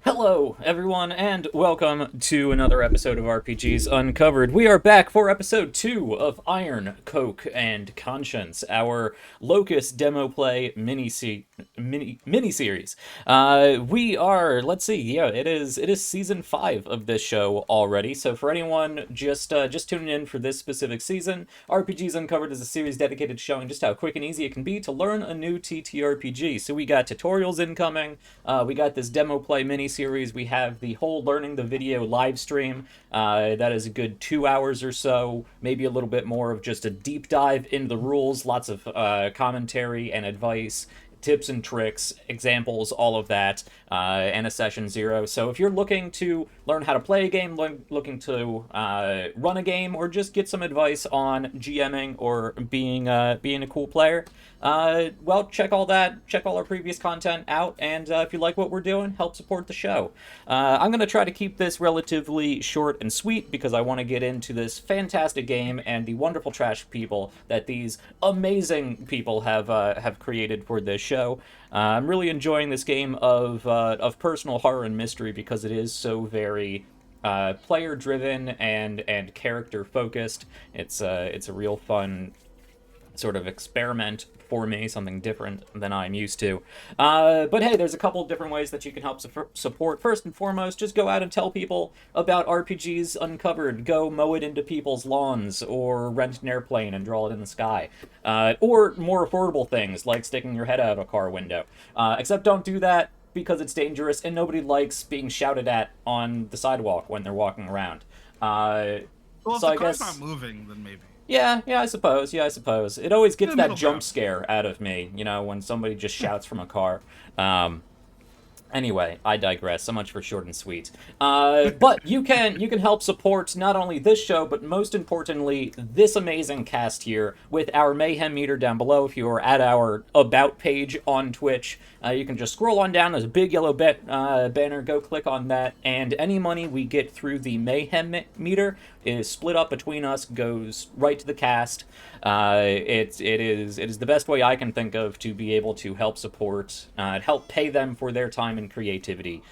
Hello, everyone, and welcome to another episode of RPGs Uncovered. We are back for episode 2 of Iron, Coke, and Conscience, our Locus demo play mini-series. We are, let's see, yeah, it is season 5 of this show already, so for anyone just tuning in for this specific season, RPGs Uncovered is a series dedicated to showing just how quick and easy it can be to learn a new TTRPG. So we got tutorials incoming, we got this demo play mini-series, we have the whole Learning the Video live stream, that is a good 2 hours or so, maybe a little bit more of just a deep dive into the rules, lots of commentary and advice, tips and tricks, examples, all of that, and a session 0. So if you're looking to learn how to play a game, looking to run a game, or just get some advice on GMing or being a cool player, well, check all our previous content out, and if you like what we're doing, help support the show. I'm going to try to keep this relatively short and sweet because I want to get into this fantastic game and the wonderful trash people that these amazing people have created for this show. I'm really enjoying this game of personal horror and mystery because it is so very player driven and character focused. It's a real fun sort of experiment for me, something different than I'm used to. But hey, there's a couple of different ways that you can help support. First and foremost, just go out and tell people about RPGs Uncovered. Go mow it into people's lawns, or rent an airplane and draw it in the sky. Or more affordable things, like sticking your head out of a car window. Except don't do that because it's dangerous, and nobody likes being shouted at on the sidewalk when they're walking around. Well, if So the I car's guess... not moving, then maybe. Yeah, I suppose. It always In gets the that middle jump ground. scare out of me, when somebody just shouts from a car. Um, Anyway, I digress. So much for short and sweet. But you can help support not only this show, but most importantly, this amazing cast here with our mayhem meter down below. If you are at our about page on Twitch, you can just scroll on down. There's a big yellow banner. Go click on that, and any money we get through the mayhem meter is split up between us, goes right to the cast. It is the best way I can think of to be able to help support, help pay them for their time and creativity,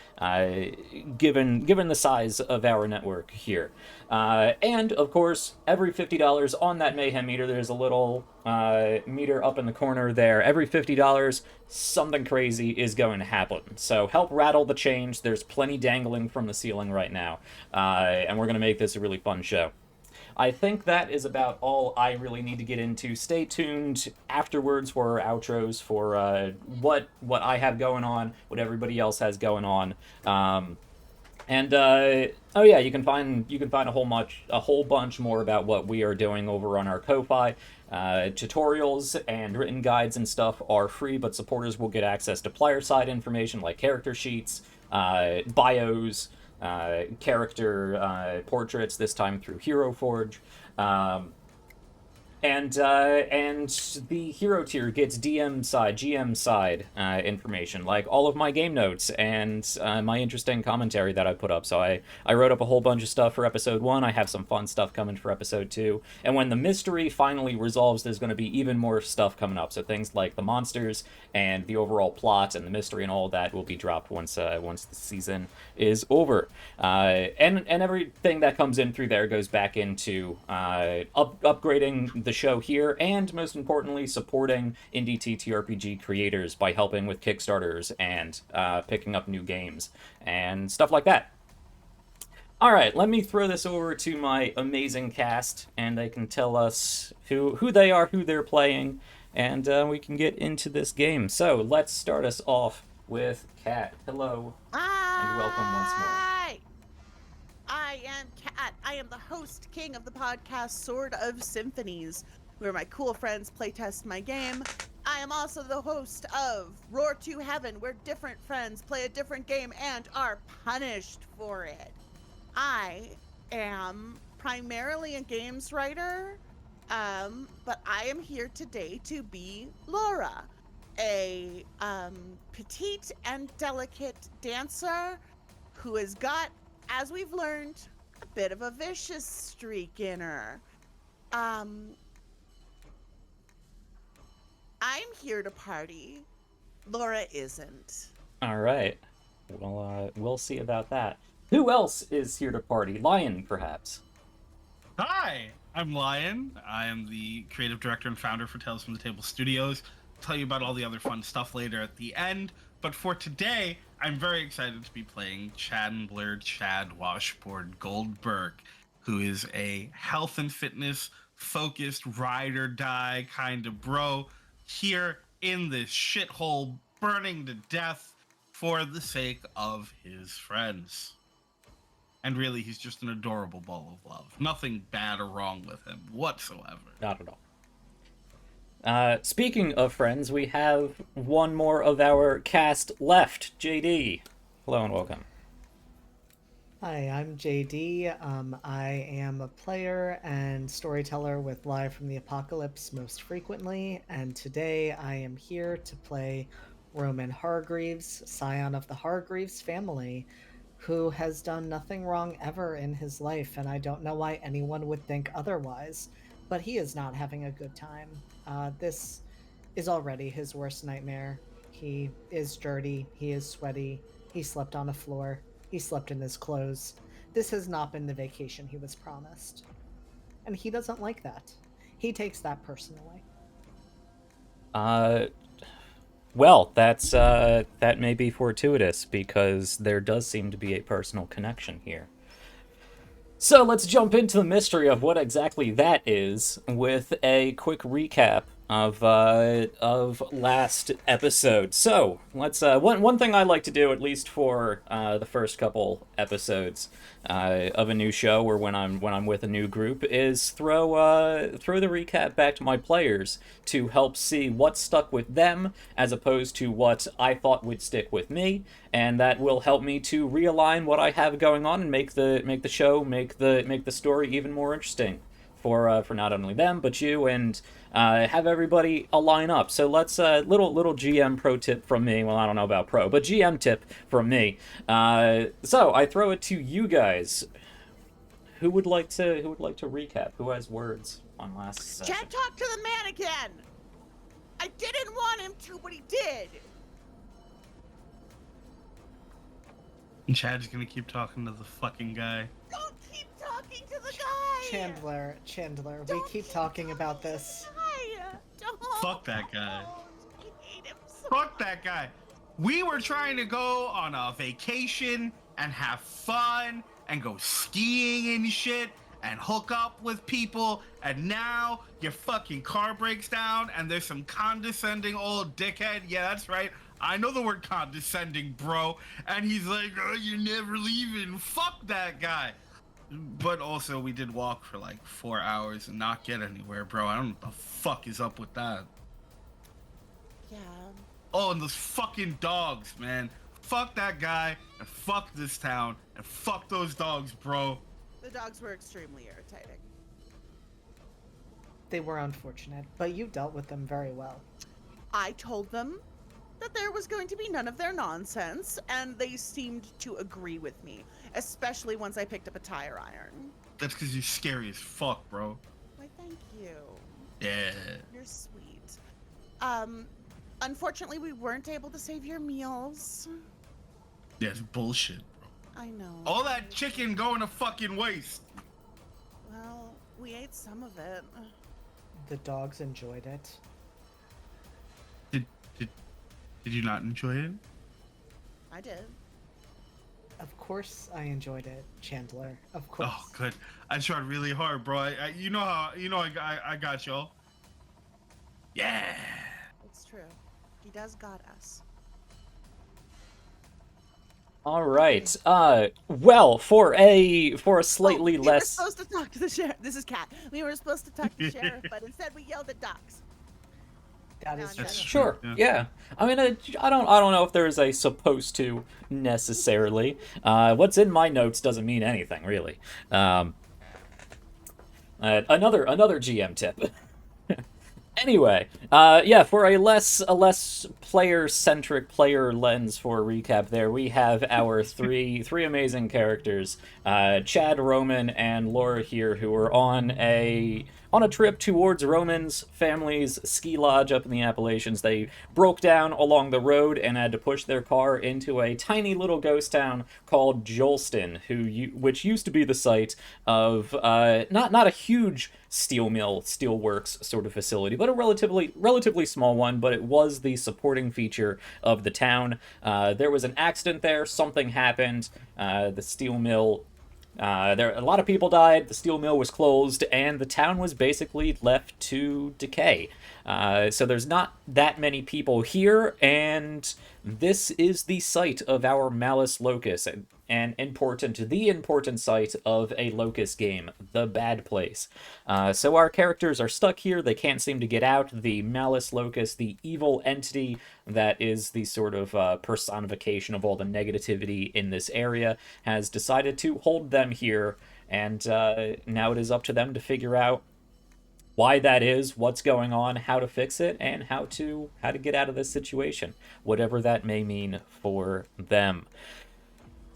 given the size of our network here. And of course, every $50 on that mayhem meter, there's a little meter up in the corner there. Every $50, something crazy is going to happen. So help rattle the change. There's plenty dangling from the ceiling right now, and we're gonna make this a really fun show. I think that is about all I really need to get into. Stay tuned afterwards for our outros for what I have going on, what everybody else has going on. And oh yeah, you can find a whole bunch more about what we are doing over on our Ko-fi. Tutorials and written guides and stuff are free, but supporters will get access to player side information like character sheets, bios, character portraits, this time through Hero Forge. And the hero tier gets GM side information, like all of my game notes and my interesting commentary that I put up. So I wrote up a whole bunch of stuff for episode 1. I have some fun stuff coming for episode 2. And when the mystery finally resolves, there's going to be even more stuff coming up. So things like the monsters and the overall plot and the mystery and all of that will be dropped once the season is over. And everything that comes in through there goes back into upgrading the show here, and most importantly, supporting indie TTRPG creators by helping with Kickstarters and picking up new games and stuff like that. All right, let me throw this over to my amazing cast, and they can tell us who they are, who they're playing, and we can get into this game. So let's start us off with Kat. Hello, and welcome once more. Hi! I am Kat. I am the host king of the podcast Sword of Symphonies, where my cool friends playtest my game. I am also the host of Roar to Heaven, where different friends play a different game and are punished for it. I am primarily a games writer, but I am here today to be Laura, a petite and delicate dancer who has got, as we've learned, a bit of a vicious streak in her. I'm here to party. Laura isn't. All right. we'll see about that. Who else is here to party? Lion, perhaps. Hi, I'm Lion. I am the creative director and founder for Tales from the Table Studios. I'll tell you about all the other fun stuff later at the end. But for today, I'm very excited to be playing Chandler Chad Washboard Goldberg, who is a health and fitness focused ride or die kind of bro here in this shithole burning to death for the sake of his friends. And really, he's just an adorable ball of love. Nothing bad or wrong with him whatsoever. Not at all. Speaking of friends, we have one more of our cast left. JD. Hello and welcome. Hi, I'm JD. I am a player and storyteller with Live from the Apocalypse most frequently, and today I am here to play Roman Hargreaves, scion of the Hargreaves family, who has done nothing wrong ever in his life, and I don't know why anyone would think otherwise, but he is not having a good time. This is already his worst nightmare. He is dirty, he is sweaty, he slept on a floor, he slept in his clothes. This has not been the vacation he was promised. And he doesn't like that. He takes that personally. Well, that may be fortuitous, because there does seem to be a personal connection here. So let's jump into the mystery of what exactly that is with a quick recap of last episode. So let's one thing I like to do, at least for the first couple episodes of a new show, or when I'm with a new group, is throw the recap back to my players to help see what stuck with them as opposed to what I thought would stick with me, and that will help me to realign what I have going on and make the show, make the story even more interesting for not only them but you, and have everybody align up. So let's little GM pro tip from me. Well, I don't know about pro, but GM tip from me. So I throw it to you guys. Who would like to recap? Who has words on last session? Chad, talk to the man again. I didn't want him to, but he did. And Chad's gonna keep talking to the fucking guy. Don't keep talking to the guy. Chandler, we Don't keep talking about this. Don't. Fuck that guy. I hate him so Fuck that guy. We were trying to go on a vacation and have fun and go skiing and shit and hook up with people, and now your fucking car breaks down and there's some condescending old dickhead. Yeah, that's right. I know the word condescending, bro. And he's like, oh, you're never leaving. Fuck that guy. But also, we did walk for like 4 hours and not get anywhere, bro. I don't know what the fuck is up with that. Yeah. Oh, and those fucking dogs, man. Fuck that guy, and fuck this town, and fuck those dogs, bro. The dogs were extremely irritating. They were unfortunate, but you dealt with them very well. I told them that there was going to be none of their nonsense, and they seemed to agree with me, especially once I picked up a tire iron. That's because you're scary as fuck, bro. Why, thank you. Yeah. You're sweet. Unfortunately, we weren't able to save your meals. That's bullshit, bro. I know. All that chicken going to fucking waste. Well, we ate some of it. The dogs enjoyed it. Did you not enjoy it? I did. Of course I enjoyed it, Chandler. Of course. Oh, good. I tried really hard, bro. I got y'all. Yeah. It's true. He does got us. All right. Well, for a slightly we were less. supposed to talk to the sheriff. This is Kat. We were supposed to talk to the sheriff, but instead we yelled at dogs. That is That's true. Sure. Yeah. I mean, I don't know if there's a supposed to necessarily. What's in my notes doesn't mean anything really. Another GM tip. Anyway, yeah, for a less player-centric, player lens for a recap there, we have our three amazing characters, Chad, Roman, and Laura here, who are on on a trip towards Roman's family's ski lodge up in the Appalachians. They broke down along the road and had to push their car into a tiny little ghost town called Jolston, which used to be the site of not a huge steel mill, steelworks sort of facility, but a relatively small one. But it was the supporting feature of the town. There was an accident there. Something happened. The steel mill. A lot of people died, the steel mill was closed, and the town was basically left to decay. So there's not that many people here, and this is the site of our Malice Locus, and the important site of a Locus game, the Bad Place. So our characters are stuck here, they can't seem to get out. The Malice Locus, the evil entity that is the sort of personification of all the negativity in this area, has decided to hold them here, and now it is up to them to figure out why that is, what's going on, how to fix it, and how to get out of this situation, whatever that may mean for them.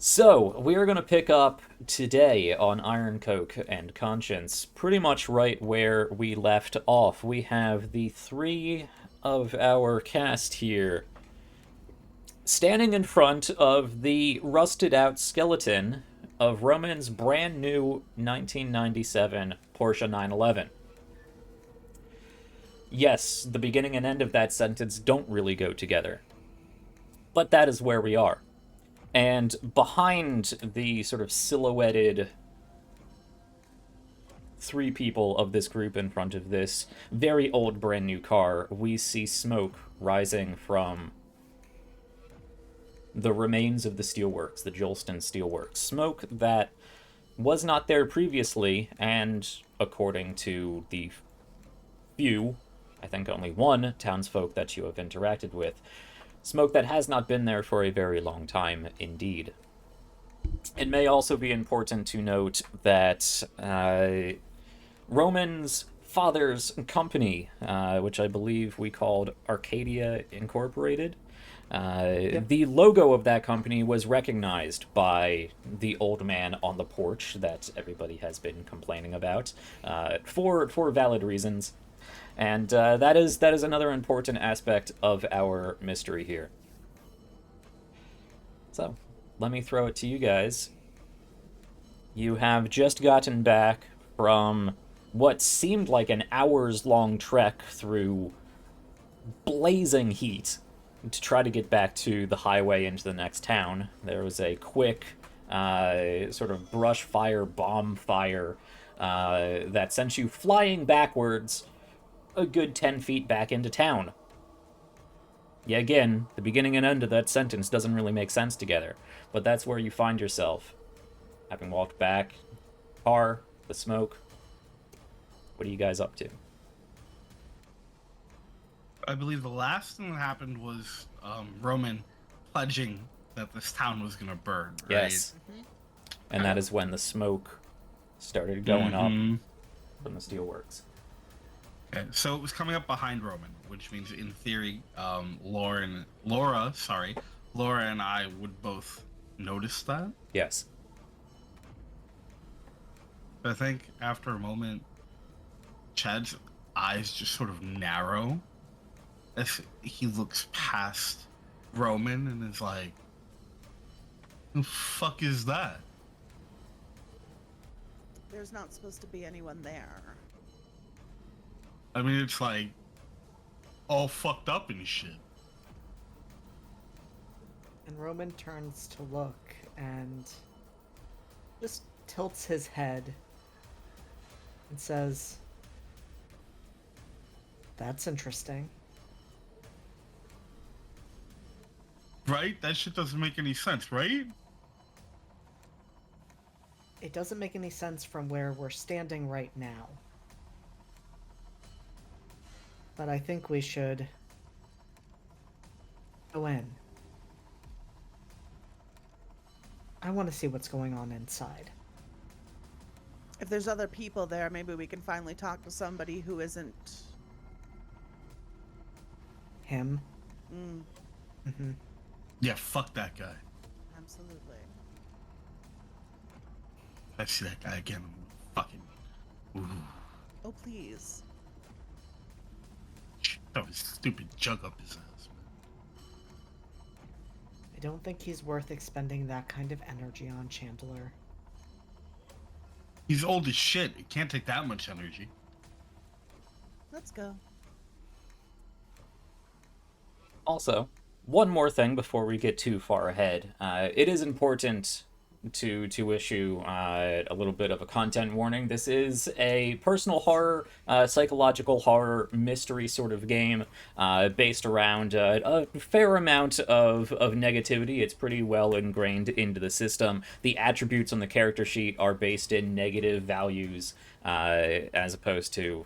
So, we are going to pick up today on Iron Coke and Conscience, pretty much right where we left off. We have the three of our cast here standing in front of the rusted out skeleton of Roman's brand new 1997 Porsche 911. Yes, the beginning and end of that sentence don't really go together. But that is where we are. And behind the sort of silhouetted three people of this group in front of this very old brand new car, we see smoke rising from the remains of the steelworks, the Jolston steelworks. Smoke that was not there previously, and according to the few, I think only one, townsfolk that you have interacted with, smoke that has not been there for a very long time indeed. It may also be important to note that Roman's father's company, which I believe we called Arcadia Incorporated, the logo of that company was recognized by the old man on the porch that everybody has been complaining about, for valid reasons. And that is another important aspect of our mystery here. So, let me throw it to you guys. You have just gotten back from what seemed like an hours-long trek through blazing heat to try to get back to the highway into the next town. There was a quick sort of brush fire, bomb fire that sent you flying backwards a good 10 feet back into town. Yeah, again, the beginning and end of that sentence doesn't really make sense together, but that's where you find yourself. Having walked back, car, the smoke. What are you guys up to? I believe the last thing that happened was Roman pledging that this town was going to burn, right? Yes. Mm-hmm. And that is when the smoke started going up from the steelworks. Okay, so it was coming up behind Roman, which means in theory, Laura and I would both notice that. Yes. But I think after a moment, Chad's eyes just sort of narrow as he looks past Roman and is like, "The fuck is that?" There's not supposed to be anyone there. I mean, it's like all fucked up and shit. And Roman turns to look and just tilts his head and says, "That's interesting." Right? That shit doesn't make any sense, right? It doesn't make any sense from where we're standing right now. But I think we should go in. I want to see what's going on inside. If there's other people there, maybe we can finally talk to somebody who isn't Him? Mm, Yeah, fuck that guy. absolutely. If I see that guy again, I'm fucking. Ooh. Oh, please. That was stupid jug up his ass. I don't think he's worth expending that kind of energy on, Chandler. He's old as shit. It can't take that much energy. Let's go. Also, one more thing before we get too far ahead. It is important to issue a little bit of a content warning. This is a personal horror, psychological horror, mystery sort of game based around a fair amount of negativity. It's pretty well ingrained into the system. The attributes on the character sheet are based in negative values as opposed to,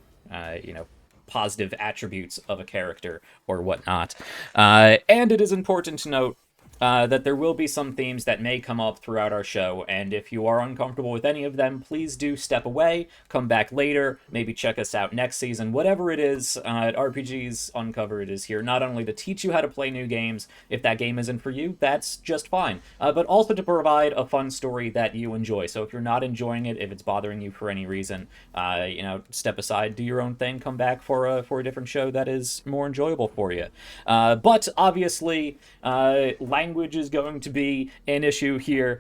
positive attributes of a character or whatnot. And it is important to note that there will be some themes that may come up throughout our show, and if you are uncomfortable with any of them, please do step away, come back later, maybe check us out next season. Whatever it is, at RPGs Uncovered is here not only to teach you how to play new games. If that game isn't for you, that's just fine, but also to provide a fun story that you enjoy. So if you're not enjoying it, if it's bothering you for any reason, step aside, do your own thing, come back for a different show that is more enjoyable for you. But obviously, language is going to be an issue here.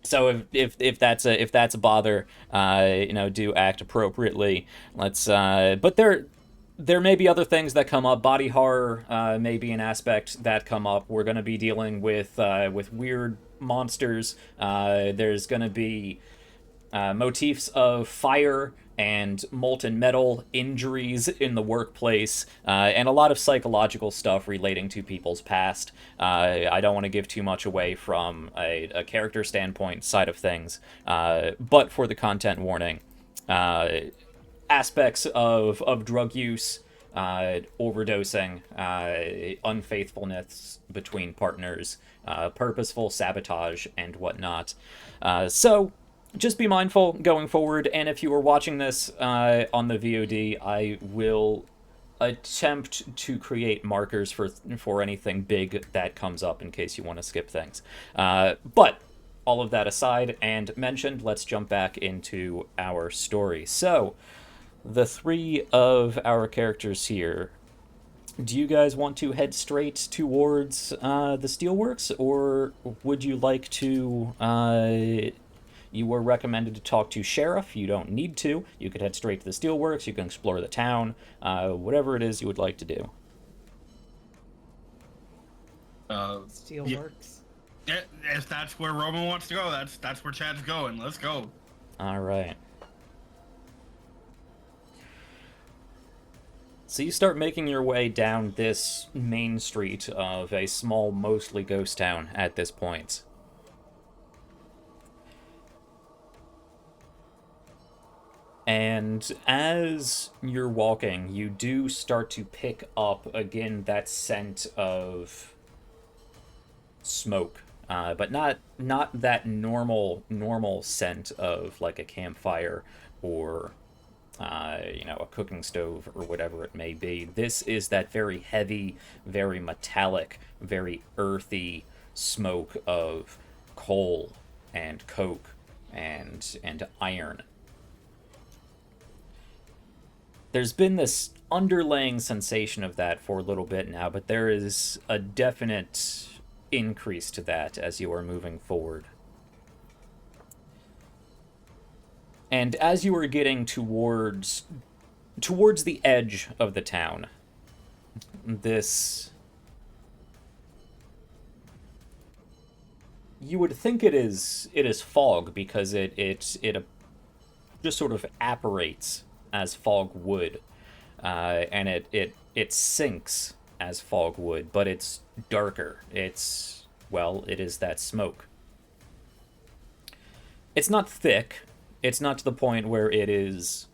So if that's a bother, do act appropriately. But there may be other things that come up. Body horror may be an aspect that come up. We're going to be dealing with weird monsters. There's going to be motifs of fire and molten metal, injuries in the workplace, and a lot of psychological stuff relating to people's past. I don't want to give too much away from a character standpoint side of things, but for the content warning, aspects of drug use, overdosing, unfaithfulness between partners, purposeful sabotage, and whatnot. So just be mindful going forward, and if you are watching this on the VOD, I will attempt to create markers for anything big that comes up in case you want to skip things. But all of that aside and mentioned, let's jump back into our story. So, the three of our characters here, do you guys want to head straight towards the Steelworks, or would you like to... You were recommended to talk to Sheriff. You don't need to. You could head straight to the Steelworks. You can explore the town. Whatever it is you would like to do. Steelworks. Yeah, if that's where Roman wants to go, that's where Chad's going. Let's go. All right. So you start making your way down this main street of a small, mostly ghost town at this point. And as you're walking, you do start to pick up, again, that scent of smoke. But not that normal scent of, like, a campfire or, a cooking stove or whatever it may be. This is that very heavy, very metallic, very earthy smoke of coal and coke and iron. There's been this underlying sensation of that for a little bit now, but there is a definite increase to that as you are moving forward. And as you are getting towards the edge of the town, you would think it is fog, because it just sort of apparates as fog would, and it sinks as fog would, but it's darker. It is that smoke. It's not thick. It's not to the point where it is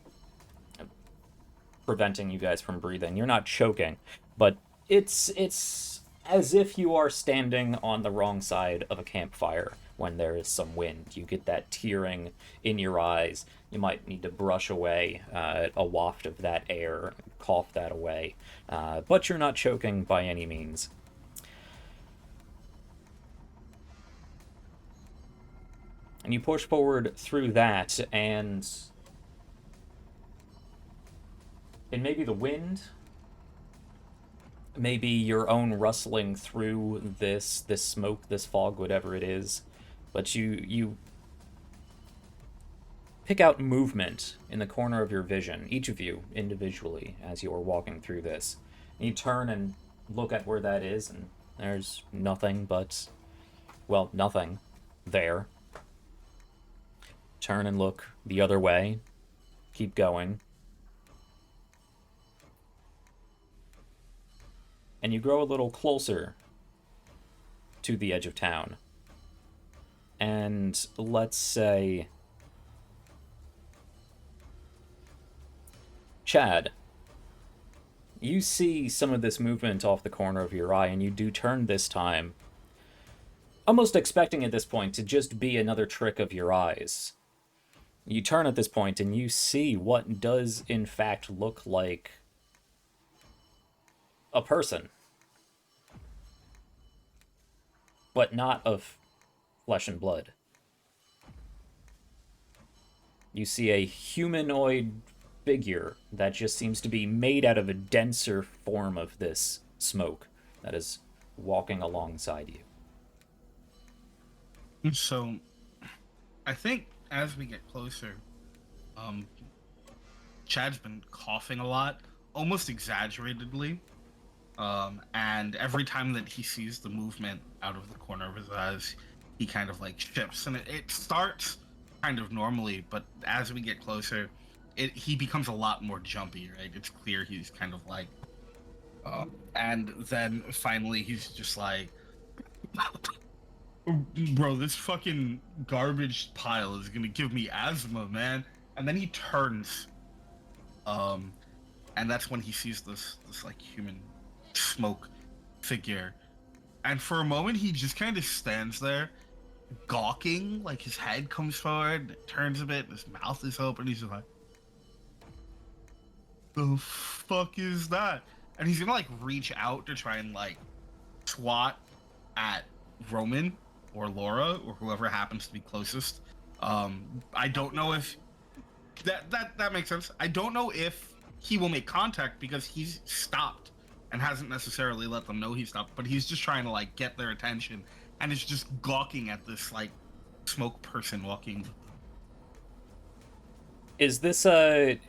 preventing you guys from breathing. You're not choking, but it's as if you are standing on the wrong side of a campfire when there is some wind. You get that tearing in your eyes. You might need to brush away a waft of that air, cough that away, but you're not choking by any means. And you push forward through that, and it may be the wind, maybe your own rustling through this smoke, this fog, whatever it is, but you pick out movement in the corner of your vision, each of you individually, as you are walking through this. And you turn and look at where that is, and there's nothing but, well, nothing there. Turn and look the other way. Keep going. And you grow a little closer to the edge of town. And let's say, Chad, you see some of this movement off the corner of your eye, and you do turn this time, almost expecting at this point to just be another trick of your eyes. You turn at this point, and you see what does in fact look like a person. But not of flesh and blood. You see a humanoid figure that just seems to be made out of a denser form of this smoke that is walking alongside you. So, I think as we get closer, Chad's been coughing a lot, almost exaggeratedly. And every time that he sees the movement out of the corner of his eyes, he kind of like shifts. And it starts kind of normally, but as we get closer, he becomes a lot more jumpy, right? It's clear he's kind of like, and then finally he's just like, bro, this fucking garbage pile is gonna give me asthma, man. And then he turns, and that's when he sees this like human smoke figure, and for a moment he just kind of stands there gawking, like his head comes forward, turns a bit, and his mouth is open. He's just like, the fuck is that? And he's gonna like reach out to try and like swat at Roman or Laura or whoever happens to be closest. I don't know if that makes sense. I don't know if he will make contact because he's stopped and hasn't necessarily let them know he stopped, but he's just trying to like get their attention, and is just gawking at this like smoke person walking. Is this a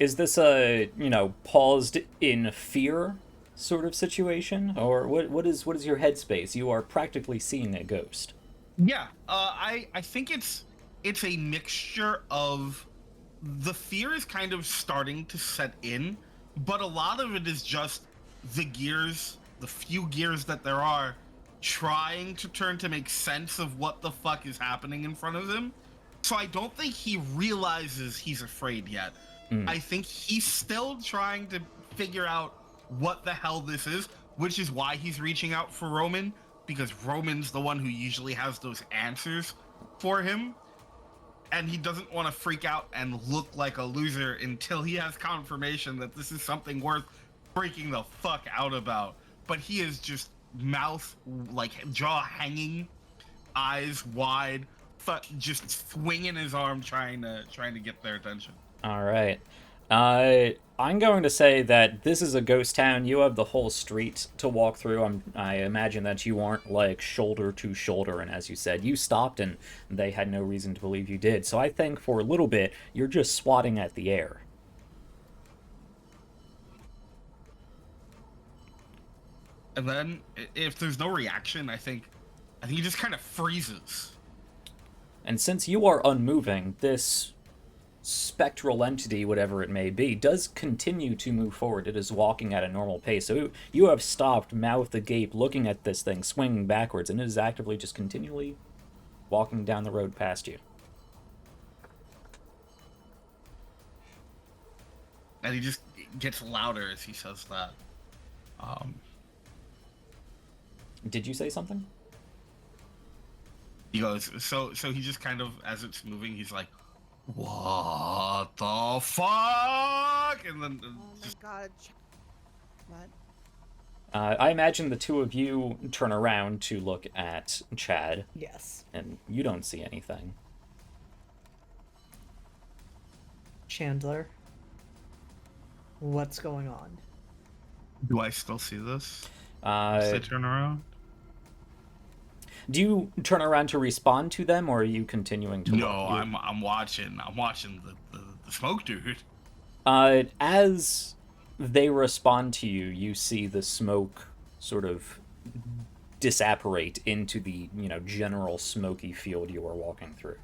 paused in fear sort of situation, or what is your headspace? You are practically seeing a ghost. Yeah, I think it's a mixture of the fear is kind of starting to set in, but a lot of it is just the few gears that there are, trying to turn to make sense of what the fuck is happening in front of him. So I don't think he realizes he's afraid yet. I think he's still trying to figure out what the hell this is, which is why he's reaching out for Roman, because Roman's the one who usually has those answers for him. And he doesn't want to freak out and look like a loser until he has confirmation that this is something worth freaking the fuck out about. But he is just mouth, like jaw hanging, eyes wide, just swinging his arm, trying to get their attention. All right. I'm going to say that this is a ghost town. You have the whole street to walk through. I imagine that you aren't like shoulder to shoulder, and as you said, you stopped and they had no reason to believe you did. So I think for a little bit, you're just swatting at the air. And then, if there's no reaction, I think he just kind of freezes. And since you are unmoving, this spectral entity, whatever it may be, does continue to move forward. It is walking at a normal pace. So you have stopped, mouth agape, looking at this thing, swinging backwards, and it is actively just continually walking down the road past you. And he just gets louder as he says that. Did you say something? He goes, so he just kind of, as it's moving, he's like, what the fuck? And then Oh my god. What? I imagine the two of you turn around to look at Chad, Yes. and you don't see anything. Chandler, What's going on? Do I still see this? Uh, As they turn around? do you turn around to respond to them, or are you continuing to No, look? I'm watching. I'm watching the smoke dude. As they respond to you, you see the smoke sort of disapparate into the, general smoky field you are walking through.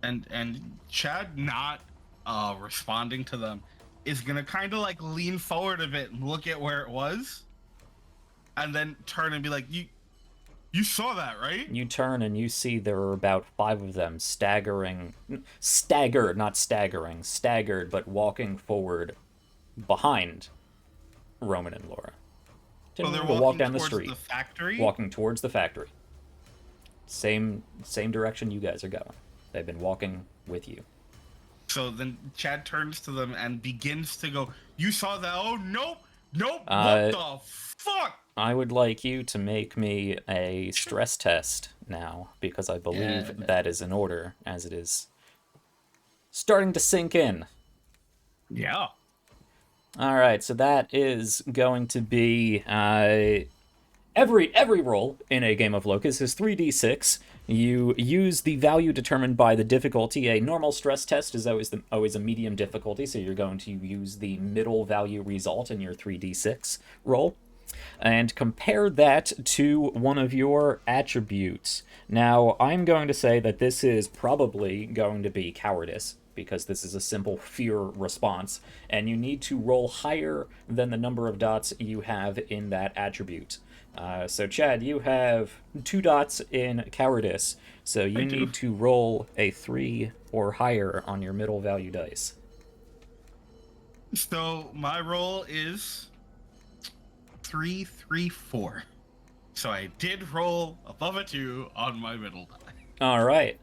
And Chad not responding to them is gonna kind of like lean forward a bit and look at where it was, and then turn and be like, "You saw that, right?" You turn and you see there are about 5 of them staggered, but walking forward behind Roman and Laura. So they're Continuing to walk walking down the towards street, the factory. walking towards the factory. Same direction you guys are going. They've been walking with you. So then Chad turns to them and begins to go, "You saw that? Oh nope, what the fuck?" I would like you to make me a stress test now, because I believe Yeah. that is in order, as it is starting to sink in. Yeah. All right, so that is going to be every roll in a game of Locus is 3d6. You use the value determined by the difficulty. A normal stress test is always a medium difficulty, so you're going to use the middle value result in your 3d6 roll. And compare that to one of your attributes. Now, I'm going to say that this is probably going to be cowardice, because this is a simple fear response, and you need to roll higher than the number of dots you have in that attribute. So, Chad, you have 2 dots in cowardice, so you need to roll a 3 or higher on your middle value dice. So my roll is 3, 3, 4. So I did roll above a 2 on my middle die. All right.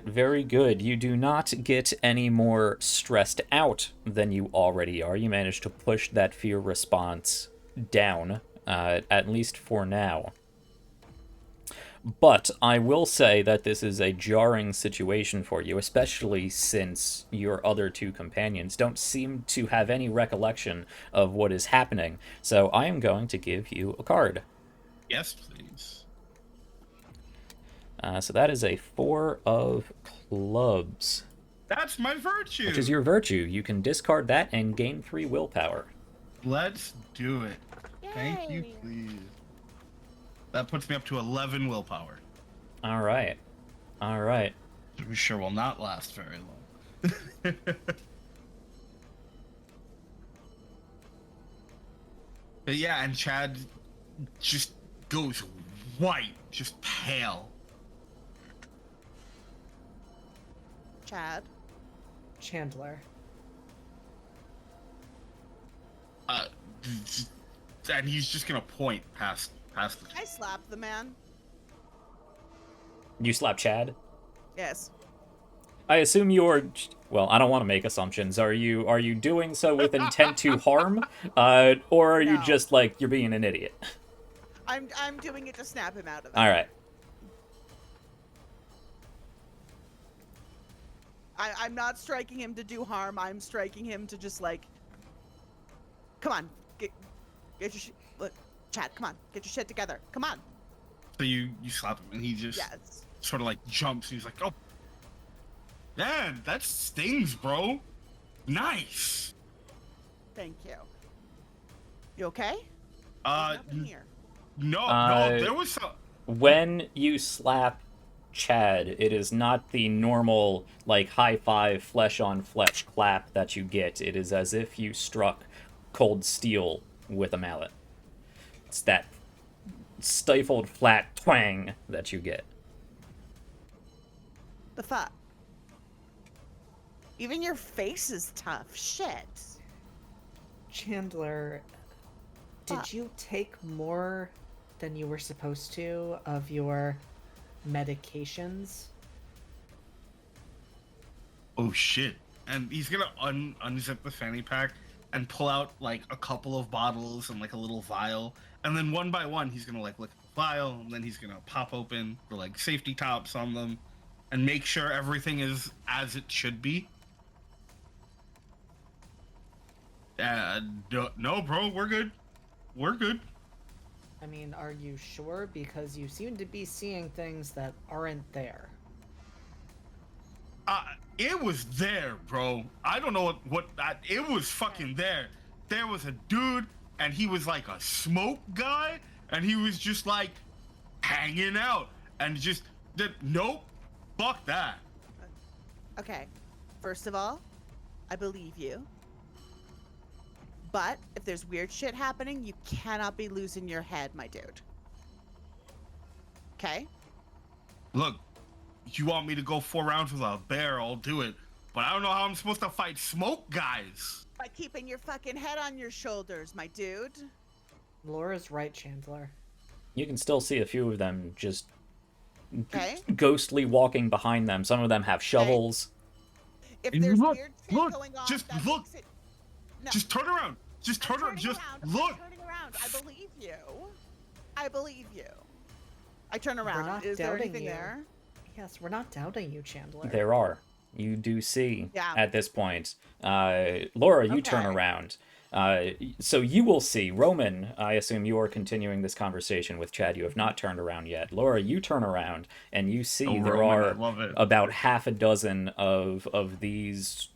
Very good. You do not get any more stressed out than you already are. You managed to push that fear response down, at least for now. But I will say that this is a jarring situation for you, especially since your other 2 companions don't seem to have any recollection of what is happening. So I am going to give you a card. Yes, please. So that is a 4 of clubs, That's my virtue. which is your virtue. You can discard that and gain 3 willpower. Let's do it. Thank you, Yay. please. That puts me up to 11 willpower. All right. I'm sure will not last very long. But yeah, and Chad just goes white, just pale. Chad. Chandler. And he's just gonna point past the. I slapped the man. You slap Chad? Yes. I assume you're... Well, I don't want to make assumptions. Are you doing so with intent to harm? Or are you No. just like, you're being an idiot? I'm doing it to snap him out of it. All right. I'm not striking him to do harm. I'm striking him to just like, come on, get your look, Chad. Come on, get your shit together. Come on. So you slap him, and he just Yes. sort of like jumps. And he's like, "Oh, man, that stings, bro. Nice." Thank you. You okay? Uh, There's nothing here. no, there was some. When you slap Chad, it is not the normal, like, high-five, flesh-on-flesh clap that you get. It is as if you struck cold steel with a mallet. It's that stifled, flat twang that you get. The fuck? Even your face is tough. Shit. Chandler, did you take more than you were supposed to of your medications? Oh shit! And he's gonna unzip the fanny pack and pull out like a couple of bottles and like a little vial, and then one by one he's gonna like look at the vial, and then he's gonna pop open the like safety tops on them, and make sure everything is as it should be. No, bro, we're good. We're good. I mean, are you sure? Because you seem to be seeing things that aren't there. It was there, bro. I don't know it was fucking there. There was a dude, and he was like a smoke guy, and he was just like hanging out, and nope, fuck that. Okay, first of all, I believe you. But if there's weird shit happening, you cannot be losing your head, my dude. Okay? Look, you want me to go 4 rounds with a bear, I'll do it. But I don't know how I'm supposed to fight smoke guys. By keeping your fucking head on your shoulders, my dude. Laura's right, Chandler. You can still see a few of them just Okay? ghostly walking behind them. Some of them have shovels. If And there's look, weird shit look, going on, just that look. makes it... No. Just turn around. Just I'm turn around. turning Just around. look. I'm turning around. I believe you. I believe you. I turn We're around. not Is there doubting anything you. there? Yes, we're not doubting you, Chandler. There are. You do see Yeah. at this point. Laura, you turn Okay. around. So you will see. Roman, I assume you are continuing this conversation with Chad. You have not turned around yet. Laura, you turn around and you see Oh, there Roman, I are love it. about half a dozen of these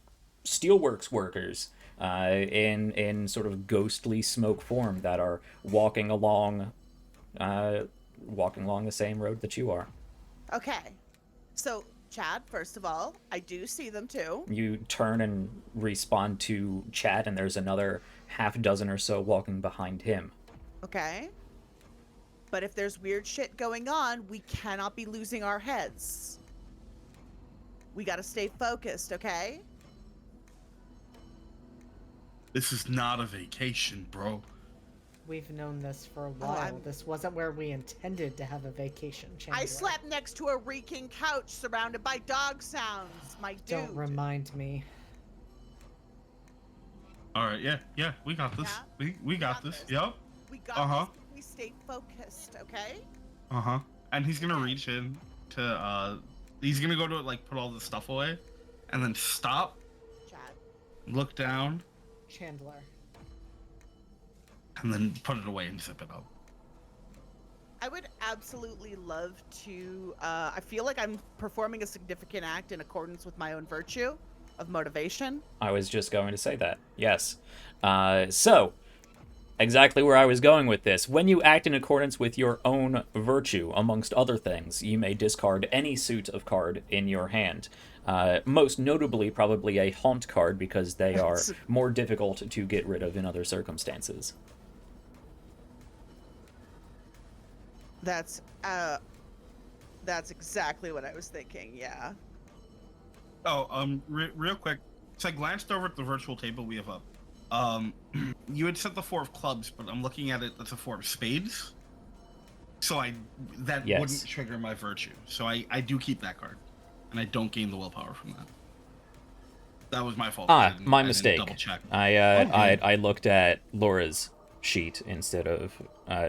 steelworks workers in sort of ghostly smoke form that are walking along the same road that you are. Okay. So, Chad, first of all, I do see them too. You turn and respond to Chad, and there's another half dozen or so walking behind him. Okay. But if there's weird shit going on, we cannot be losing our heads. We gotta stay focused, okay? This is not a vacation, bro. We've known this for a Oh, while. I'm- This wasn't where we intended to have a vacation, Chandler. I slept next to a reeking couch surrounded by dog sounds, my dude. Don't remind me. All right, yeah, we got this. Yeah? We got this. Yep. We got Uh-huh. this. We stay focused, okay? And he's gonna reach in to he's gonna go to like put all the stuff away, and then stop, Chad. look down, Chandler. and then put it away and zip it up. I would absolutely love to. I feel like I'm performing a significant act in accordance with my own virtue of motivation. I was just going to say that. Yes. So, exactly where I was going with this. When you act in accordance with your own virtue, amongst other things, you may discard any suit of card in your hand. Most notably, probably a haunt card, because they are more difficult to get rid of in other circumstances. That's exactly what I was thinking. Yeah. Oh, real quick. So I glanced over at the virtual table we have up. You had said the 4 of clubs, but I'm looking at it. That's a 4 of spades. So that Yes. wouldn't trigger my virtue. So I do keep that card, and I don't gain the willpower from that. That was my fault. I My didn't mistake. double check. I looked at Laura's sheet instead of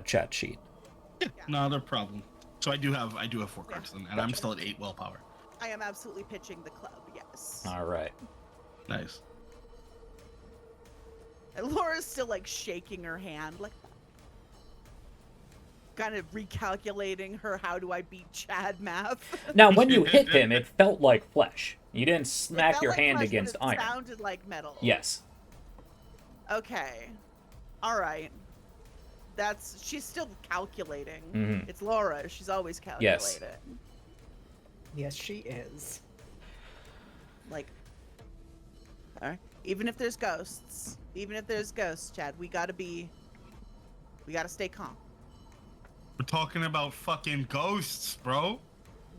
chat sheet. Not a problem. So I do have 4 cards then, and I'm still at 8 willpower. I am absolutely pitching the club. Yes. All right. Nice. And Laura's still like shaking her hand, like kind of recalculating her "how do I beat Chad" math. Now, when you hit him, it felt like flesh. You didn't It smack felt your like hand flesh, but against it iron. Sounded like metal. Yes. Okay. All right. She's still calculating. Mhm. It's Laura. She's always Yes. calculating. Yes, she is. Like, all right. Even if there's ghosts, Chad, we gotta stay calm. We're talking about fucking ghosts, bro.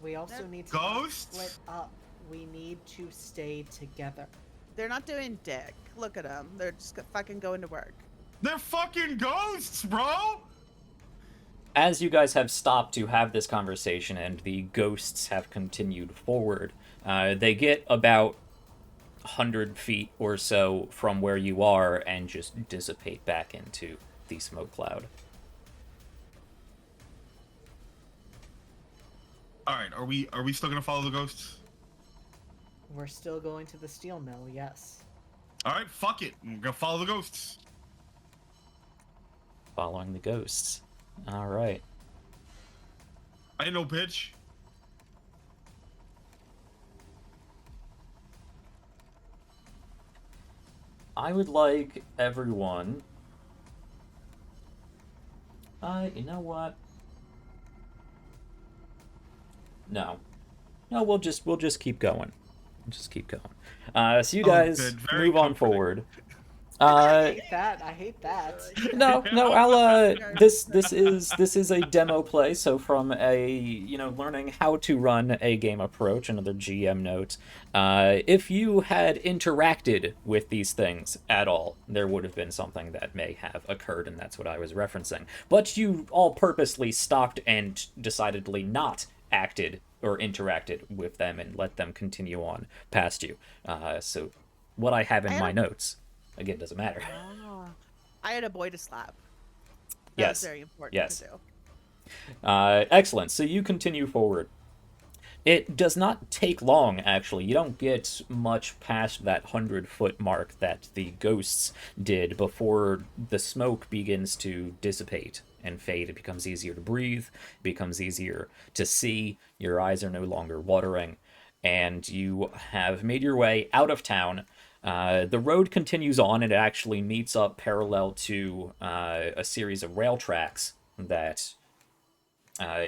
We also need to Ghosts? split up. We need to stay together. They're not doing dick. Look at them. They're just fucking going to work. They're fucking ghosts, bro. As you guys have stopped to have this conversation and the ghosts have continued forward, they get about 100 feet or so from where you are and just dissipate back into the smoke cloud. All right, are we still gonna follow the ghosts? We're still going to the steel mill, yes. All right, fuck it. I'm gonna follow the ghosts. Following the ghosts. All right. I ain't no bitch. I would like everyone. You know what? No, we'll just keep going. Just keep going. So you guys good. Very move on comforting. forward. I hate that. No, I'll this is a demo play, so from a learning how to run a game approach, another GM note. If you had interacted with these things at all, there would have been something that may have occurred, and that's what I was referencing. But you all purposely stopped and decidedly not acted or interacted with them and let them continue on past you. So what I have in my notes, again, doesn't matter. I had a boy to slap. That Yes. was very important Yes. to do. Excellent. So you continue forward. It does not take long, actually. You don't get much past that 100-foot mark that the ghosts did before the smoke begins to dissipate and fade. It becomes easier to breathe, it becomes easier to see, your eyes are no longer watering, and you have made your way out of town. The road continues on, and it actually meets up parallel to a series of rail tracks that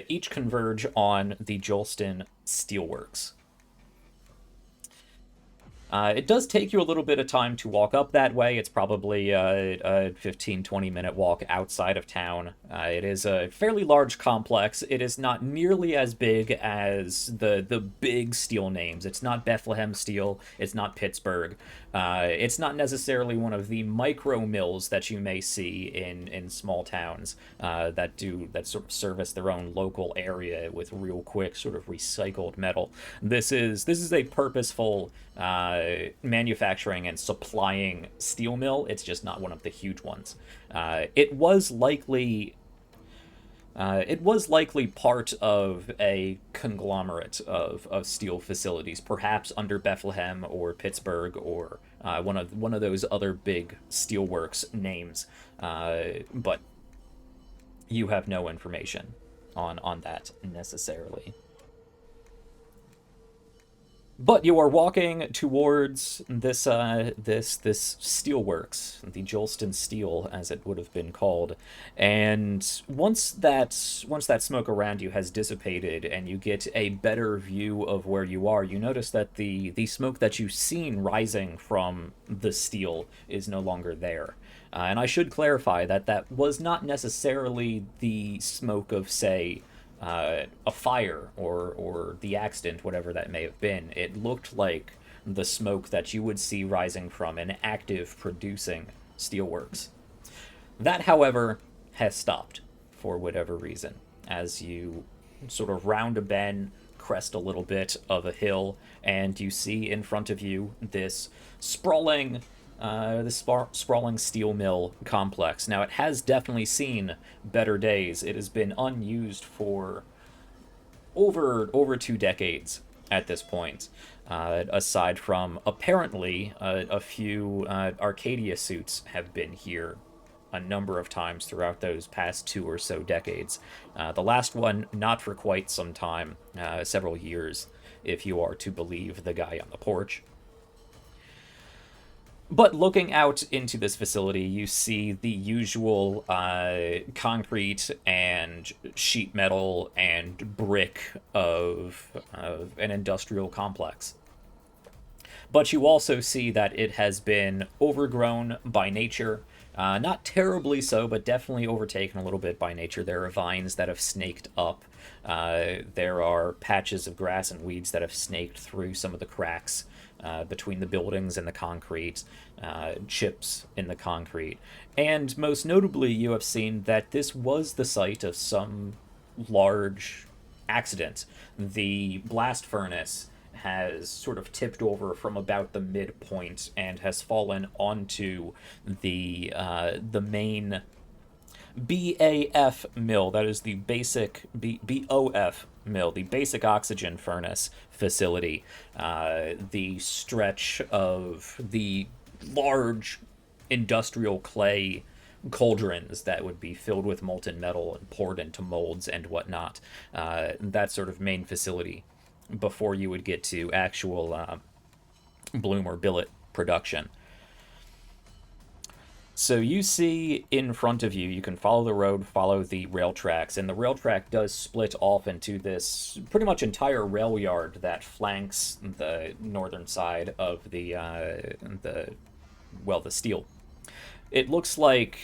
each converge on the Jolston Steelworks. It does take you a little bit of time to walk up that way. It's probably a 15-20 minute walk outside of town. It is a fairly large complex. It is not nearly as big as the big steel names. It's not Bethlehem Steel. It's not Pittsburgh. It's not necessarily one of the micro mills that you may see in small towns that sort of service their own local area with real quick sort of recycled metal. This is a purposeful manufacturing and supplying steel mill. It's just not one of the huge ones. It was likely part of a conglomerate of steel facilities, perhaps under Bethlehem or Pittsburgh or one of those other big steelworks names, but you have no information on that necessarily. But you are walking towards this steelworks, the Jolston Steel, as it would have been called, and once that smoke around you has dissipated and you get a better view of where you are, you notice that the smoke that you've seen rising from the steel is no longer there. And I should clarify that was not necessarily the smoke of, say, a fire or the accident, whatever that may have been. It looked like the smoke that you would see rising from an active producing steelworks. That, however, has stopped for whatever reason. As you sort of round a bend, crest a little bit of a hill, and you see in front of you this sprawling steel mill complex. Now, it has definitely seen better days. It has been unused for over 2 decades at this point, aside from apparently a few Arcadia suits have been here a number of times throughout those past 2 or so decades. The last one, not for quite some time, several years, if you are to believe the guy on the porch. But looking out into this facility, you see the usual concrete and sheet metal and brick of an industrial complex. But you also see that it has been overgrown by nature. Not terribly so, but definitely overtaken a little bit by nature. There are vines that have snaked up. There are patches of grass and weeds that have snaked through some of the cracks between the buildings and the concrete, chips in the concrete. And most notably, you have seen that this was the site of some large accident. The blast furnace has sort of tipped over from about the midpoint and has fallen onto the main BAF mill. That is the basic BOF mill, the basic oxygen furnace facility. The stretch of the large industrial clay cauldrons that would be filled with molten metal and poured into molds and whatnot. That sort of main facility before you would get to actual bloom or billet production. So you see in front of you, you can follow the road, follow the rail tracks, and the rail track does split off into this pretty much entire rail yard that flanks the northern side of the steel. It looks like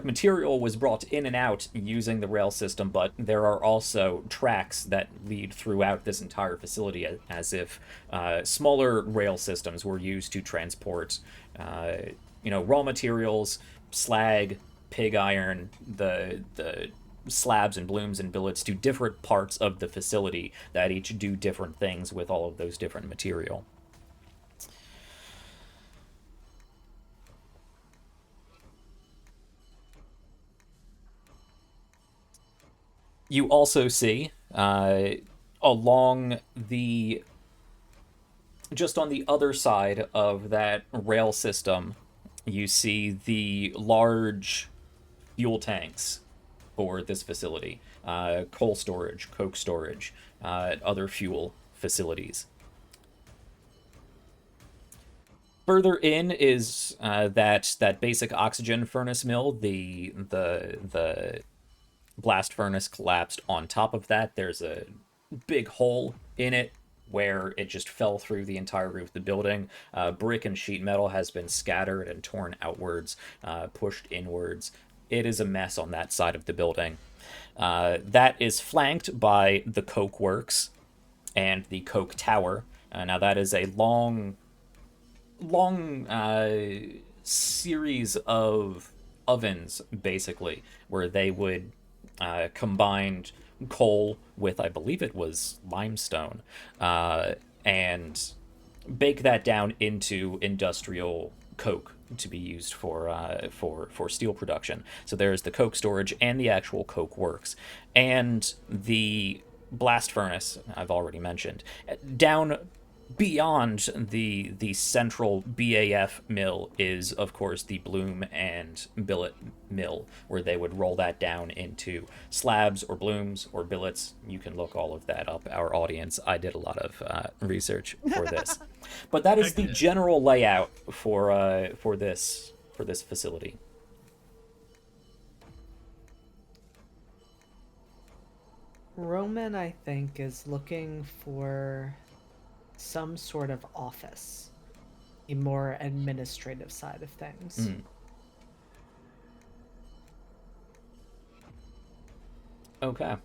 material was brought in and out using the rail system, but there are also tracks that lead throughout this entire facility, as if smaller rail systems were used to transport, raw materials, slag, pig iron, the slabs and blooms and billets to different parts of the facility that each do different things with all of those different material. You also see, along the, just on the other side of that rail system, you see the large fuel tanks for this facility, coal storage, coke storage, other fuel facilities. Further in is that basic oxygen furnace mill. The blast furnace collapsed on top of that. There's a big hole in it where it just fell through the entire roof of the building. Brick and sheet metal has been scattered and torn outwards, pushed inwards. It is a mess on that side of the building. That is flanked by the coke works and the coke tower. Now that is a long series of ovens, basically, where they would combined coal with, I believe it was limestone, and bake that down into industrial coke to be used for steel production. So there's the coke storage and the actual coke works, and the blast furnace I've already mentioned. Down beyond the central BAF mill is, of course, the bloom and billet mill, where they would roll that down into slabs or blooms or billets. You can look all of that up, our audience. I did a lot of research for this. But that is the general layout for this facility. Roman, I think, is looking for some sort of office, a more administrative side of things. Okay.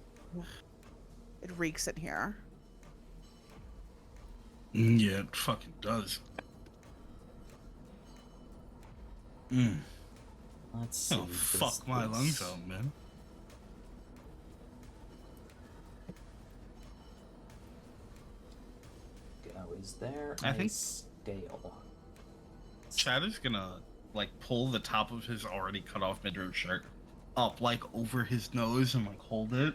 It reeks in here. Yeah, it fucking does. Let's see. Oh, fuck my lungs out, man. Is there I think scale? Chad is gonna pull the top of his already cut off midriff shirt up over his nose and hold it.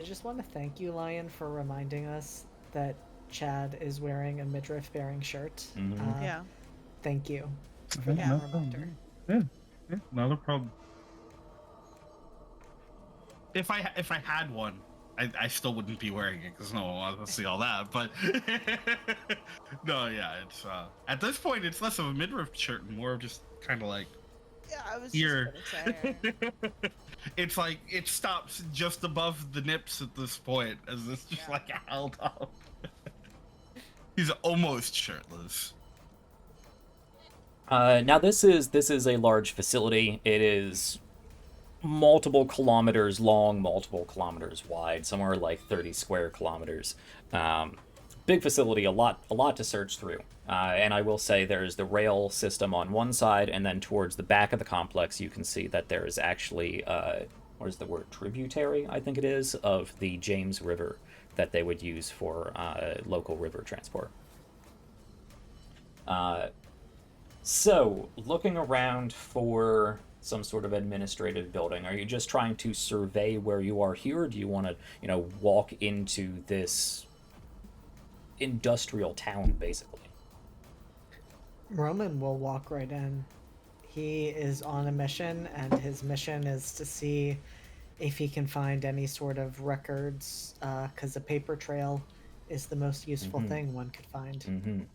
I just want to thank you, Lion, for reminding us that Chad is wearing a midriff-bearing shirt. Yeah. Thank you for Yeah, that reminder. Yeah, not a problem. If I had one, I still wouldn't be wearing it because no one wants to see all that. But no, yeah, it's at this point it's less of a midriff shirt and more of just kind of Yeah, I was here. just gonna say. It's it stops just above the nips at this point, as it's just held up. He's almost shirtless. Now this is a large facility. It is multiple kilometers long, multiple kilometers wide, somewhere like 30 square kilometers. Big facility, a lot to search through. And I will say there's the rail system on one side, and then towards the back of the complex, you can see that there is actually, what is the word, tributary, I think it is, of the James River that they would use for local river transport. So, looking around for some sort of administrative building, are you just trying to survey where you are here, or do you want to, walk into this industrial town, basically. Roman will walk right in. He is on a mission, and his mission is to see if he can find any sort of records, because a paper trail is the most useful thing one could find.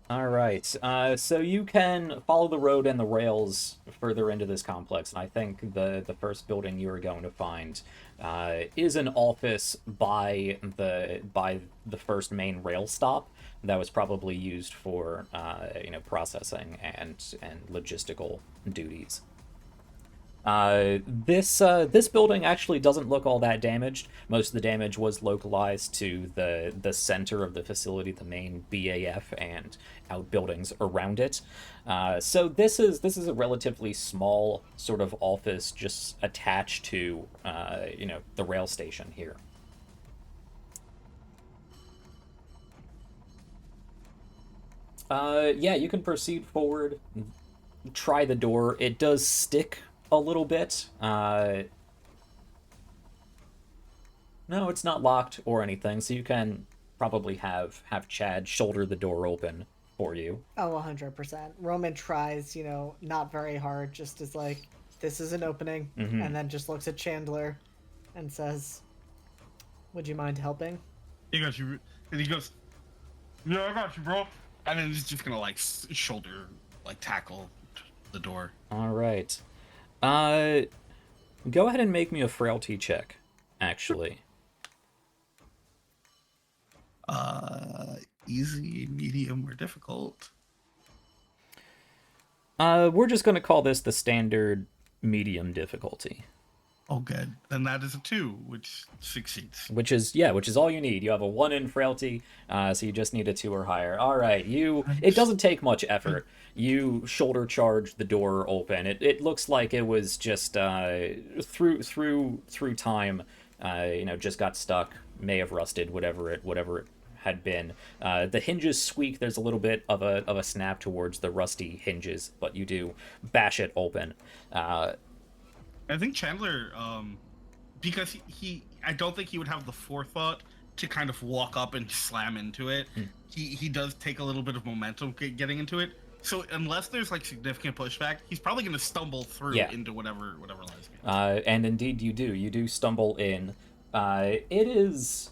All right, so you can follow the road and the rails further into this complex, and I think the first building you are going to find is an office by the first main rail stop that was probably used for processing and logistical duties. This building actually doesn't look all that damaged. Most of the damage was localized to the center of the facility, the main BAF and outbuildings around it. So this is a relatively small sort of office just attached to the rail station here. Yeah, you can proceed forward. Try the door. It does stick a little bit. No, it's not locked or anything, so you can probably have Chad shoulder the door open for you. Oh, 100%. Roman tries, not very hard, just as like, this is an opening, and then just looks at Chandler and says, would you mind helping? He goes, and he goes, yeah, I got you, bro. And then he's just gonna like shoulder, like tackle the door. All right. Go ahead and make me a frailty check, actually. Easy, medium, or difficult? We're just gonna call this the standard medium difficulty. Oh, good. Then that is a 2, which succeeds. Which is all you need. You have a 1 in frailty, so you just need a 2 or higher. All right, it doesn't take much effort. You shoulder charge the door open. It looks like it was just through time, just got stuck, may have rusted, whatever it had been. The hinges squeak. There's a little bit of a snap towards the rusty hinges, but you do bash it open. I think Chandler, because I don't think he would have the forethought to kind of walk up and slam into it. He does take a little bit of momentum getting into it. So unless there's like significant pushback, he's probably going to stumble through into whatever lies behind. And indeed you do. You do stumble in. It is...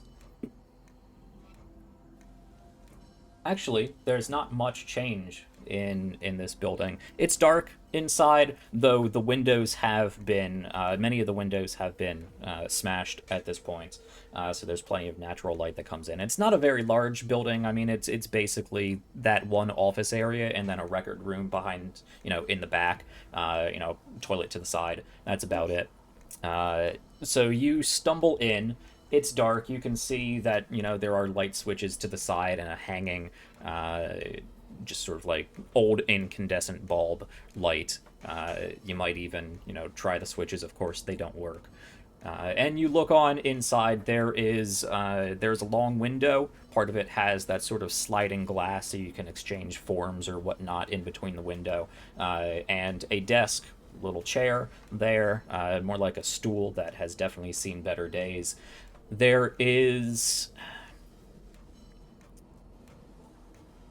Actually, there's not much change in this building. It's dark inside, though the windows have been many of the windows have been smashed at this point, so there's plenty of natural light that comes in. It's not a very large building. I mean, it's basically that one office area and then a record room behind, in the back, toilet to the side. That's about it. So you stumble in. It's dark. You can see that there are light switches to the side and a hanging just sort of like old incandescent bulb light. You might even, try the switches. Of course, they don't work. And you look on inside. There's a long window. Part of it has that sort of sliding glass, so you can exchange forms or whatnot in between the window. And a desk, little chair there, more like a stool that has definitely seen better days. There is...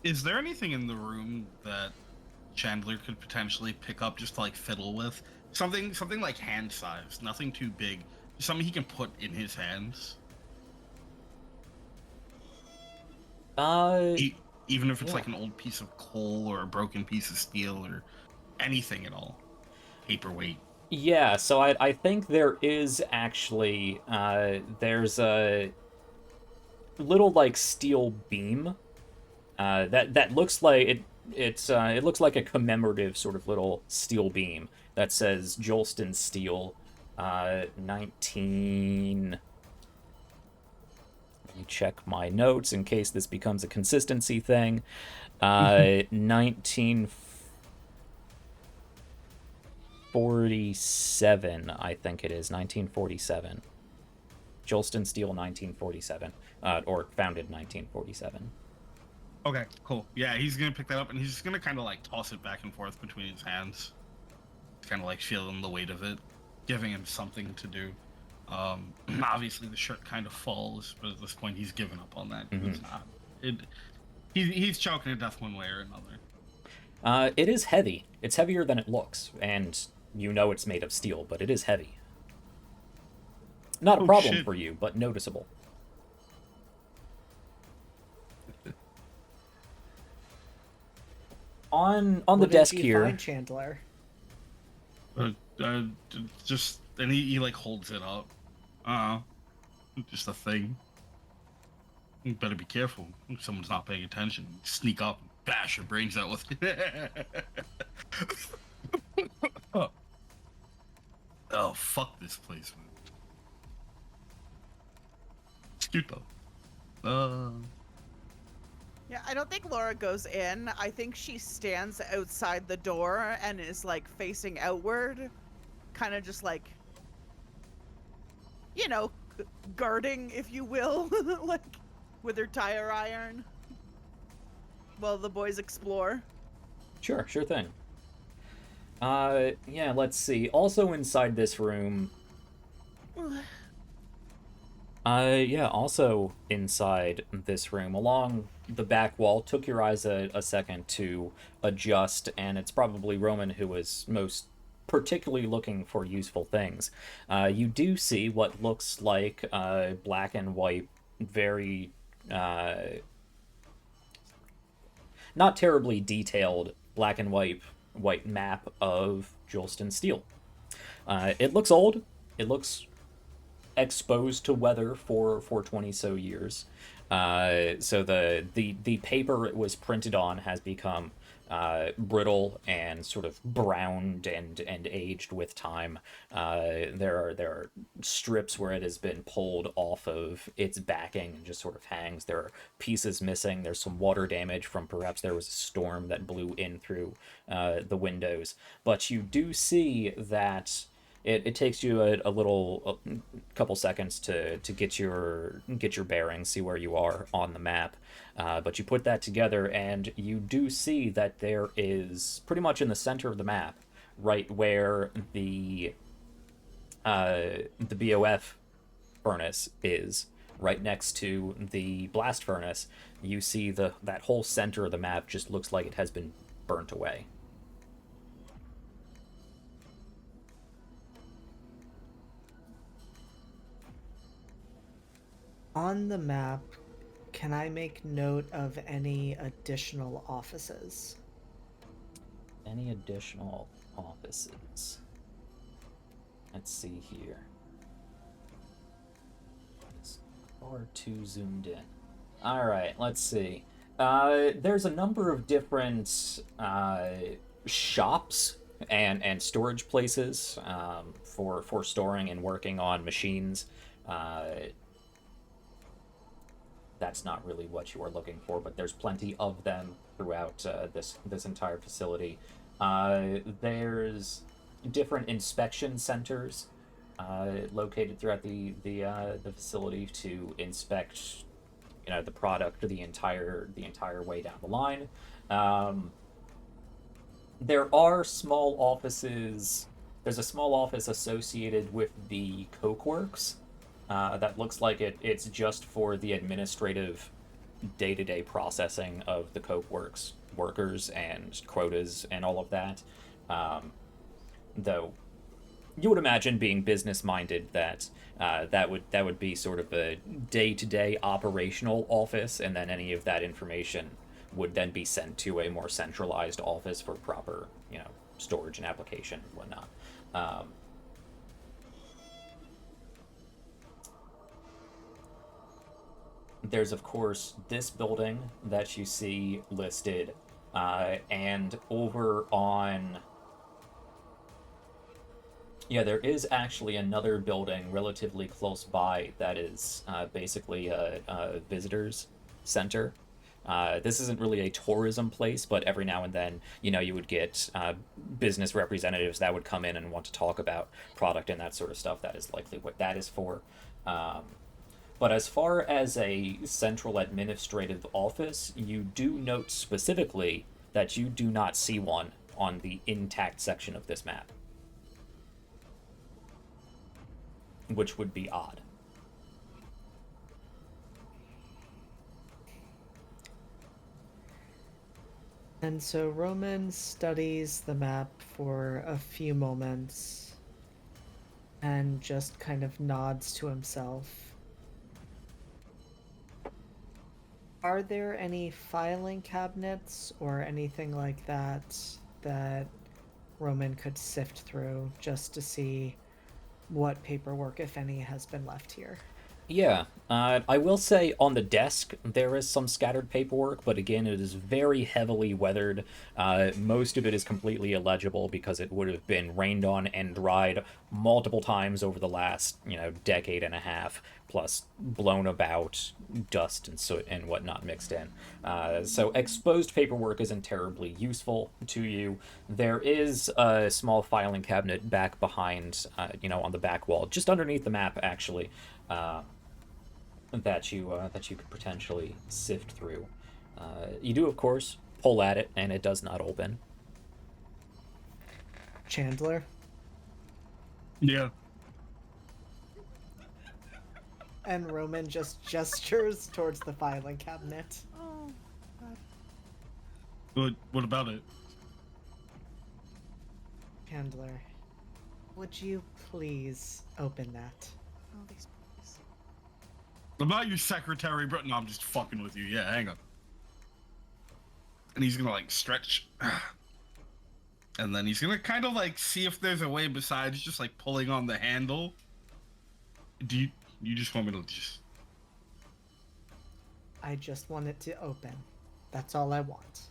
Is there anything in the room that Chandler could potentially pick up just to like fiddle with? Something like hand size, nothing too big. Something he can put in his hands. Even if it's like an old piece of coal or a broken piece of steel or anything at all. Paperweight. Yeah, so I think there is actually there's a little like steel beam that looks like it looks like a commemorative sort of little steel beam that says Jolston Steel 19. Let me check my notes in case this becomes a consistency thing. 1947, I think it is. 1947. Jolston Steel 1947. Or founded 1947. Okay, cool. Yeah, he's gonna pick that up and he's just gonna kind of like toss it back and forth between his hands. Kind of like feeling the weight of it, giving him something to do. Obviously, the shirt kind of falls, but at this point, he's given up on that. Mhm. It's not. He's choking to death one way or another. It is heavy. It's heavier than it looks, and you know it's made of steel, but it is heavy. Not a Oh, problem shit. for you, but noticeable. On the What did desk you here, find, Chandler? Just and he like holds it up. Just a thing. You better be careful. If someone's not paying attention, sneak up and bash your brains out with it. Oh, fuck this place, man. It's cute though. Yeah, I don't think Laura goes in. I think she stands outside the door and is like facing outward, kind of just like, you know, guarding, if you will, like with her tire iron while the boys explore. sure thing. Yeah, let's see. Also inside this room, yeah, also inside this room, along the back wall, took your eyes a second to adjust, and it's probably Roman who was most particularly looking for useful things. You do see what looks like black and white, very not terribly detailed black and white map of Jolston Steel. It looks old. It looks exposed to weather for 20 so years. So the paper it was printed on has become brittle and sort of browned and aged with time. There are strips where it has been pulled off of its backing and just sort of hangs. There are pieces missing. There's some water damage from perhaps there was a storm that blew in through the windows. But you do see that it takes you a couple seconds to get your bearings, see where you are on the map. But you put that together, and you do see that there is pretty much in the center of the map, right where the BOF furnace is, right next to the blast furnace. You see that whole center of the map just looks like it has been burnt away. On the map, can I make note of any additional offices? Any additional offices? Let's see here. It's far too zoomed in. Alright, let's see. There's a number of different shops and storage places for storing and working on machines. That's not really what you are looking for, but there's plenty of them throughout this entire facility. There's different inspection centers located throughout the facility to inspect, the product the entire way down the line. There are small offices. There's a small office associated with the Coke Works. That looks like it's just for the administrative day-to-day processing of the Coke Works workers and quotas and all of that. Though you would imagine, being business-minded, that that would be sort of a day-to-day operational office, and then any of that information would then be sent to a more centralized office for proper, storage and application and whatnot. There's, of course, this building that you see listed, and over on... Yeah, there is actually another building relatively close by that is basically a visitors center. This isn't really a tourism place, but every now and then, you would get business representatives that would come in and want to talk about product and that sort of stuff. That is likely what that is for. But as far as a central administrative office, you do note specifically that you do not see one on the intact section of this map. which would be odd. And so Roman studies the map for a few moments and just kind of nods to himself. Are there any filing cabinets or anything like that that Roman could sift through just to see what paperwork, if any, has been left here? Yeah, I will say on the desk there is some scattered paperwork, but again, it is very heavily weathered. Most of it is completely illegible because it would have been rained on and dried multiple times over the last, decade and a half, plus blown about, dust and soot and whatnot mixed in. So exposed paperwork isn't terribly useful to you. There is a small filing cabinet back behind, on the back wall, just underneath the map, actually. That you could potentially sift through. You do, of course, pull at it, and it does not open. Chandler? Yeah. And Roman just gestures towards the filing cabinet. Oh, God. What about it? Chandler, would you please open that? Oh, these boys. I'm not your secretary, bro. No, I'm just fucking with you. Yeah, hang on. And he's gonna stretch. And then he's gonna kind of see if there's a way besides just pulling on the handle. Do you just want me to just... I just want it to open. That's all I want.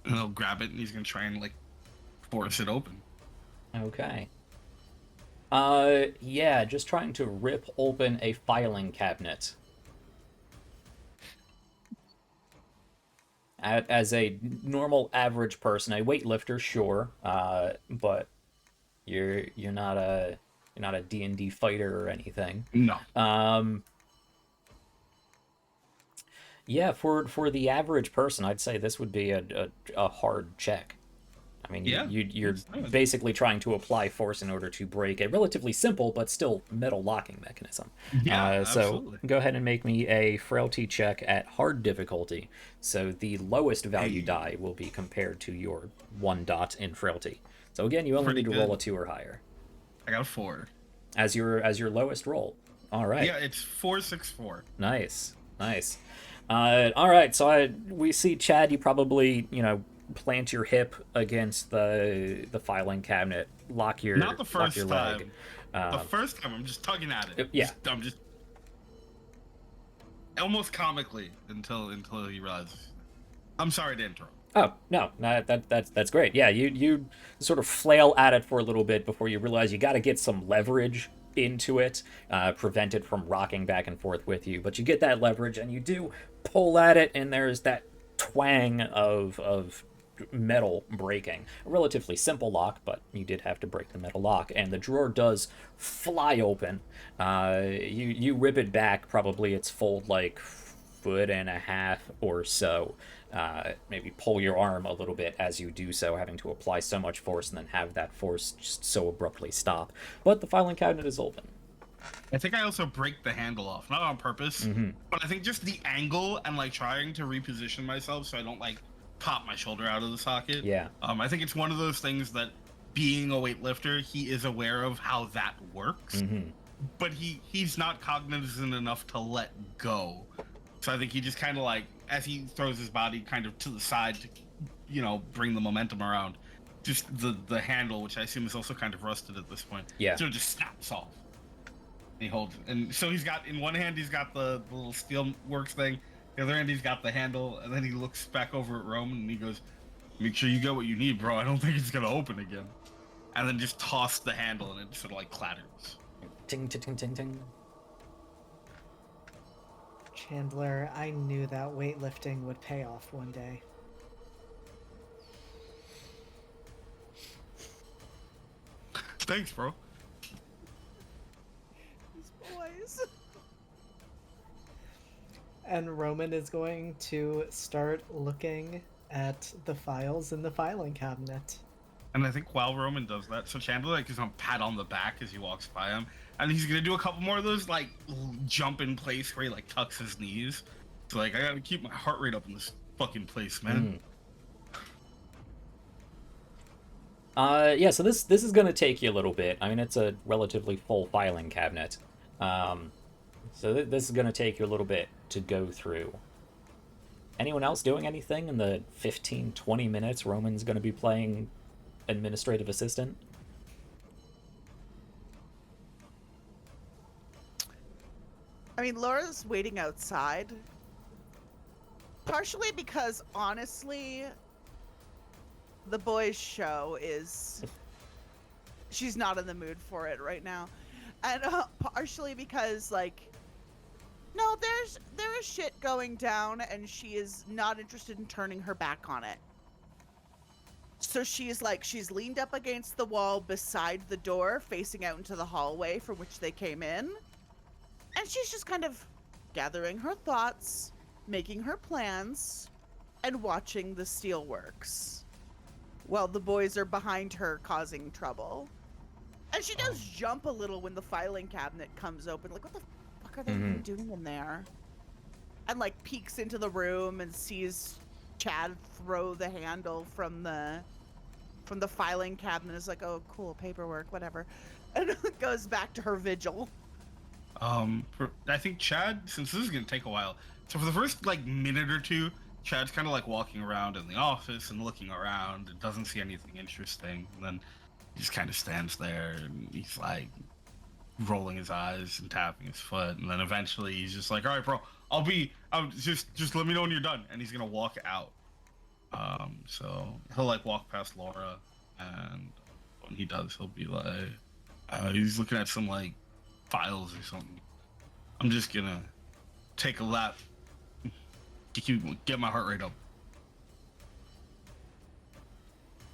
And he'll grab it and he's gonna try and force it open. Okay. Yeah, just trying to rip open a filing cabinet. As a normal average person, a weightlifter, sure, but you're not a D&D fighter or anything. No. Yeah, for the average person, I'd say this would be a hard check. I mean, Yeah, you're nice. basically trying to apply force in order to break a relatively simple but still metal locking mechanism. Yeah, so absolutely. go ahead and make me a frailty check at hard difficulty. So the lowest value die will be compared to your 1 dot in frailty. So again, you only Pretty need to roll good. a 2 or higher I got a 4. as your lowest roll. All right. Yeah, it's 464. Nice. All right, so we see, Chad, you probably, plant your hip against the filing cabinet, lock your Not the first leg. time. The first time, I'm just tugging at it. Yeah. I'm just almost comically until he realizes. I'm sorry to interrupt. Oh, no, that's great. Yeah, you sort of flail at it for a little bit before you realize you got to get some leverage into it, prevent it from rocking back and forth with you. But you get that leverage, and you do pull at it, and there's that twang of metal breaking. A relatively simple lock, but you did have to break the metal lock, and the drawer does fly open. You rip it back, probably its full 1.5 foot or so. Maybe pull your arm a little bit as you do so, having to apply so much force and then have that force just so abruptly stop. But the filing cabinet is open. I think I also break the handle off, not on purpose, but I think just the angle and trying to reposition myself so I don't pop my shoulder out of the socket. Yeah. I think it's one of those things that, being a weightlifter, he is aware of how that works, but he's not cognizant enough to let go. So I think he just kind of as he throws his body kind of to the side to, bring the momentum around, just the handle, which I assume is also kind of rusted at this point. Yeah. So it just snaps off. And he holds it. And so he's got, in one hand, he's got the little steel works thing. The other hand, he's got the handle. And then he looks back over at Roman and he goes, "Make sure you get what you need, bro. I don't think it's going to open again." And then just toss the handle and it sort of clatters. Ting, ting, ting, ting, ting. Chandler, I knew that weightlifting would pay off one day. Thanks, bro. These boys. And Roman is going to start looking at the files in the filing cabinet. And I think while Roman does that, so Chandler like is gonna pat on the back as he walks by him, and he's gonna do a couple more of those like jump in place where he like tucks his knees. So like I gotta keep my heart rate up in this fucking place, man. Yeah, so this is going to take you a little bit. I mean, it's a relatively full filing cabinet. So this is going to take you a little bit to go through. Anyone else doing anything in the 15, 20 minutes Roman's going to be playing administrative assistant? I mean, Laura's waiting outside. Partially because, honestly, the boys' show is... She's not in the mood for it right now. And partially because, like... No, there is shit going down, and she is not interested in turning her back on it. So she's leaned up against the wall beside the door, facing out into the hallway from which they came in. And she's just kind of gathering her thoughts, making her plans, and watching the steelworks. While the boys are behind her causing trouble. And she does jump a little when the filing cabinet comes open. Like, what the fuck are they even doing in there? And, like, peeks into the room and sees Chad throw the handle from the filing cabinet. Is like, oh, cool, paperwork, whatever. And goes back to her vigil. I think Chad, since this is gonna take a while, so for the first like minute or two, Chad's kind of like walking around in the office and looking around and doesn't see anything interesting. And then he just kind of stands there and he's like rolling his eyes and tapping his foot. And then eventually he's just like, all right, bro, I'll just let me know when you're done. And he's going to walk out. So he'll like walk past Laura, and when he does, he'll be like, he's looking at some like files or something. I'm just going to take a lap. Get my heart rate up.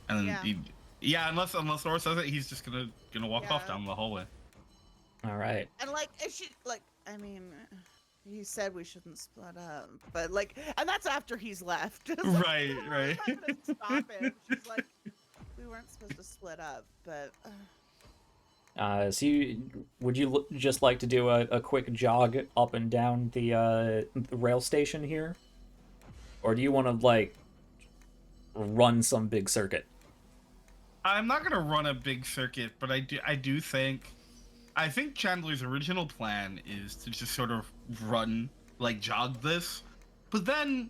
And then unless Laura says it, he's just gonna walk off down the hallway. All right. And like, if she like, I mean, he said we shouldn't split up, but like, and that's after he's left. Like, right. I'm not gonna stop him. She's like, we weren't supposed to split up, but. So would you just like to do a quick jog up and down the rail station here? Or do you want to, like, run some big circuit? I'm not gonna run a big circuit, but I think Chandler's original plan is to just sort of jog this. But then,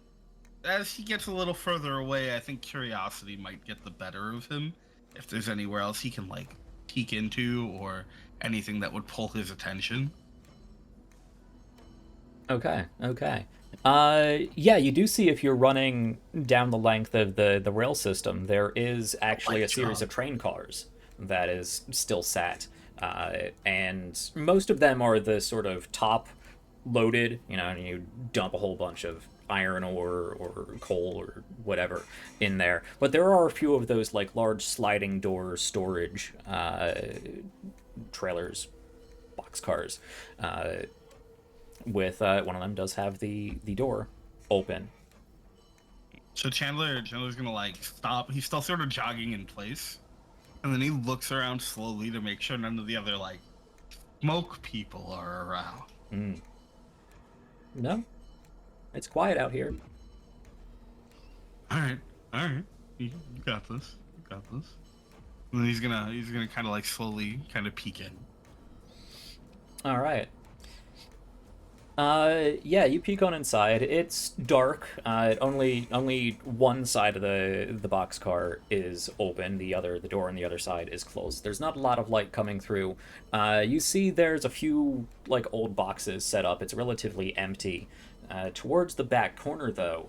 as he gets a little further away, I think curiosity might get the better of him. If there's anywhere else he can, like, peek into or anything that would pull his attention. Okay. Yeah, you do see if you're running down the length of the rail system, there is actually a series of train cars that is still sat. And most of them are the sort of top loaded, and you dump a whole bunch of iron ore or coal or whatever in there. But there are a few of those like large sliding door storage trailers, boxcars. With one of them does have the door open. So Chandler's gonna like stop. He's still sort of jogging in place, and then he looks around slowly to make sure none of the other like smoke people are around. No, it's quiet out here. All right, you got this. And then he's gonna kind of like slowly kind of peek in. All right. Yeah, you peek on inside. It's dark. Only one side of the boxcar is open. The door on the other side is closed. There's not a lot of light coming through. You see there's a few like old boxes set up. It's relatively empty. Towards the back corner, though,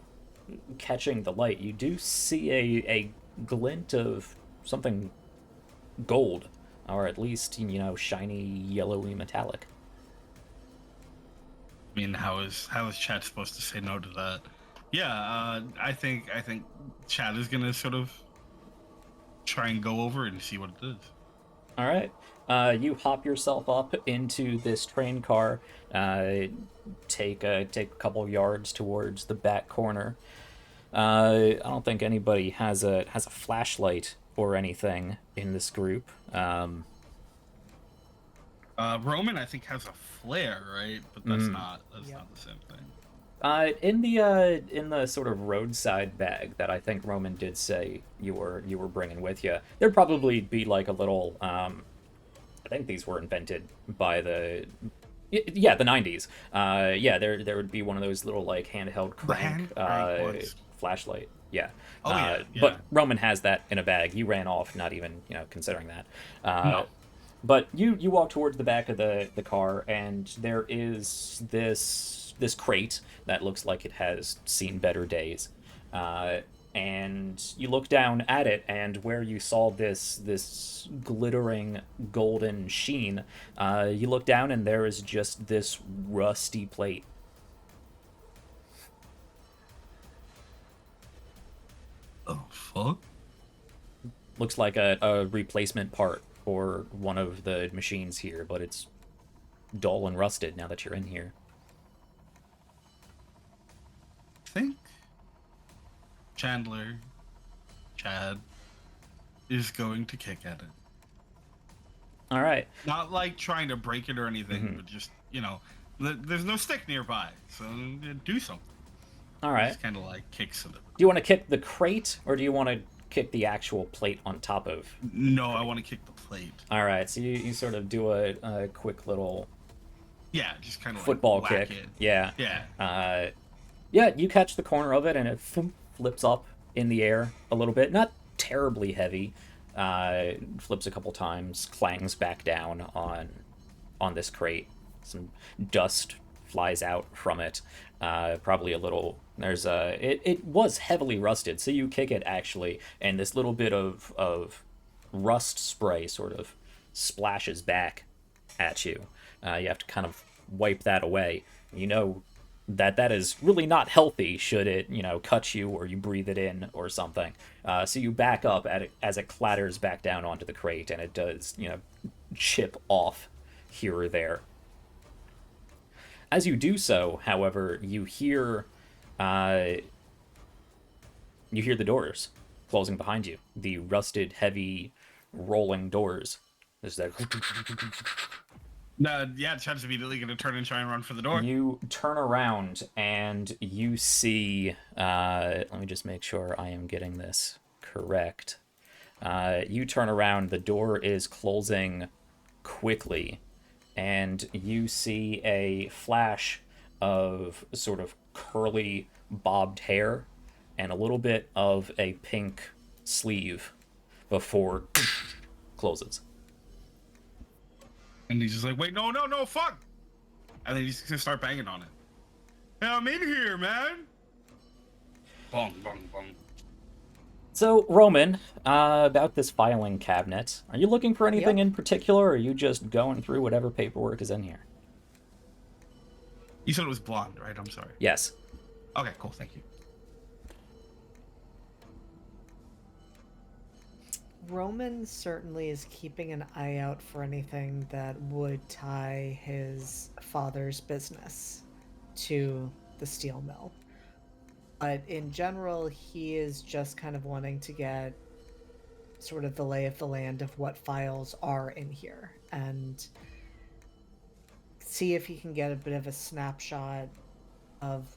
catching the light, you do see a glint of something gold, or at least shiny, yellowy metallic. I mean, how is Chad supposed to say no to that? Yeah, I think Chad is gonna sort of try and go over and see what it is. All right. You hop yourself up into this train car. Take a couple yards towards the back corner. I don't think anybody has a flashlight or anything in this group. Roman, I think, has a flare, right? But that's not the same thing. In the sort of roadside bag that I think Roman did say you were bringing with you, there'd probably be like a little. I think these were invented by the 90s. There would be one of those little like handheld crank flashlight. Yeah. But Roman has that in a bag. You ran off, not even considering that. No. But you walk towards the back of the car, and there is this crate that looks like it has seen better days. And you look down at it, and where you saw this glittering golden sheen, you look down, and there is just this rusty plate. Oh, fuck? Looks like a replacement part for one of the machines here, but it's dull and rusted now that you're in here. I think Chad, is going to kick at it. All right. Not like trying to break it or anything, but just, there's no stick nearby, so do something. All right. Just kind of like kicks it. Do you want to kick the crate, or do you want to kick the actual plate on top of? No, I want to kick the plate. All right, so you sort of do a quick little just kind of football like kick. it. Yeah. You catch the corner of it, and it flips up in the air a little bit. Not terribly heavy. Flips a couple times, clangs back down on this crate. Some dust flies out from it. Probably a little. There's it was heavily rusted, so you kick it actually, and this little bit of rust spray sort of splashes back at you. You have to kind of wipe that away. That is really not healthy should it cut you or you breathe it in or something. So you back up at it as it clatters back down onto the crate, and it does chip off here or there. As you do so, however, you hear the doors closing behind you. The rusted, heavy, rolling doors. There's that. Chad's immediately going to turn and try and run for the door. You turn around and you see. Let me just make sure I am getting this correct. You turn around. The door is closing quickly, and you see a flash of sort of curly bobbed hair and a little bit of a pink sleeve before closes. And he's just like, wait, no, fuck! And then he's gonna start banging on it. Hey, I'm in here, man! Bong, bong, bong. So, Roman, about this filing cabinet, are you looking for anything in particular, or are you just going through whatever paperwork is in here? You said it was blonde, right? I'm sorry. Yes. Okay, cool, thank you. Roman certainly is keeping an eye out for anything that would tie his father's business to the steel mill. But in general, he is just kind of wanting to get sort of the lay of the land of what files are in here and see if he can get a bit of a snapshot of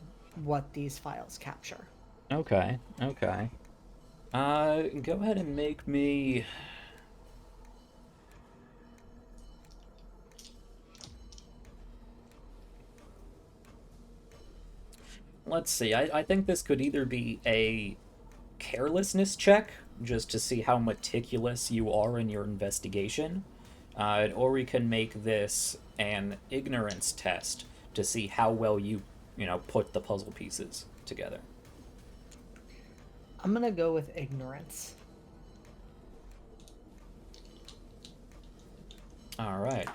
what these files capture. Okay. Go ahead and make me... Let's see, I think this could either be a carelessness check, just to see how meticulous you are in your investigation, or we can make this an ignorance test to see how well you put the puzzle pieces together. I'm gonna go with ignorance. All right.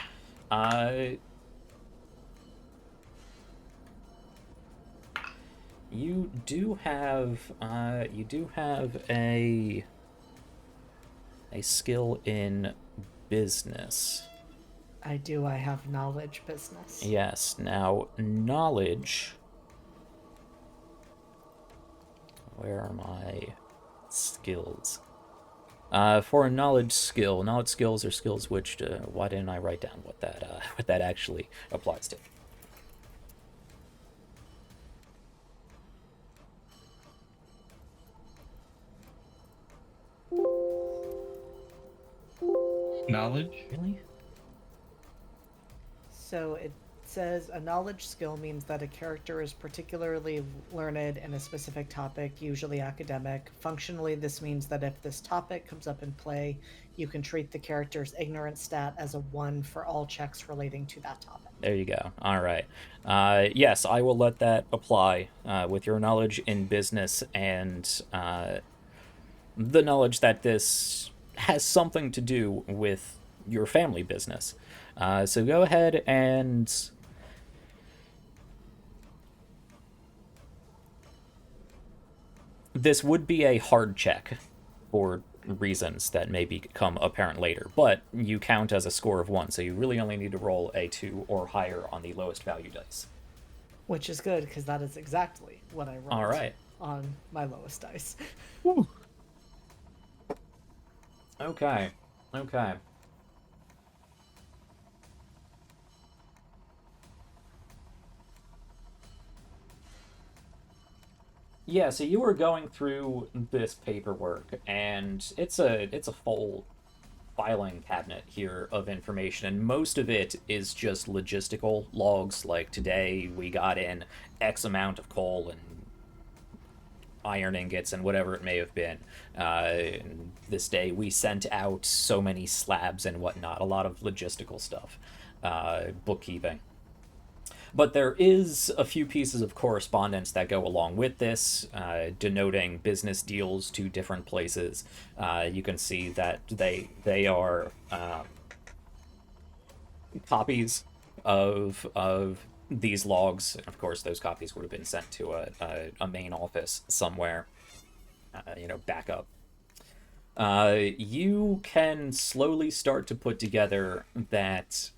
You do have a skill in business. I do. I have knowledge business. Yes. Now, knowledge. Where are my skills? For a knowledge skills are skills which, why didn't I write down what that actually applies to? Knowledge? Really? So it says a knowledge skill means that a character is particularly learned in a specific topic, usually academic. Functionally, this means that if this topic comes up in play, you can treat the character's ignorance stat as a 1 for all checks relating to that topic. There you go. All right. Yes, I will let that apply with your knowledge in business and the knowledge that this has something to do with your family business. So go ahead and this would be a hard check for reasons that may become apparent later, but you count as a score of 1, so you really only need to roll a 2 or higher on the lowest value dice. Which is good, because that is exactly what I rolled All right. on my lowest dice. Okay. Yeah, so you were going through this paperwork, and it's a full filing cabinet here of information, and most of it is just logistical logs, like today we got in X amount of coal and iron ingots and whatever it may have been. This day we sent out so many slabs and whatnot, a lot of logistical stuff, bookkeeping. But there is a few pieces of correspondence that go along with this, denoting business deals to different places. You can see that they are copies of these logs. Of course, those copies would have been sent to a main office somewhere, backup. You can slowly start to put together that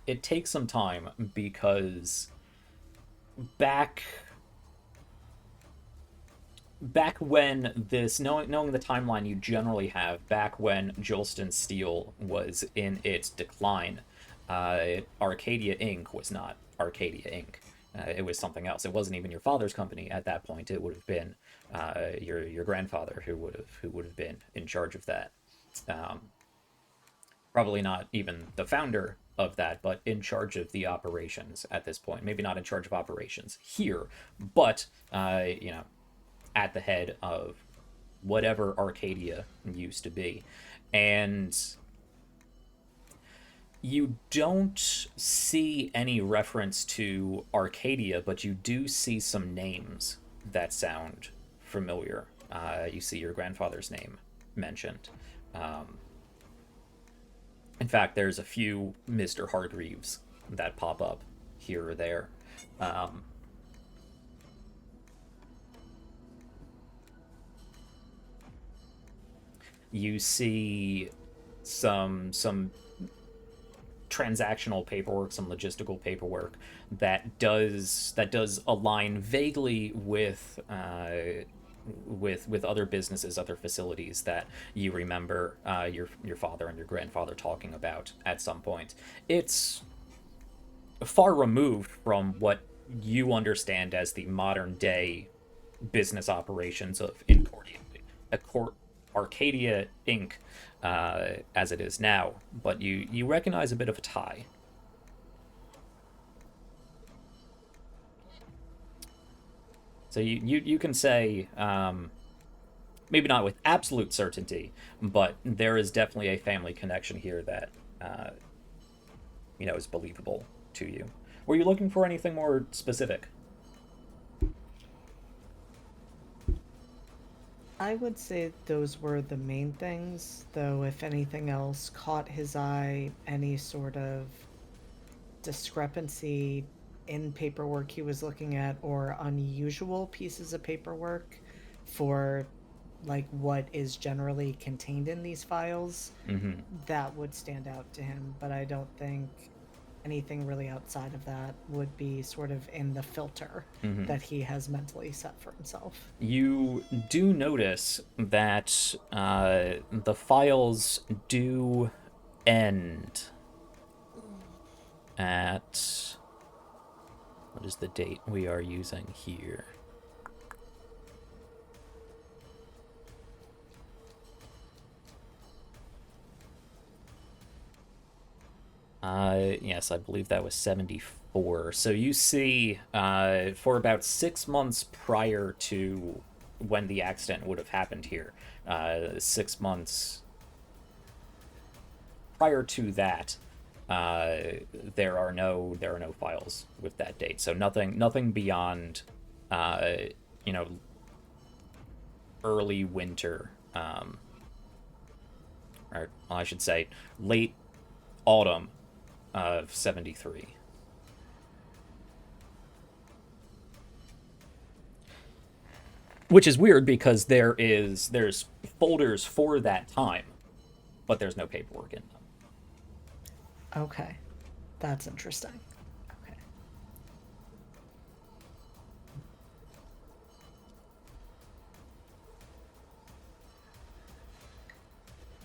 it takes some time, because back when this, knowing the timeline you generally have, back when Jolston Steel was in its decline, Arcadia Inc. was not Arcadia Inc. It was something else. It wasn't even your father's company at that point. It would have been your grandfather who would have been in charge of that. Probably not even the founder of that, but in charge of the operations at this point. Maybe not in charge of operations here, but at the head of whatever Arcadia used to be. And you don't see any reference to Arcadia, but you do see some names that sound familiar. You see your grandfather's name mentioned. In fact, there's a few Mr. Hargreaves that pop up here or there. You see some transactional paperwork, some logistical paperwork that does align vaguely with other businesses, other facilities that you remember your father and your grandfather talking about at some point. It's far removed from what you understand as the modern day business operations of Arcadia Inc. As it is now, but you recognize a bit of a tie. So you can say, maybe not with absolute certainty, but there is definitely a family connection here that is believable to you. Were you looking for anything more specific? I would say those were the main things, though if anything else caught his eye, any sort of discrepancy in paperwork he was looking at, or unusual pieces of paperwork for like what is generally contained in these files, that would stand out to him. But I don't think anything really outside of that would be sort of in the filter that he has mentally set for himself. You do notice that the files do end at... What is the date we are using here? Yes, I believe that was 74. So you see, for about 6 months prior to when the accident would have happened here, 6 months prior to that, there are no files with that date. So nothing beyond, early winter, or I should say late autumn of 73. Which is weird because there's folders for that time, but there's no paperwork in them. Okay. That's interesting. Okay.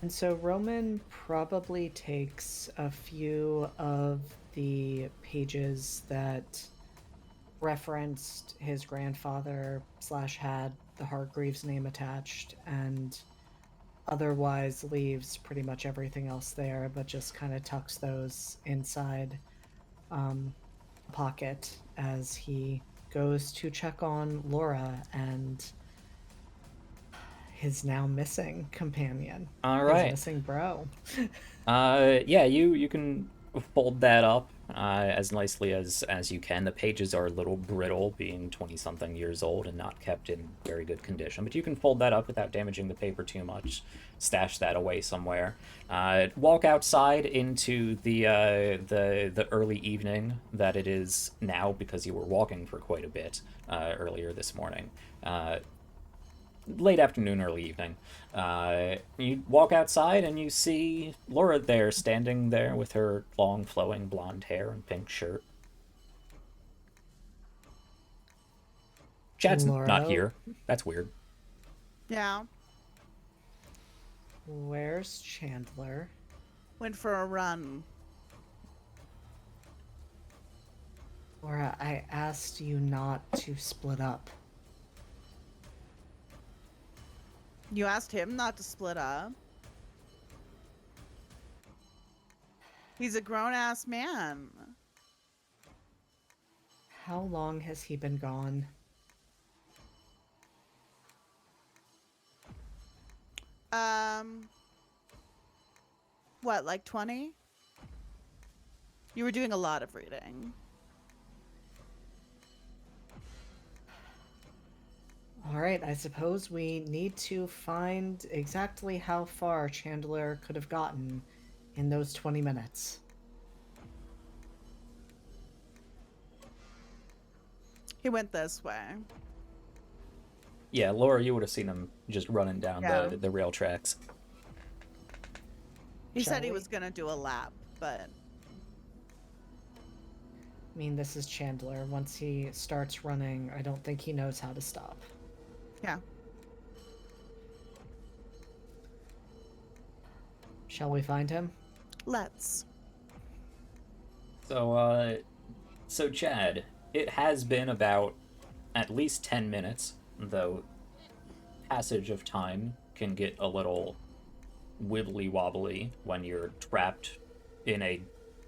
And so Roman probably takes a few of the pages that referenced his grandfather / had the Hargreaves name attached, and otherwise leaves pretty much everything else there, but just kind of tucks those inside a pocket as he goes to check on Laura and his now missing companion. All right. His missing bro. Yeah, you can fold that up as nicely as you can. The pages are a little brittle, being 20-something years old and not kept in very good condition, but you can fold that up without damaging the paper too much. Stash that away somewhere. Walk outside into the early evening that it is now, because you were walking for quite a bit earlier this morning. Late afternoon, early evening. You walk outside and you see Laura there, standing there with her long flowing blonde hair and pink shirt. Chad's Laura? not here. That's weird. Yeah. Where's Chandler? Went for a run. Laura, I asked you not to split up. You asked him not to split up. He's a grown-ass man. How long has he been gone? What, like 20? You were doing a lot of reading. All right, I suppose we need to find exactly how far Chandler could have gotten in those 20 minutes. He went this way. Yeah, Laura, you would have seen him just running down Yeah. the rail tracks. He Shall said he we? was gonna do a lap, but I mean, this is Chandler. Once he starts running, I don't think he knows how to stop. yeah. Shall we find him? Let's. So Chad, it has been about at least 10 minutes, though passage of time can get a little wibbly wobbly when you're trapped in a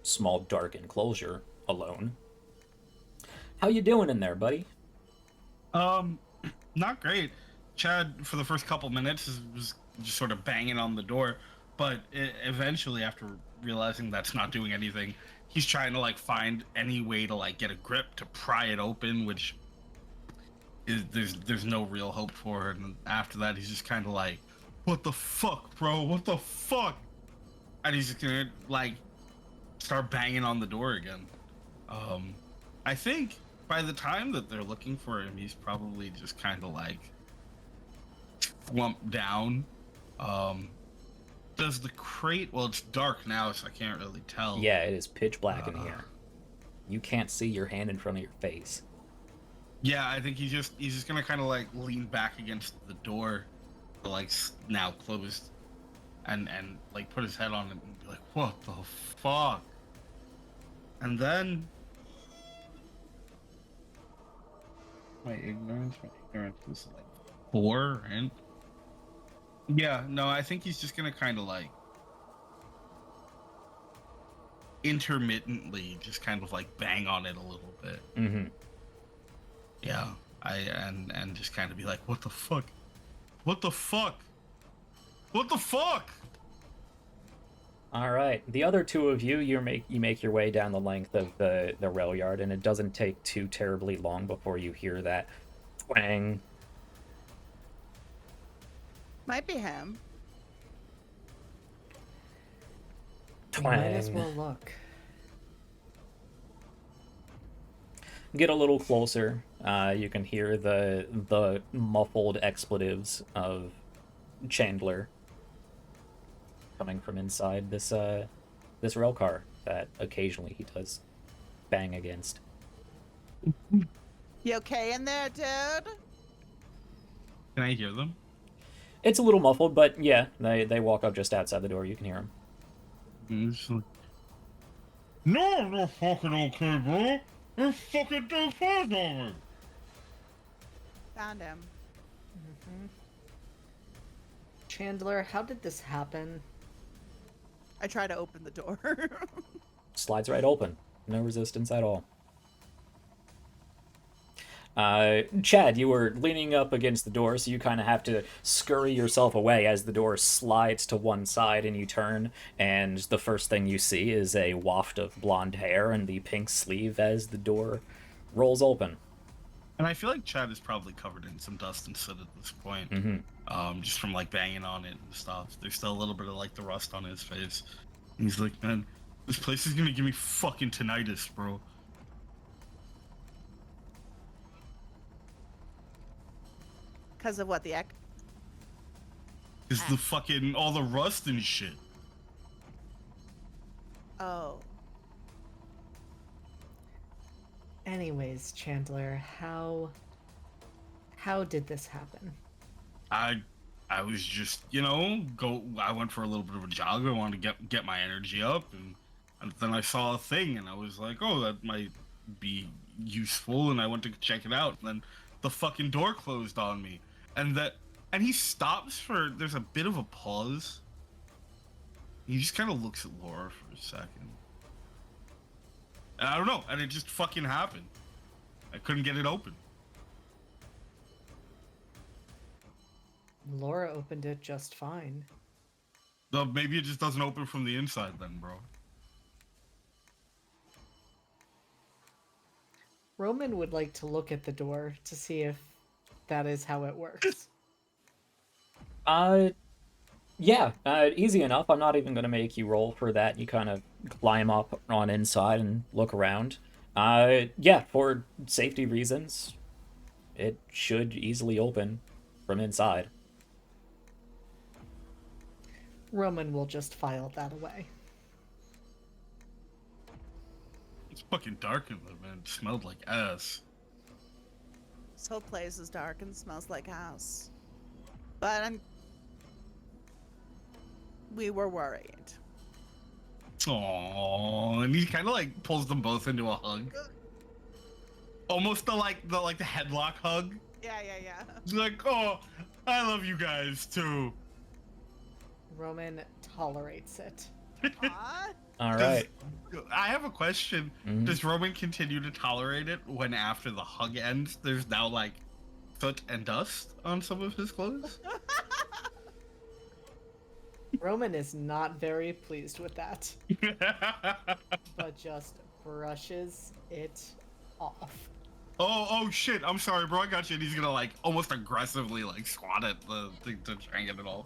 small dark enclosure alone. How you doing in there, buddy? Not great. Chad, for the first couple minutes, was just sort of banging on the door, but eventually, after realizing that's not doing anything, he's trying to like find any way to like get a grip to pry it open, which is there's no real hope for. And after that, he's just kind of like, "What the fuck, bro? What the fuck?" And he's just gonna like start banging on the door again. I think by the time that they're looking for him, he's probably just kind of like slumped down. Does the crate? Well, it's dark now, so I can't really tell. Yeah, it is pitch black in here. You can't see your hand in front of your face. Yeah, I think he's just gonna kind of like lean back against the door, like now closed, and like put his head on it and be like, "What the fuck?" And then my ignorance is like 4, and yeah, no, I think he's just gonna kind of like intermittently just kind of like bang on it a little bit. Mm-hmm. Yeah, and just kind of be like, what the fuck? What the fuck? What the fuck? All right. The other two of you, you make your way down the length of the rail yard, and it doesn't take too terribly long before you hear that twang. Might be him. Twang. Might as well look. Get a little closer. You can hear the muffled expletives of Chandler coming from inside this rail car that occasionally he does bang against. You okay in there, dude? Can I hear them? It's a little muffled, but yeah, they walk up just outside the door. You can hear them. And it's like, no, I'm not fucking okay, bro. There's fucking dead flies on me. Found him. Chandler, how did this happen? I try to open the door. Slides right open. No resistance at all. Chad, you were leaning up against the door, so you kind of have to scurry yourself away as the door slides to one side and you turn, and the first thing you see is a waft of blonde hair and the pink sleeve as the door rolls open. And I feel like Chad is probably covered in some dust and soot at this point. Mm-hmm. Just from like banging on it and stuff. There's still a little bit of like the rust on his face. And he's like, man, this place is gonna give me fucking tinnitus, bro. Because of what, the It's the fucking, all the rust and shit. Oh. Anyways, Chandler, how did this happen? I was just, I went for a little bit of a jog. I wanted to get my energy up, and then I saw a thing, and I was like, oh, that might be useful, and I went to check it out, and then the fucking door closed on me, and he stops for, there's a bit of a pause. He just kind of looks at Laura for a second. And I don't know, and it just fucking happened. I couldn't get it open. Laura opened it just fine. No, maybe it just doesn't open from the inside then, bro. Roman would like to look at the door to see if that is how it works. Yeah, easy enough. I'm not even going to make you roll for that. You kind of climb up on inside and look around. Yeah, for safety reasons, it should easily open from inside. Roman will just file that away. It's fucking dark in there, man. It smelled like ass. This whole place is dark and smells like house. But we were worried. Aww, and he kind of like pulls them both into a hug. Almost the headlock hug. Yeah. He's like, oh, I love you guys too. Roman tolerates it. Aw. All right. I have a question. Mhm. Does Roman continue to tolerate it when after the hug ends, there's now like soot and dust on some of his clothes? Roman is not very pleased with that, but just brushes it off. Oh shit! I'm sorry, bro. I got you. And he's gonna like almost aggressively like squat at the thing to try and get it off.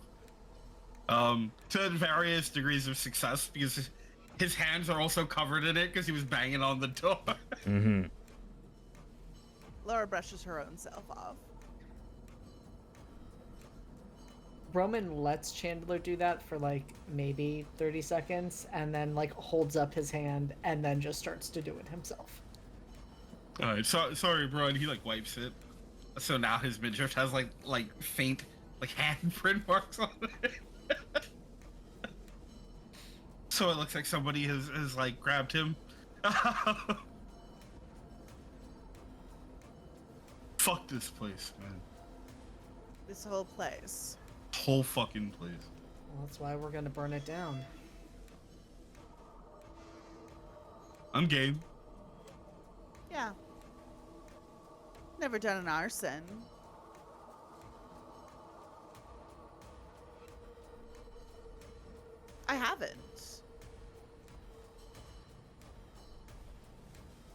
To various degrees of success because his hands are also covered in it because he was banging on the door. Mm-hmm. Laura brushes her own self off. Roman lets Chandler do that for like maybe 30 seconds and then like holds up his hand and then just starts to do it himself. Alright, sorry, bro, and he like wipes it. So now his midriff has like faint like handprint marks on it. So it looks like somebody has like grabbed him. Fuck this place, man. This whole place. Whole fucking place. Well, that's why we're gonna burn it down. I'm game. Yeah. Never done an arson. I haven't.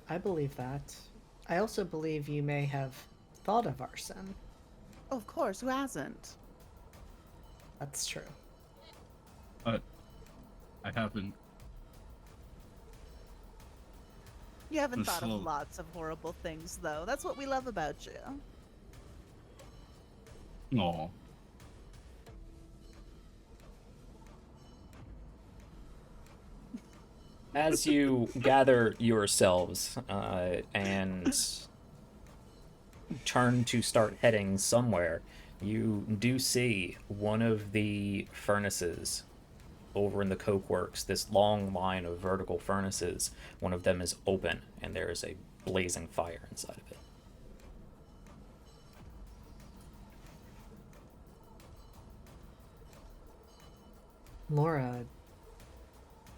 I believe that. I also believe you may have thought of arson. Oh, of course, who hasn't? That's true. I haven't. You haven't It's thought slow. of lots of horrible things, though. That's what we love about you. No. As you gather yourselves and turn to start heading somewhere, you do see one of the furnaces over in the coke works, this long line of vertical furnaces. One of them is open, and there is a blazing fire inside of it. Laura,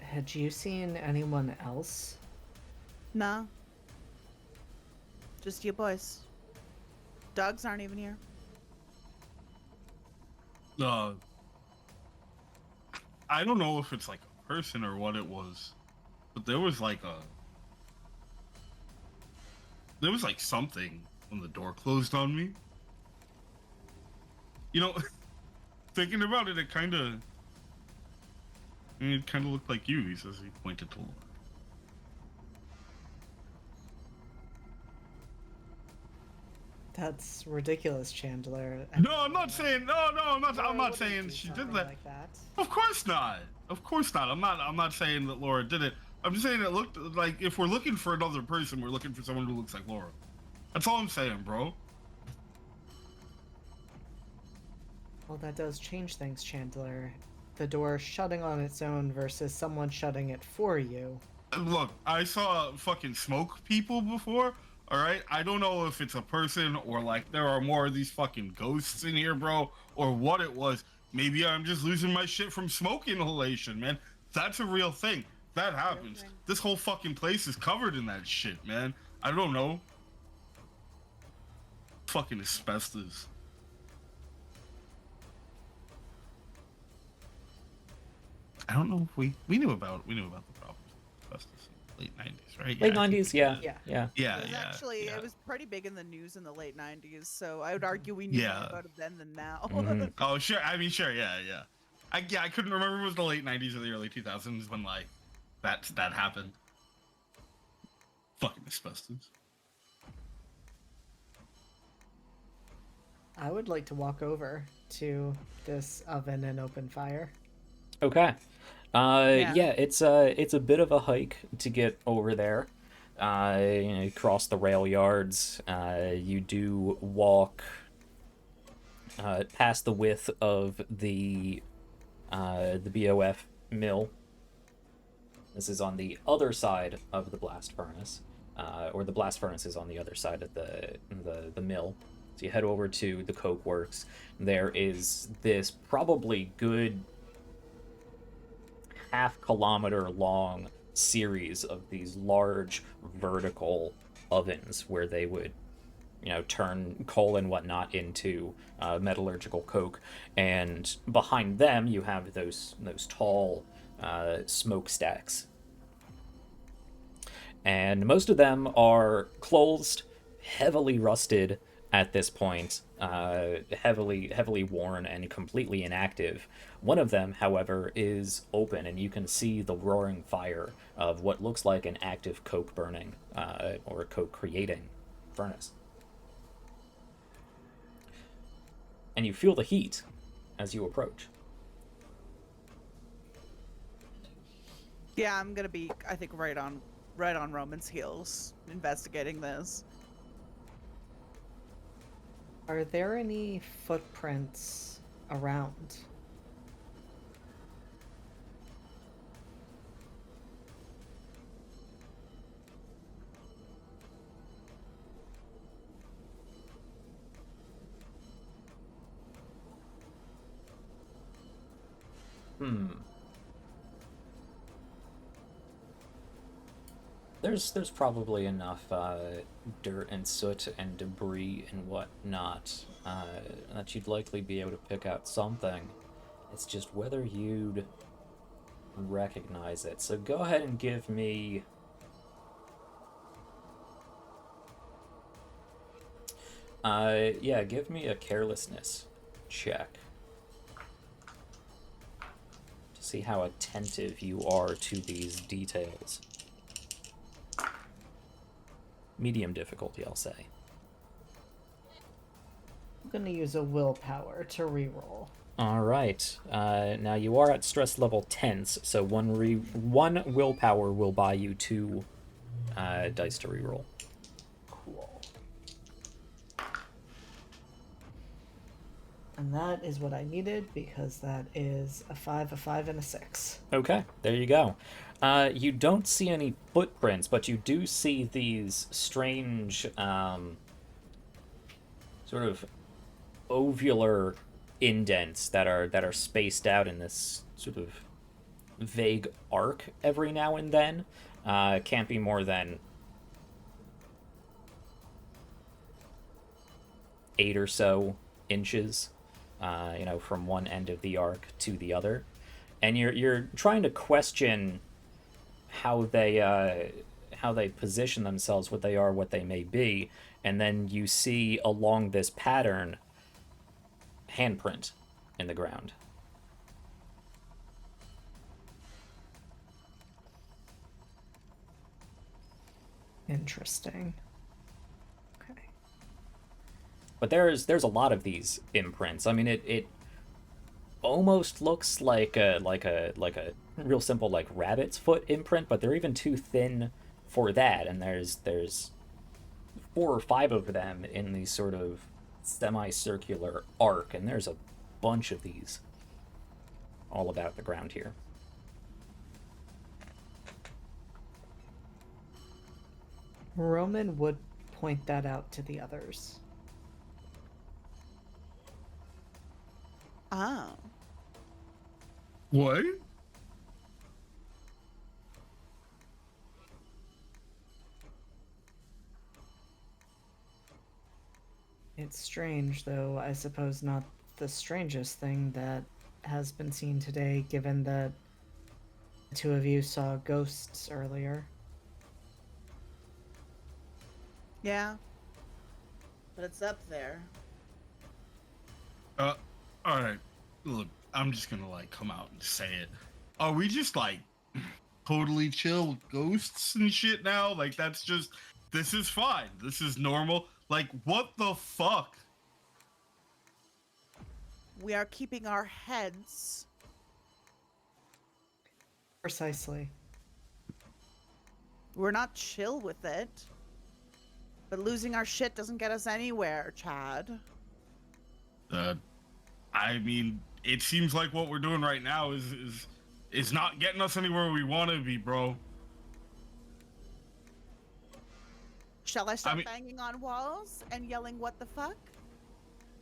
had you seen anyone else? Nah. Just you boys. Dogs aren't even here. I don't know if it's like a person or what it was, but there was like something when the door closed on me. You know, thinking about it, it kind of looked like you. He says he pointed to Laura. That's ridiculous, Chandler. No, I'm not saying. No, I'm not. Laura I'm not wouldn't saying do she did something that. like that. Of course not. Of course not. I'm not saying that Laura did it. I'm just saying it looked like if we're looking for another person, we're looking for someone who looks like Laura. That's all I'm saying, bro. Well, that does change things, Chandler. The door shutting on its own versus someone shutting it for you. Look, I saw fucking smoke people before. All right, I don't know if it's a person or like there are more of these fucking ghosts in here, bro, or what it was. Maybe I'm just losing my shit from smoke inhalation, man. That's a real thing. That happens. This whole fucking place is covered in that shit, man. I don't know. Fucking asbestos. I don't know if we knew about the problem with asbestos in the late 90s, right? Late I think 90s, we yeah. did. Yeah. Yeah, It was yeah. actually, yeah. it was pretty big in the news in the late 90s, so I would argue we knew more Yeah. about it then than now. Mhm. Oh, sure. I mean, sure. Yeah. I couldn't remember if it was the late 90s or the early 2000s when like that happened. Fucking asbestos. I would like to walk over to this oven and open fire. Okay. Yeah. Yeah, it's a bit of a hike to get over there. You cross the rail yards. You do walk past the width of the BOF mill. This is on the other side of the blast furnace, or the blast furnace is on the other side of the mill. So you head over to the coke works. There is this probably good half-kilometer long series of these large vertical ovens where they would, turn coal and whatnot into metallurgical coke, and behind them you have those tall smokestacks, and most of them are closed, heavily rusted at this point, heavily worn and completely inactive. One of them, however, is open, and you can see the roaring fire of what looks like an active coke burning or coke creating furnace. And you feel the heat as you approach. Yeah, I'm gonna be, I think, right on Roman's heels, investigating this. Are there any footprints around? There's probably enough dirt and soot and debris and whatnot that you'd likely be able to pick out something. It's just whether you'd recognize it. So go ahead and give me... yeah, give me a carelessness check. To see how attentive you are to these details. Medium difficulty, I'll say. I'm gonna use a willpower to reroll. Alright. Now you are at stress level 10s, so one willpower will buy you 2 dice to reroll. Cool. And that is what I needed, because that is a 5, a 5, and a 6. Okay, there you go. You don't see any footprints, but you do see these strange, sort of ovular indents that are spaced out in this sort of vague arc every now and then. Can't be more than 8 or so inches, from one end of the arc to the other. And you're trying to question how they position themselves, what they are, what they may be, and then you see along this pattern handprint in the ground. Interesting. Okay. But there's a lot of these imprints. I mean, it almost looks like a real simple like rabbit's foot imprint, but they're even too thin for that. And there's 4 or 5 of them in these sort of semicircular arc, and there's a bunch of these all about the ground here. Roman would point that out to the others. Oh. What? It's strange, though I suppose not the strangest thing that has been seen today, given that the 2 of you saw ghosts earlier. Yeah. But it's up there. Alright. Look, I'm just gonna, come out and say it. Are we just, totally chill with ghosts and shit now? This is fine. This is normal. What the fuck? We are keeping our heads. Precisely. We're not chill with it. But losing our shit doesn't get us anywhere, Chad. I mean, it seems like what we're doing right now is not getting us anywhere we want to be, bro. Shall I start banging on walls and yelling, "What the fuck"?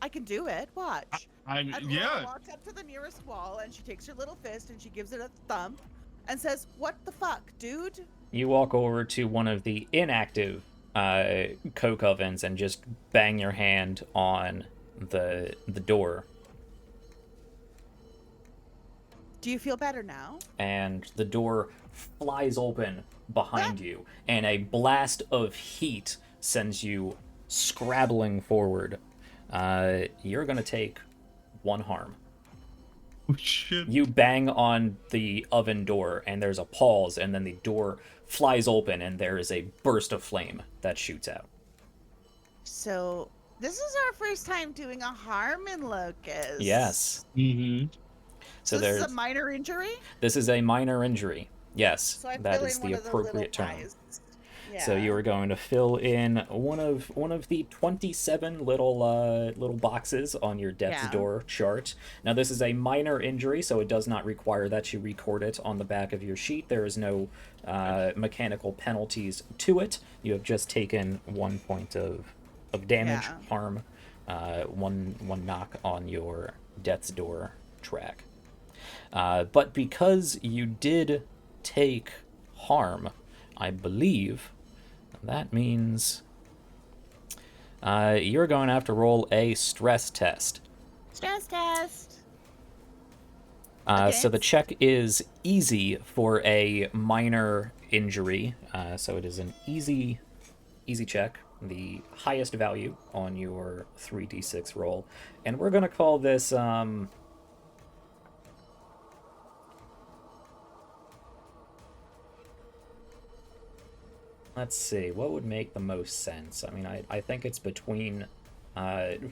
I can do it. Watch. And Laura walks up to the nearest wall and she takes her little fist and she gives it a thump and says, "What the fuck, dude?" You walk over to one of the inactive coke ovens and just bang your hand on the door. Do you feel better now? And the door flies open behind you, and a blast of heat sends you scrabbling forward. You're gonna take 1 harm. Oh, shit. You bang on the oven door, and there's a pause, and then the door flies open, and there is a burst of flame that shoots out. So, This is our first time doing a harm in Locus. Yes. Mm-hmm. So this there's is a minor injury? this is a minor injury. Yes, So I that fill is in the one of the little appropriate term. guys. Yeah. So you are going to fill in one of the 27 little boxes on your death's Yeah. door chart. Now this is a minor injury, so it does not require that you record it on the back of your sheet. There is no mechanical penalties to it. You have just taken 1 point of damage, Yeah. harm, one knock on your death's door track. But because you did take harm, I believe that means you're going to have to roll a stress test. Stress test. So the check is easy for a minor injury. So it is an easy check, the highest value on your 3d6 roll. And we're going to call this... Let's see, what would make the most sense? I mean, I think it's between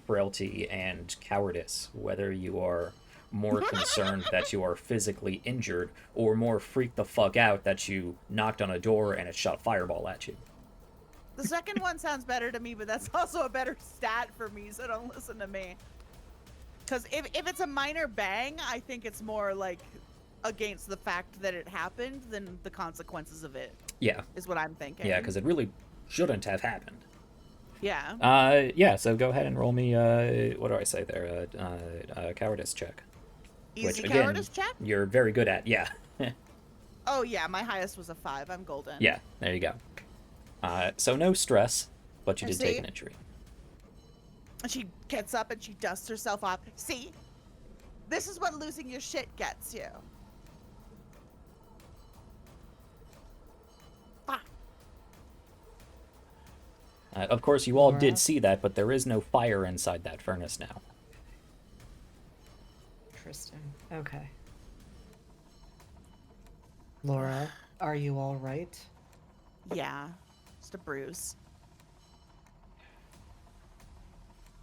frailty and cowardice, whether you are more concerned that you are physically injured or more freaked the fuck out that you knocked on a door and it shot a fireball at you. The second one sounds better to me, but that's also a better stat for me, so don't listen to me. Because if it's a minor bang, I think it's more like against the fact that it happened than the consequences of it. Yeah. Is what I'm thinking. Yeah, because it really shouldn't have happened. Yeah. Yeah, so go ahead and roll me, what do I say there? Cowardice check. Easy Which, again, cowardice check? you're very good at, yeah. Oh, yeah, my highest was a 5. I'm golden. Yeah, there you go. So no stress, but you I did take see. an injury. And she gets up and she dusts herself off. See? This is what losing your shit gets you. Fuck. Of course, you all Laura? did see that, but there is no fire inside that furnace now. Interesting. Okay. Laura, are you all right? Yeah. Just a bruise.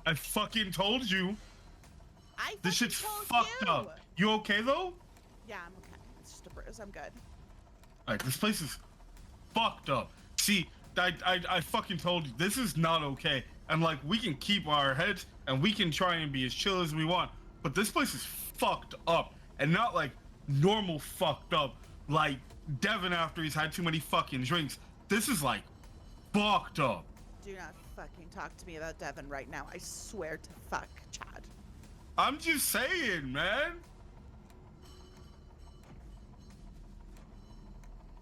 I fucking told you. I This fucking shit's told fucked you. up. You okay though? Yeah, I'm okay. It's just a bruise. I'm good. Alright, this place is fucked up. See, I fucking told you, this is not okay. And like, we can keep our heads and we can try and be as chill as we want, but this place is fucked up. And not like normal fucked up, like Devin after he's had too many fucking drinks. This is like fucked up. Do not fucking talk to me about Devin right now. I swear to fuck, Chad. I'm just saying, man.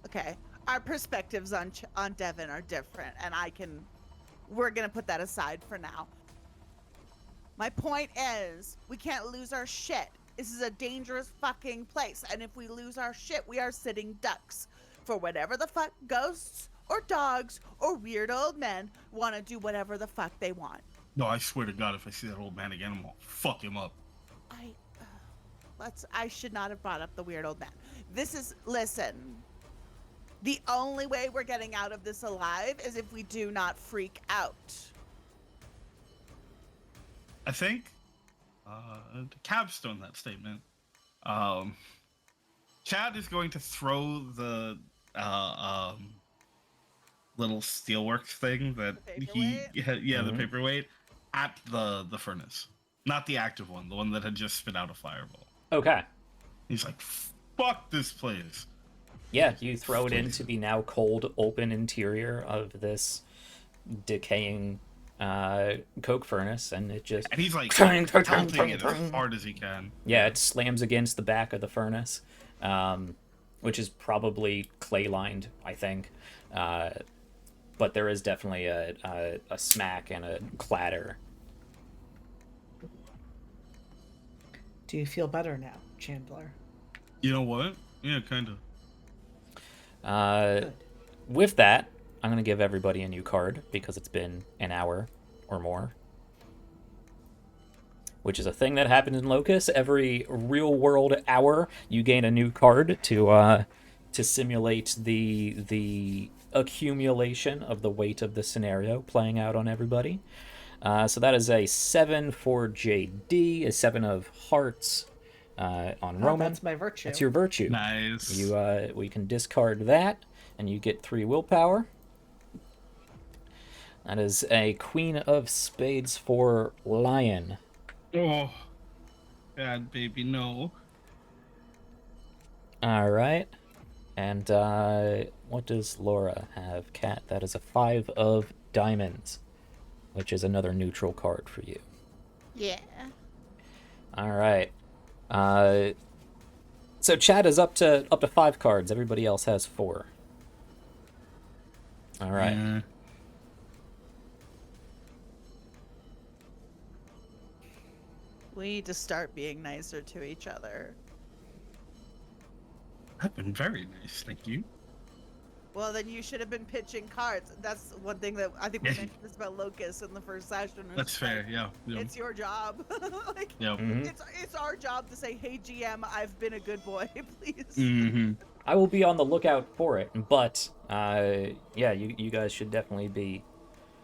Okay, our perspectives on Devin are different, and we're gonna put that aside for now. My point is, we can't lose our shit. This is a dangerous fucking place, and if we lose our shit, we are sitting ducks for whatever the fuck ghosts or dogs or weird old men want to do whatever the fuck they want. No, I swear to God, if I see that old man again, I'm gonna fuck him up. I should not have brought up the weird old man. Listen. The only way we're getting out of this alive is if we do not freak out. I think, to capstone that statement, Chad is going to throw the little steelworks thing that The he, paperweight? the paperweight, at the furnace, not the active one, the one that had just spit out a fireball. Okay. He's like, "Fuck this place." Yeah, you throw it into the now cold, open interior of this decaying coke furnace, and it just... And he's like Tang, tang, tang, pelting it tang, as hard as he can. Yeah, it slams against the back of the furnace, which is probably clay-lined, I think. But there is definitely a smack and a clatter. Do you feel better now, Chandler? You know what? Yeah, kind of. Good. With that, I'm going to give everybody a new card because it's been an hour or more. Which is a thing that happens in Locus. Every real-world hour, you gain a new card to simulate the accumulation of the weight of the scenario playing out on everybody. So that is a 7 for JD, a 7 of hearts on Oh, Roman. that's my virtue. That's your virtue. Nice. We can discard that, and you get 3 willpower. That is a Queen of Spades for Lion. Oh, bad baby, no. All right. And what does Laura have? Cat. That is a 5 of diamonds, which is another neutral card for you. Yeah. All right. So Chad is up to 5 cards. Everybody else has 4. All right. We need to start being nicer to each other. I've been very nice, thank you. Well, then you should have been pitching cards. That's one thing that I think we mentioned this about Locus in the first session. That's fair, yeah. It's your job. Like, Yeah. it's our job to say, "Hey, GM, I've been a good boy, please." Mm-hmm. I will be on the lookout for it, but yeah, you guys should definitely be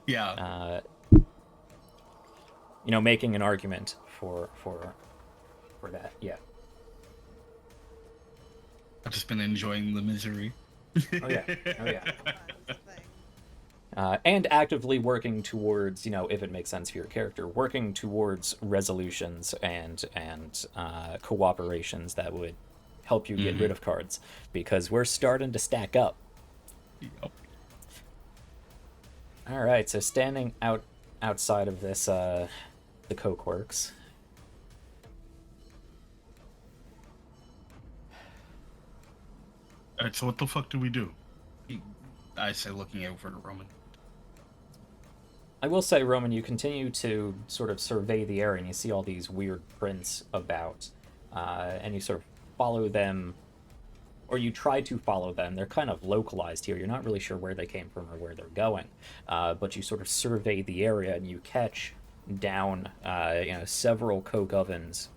Yeah. making an argument for that. Yeah. I've just been enjoying the misery. Oh yeah. Oh yeah. That's the thing. And actively working towards, if it makes sense for your character, working towards resolutions and cooperations that would help you get rid of cards, because we're starting to stack up. Yep. All right, so standing outside of this, the Coke Works. Alright, so what the fuck do we do? I say looking over to Roman. I will say, Roman, you continue to sort of survey the area, and you see all these weird prints about, and you sort of follow them, or you try to follow them. They're kind of localized here. You're not really sure where they came from or where they're going, but you sort of survey the area, and you catch down, several coke ovens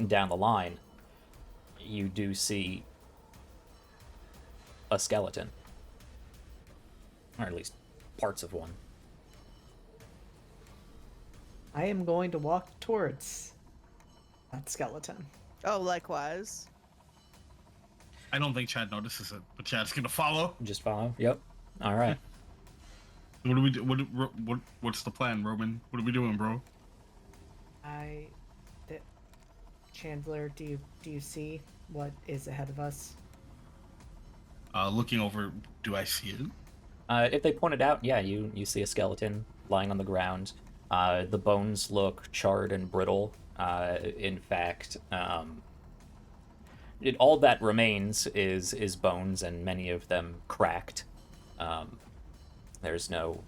down the line. You do see a skeleton, or at least parts of one. I am going to walk towards that skeleton. Oh, likewise. I don't think Chad notices it, but Chad's gonna follow. Just follow. Yep. All right. What do we do? What's the plan, Roman? What are we doing, bro? Chandler, do you see what is ahead of us? Looking over, do I see it? If they point it out, yeah, you see a skeleton lying on the ground. The bones look charred and brittle. In fact, all that remains is bones, and many of them cracked. There's no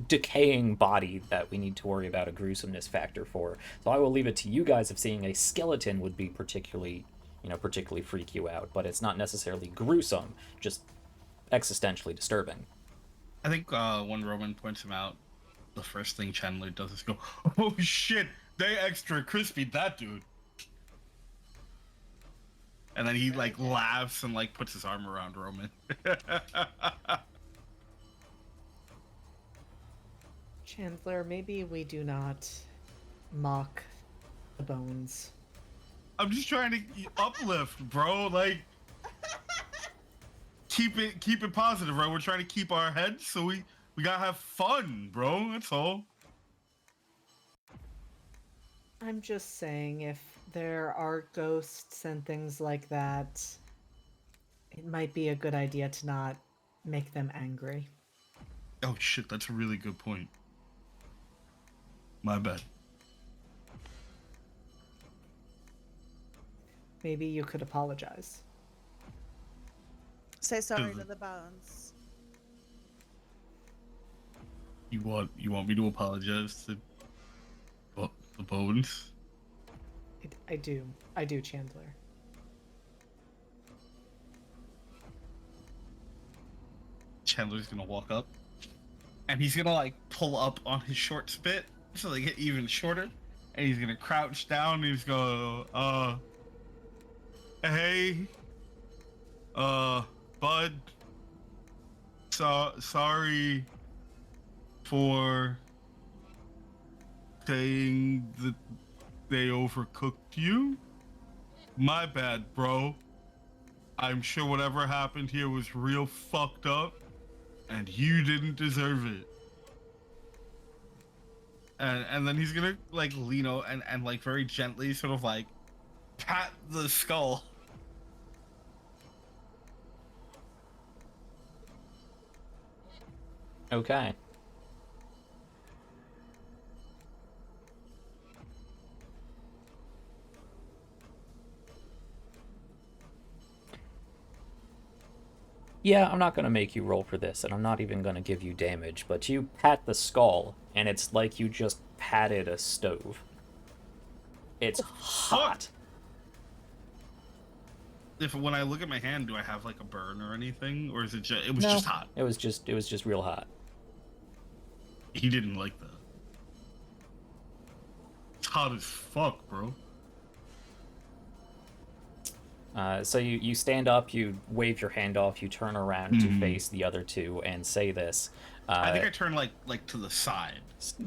decaying body that we need to worry about a gruesomeness factor for. So I will leave it to you guys if seeing a skeleton would be particularly freak you out, but it's not necessarily gruesome, just existentially disturbing. I think when Roman points him out, the first thing Chandler does is go, "Oh shit, they extra crispy that dude." And then he laughs and puts his arm around Roman. Chandler, maybe we do not mock the bones. I'm just trying to uplift, bro. Keep it positive, right? We're trying to keep our heads, so we gotta have fun, bro. That's all. I'm just saying, if there are ghosts and things like that, it might be a good idea to not make them angry. Oh shit, that's a really good point. My bad. Maybe you could apologize. Say sorry to the bones. You want me to apologize to the bones? I do, Chandler. Chandler's gonna walk up, and he's gonna pull up on his short spit so they get even shorter, and he's gonna crouch down. And he's gonna hey, bud. Sorry for saying that they overcooked you? My bad, bro. I'm sure whatever happened here was real fucked up, and you didn't deserve it. And then he's gonna like lean out and like very gently sort of like pat the skull. Okay. Yeah, I'm not going to make you roll for this, and I'm not even going to give you damage, but you pat the skull, and it's like you just patted a stove. It's hot. If when I look at my hand, do I have like a burn or anything, or is it just No, just hot? It was just real hot. He didn't like that. It's hot as fuck, bro. So you stand up, you wave your hand off, you turn around to face the other two and say this. I think I turn like to the side.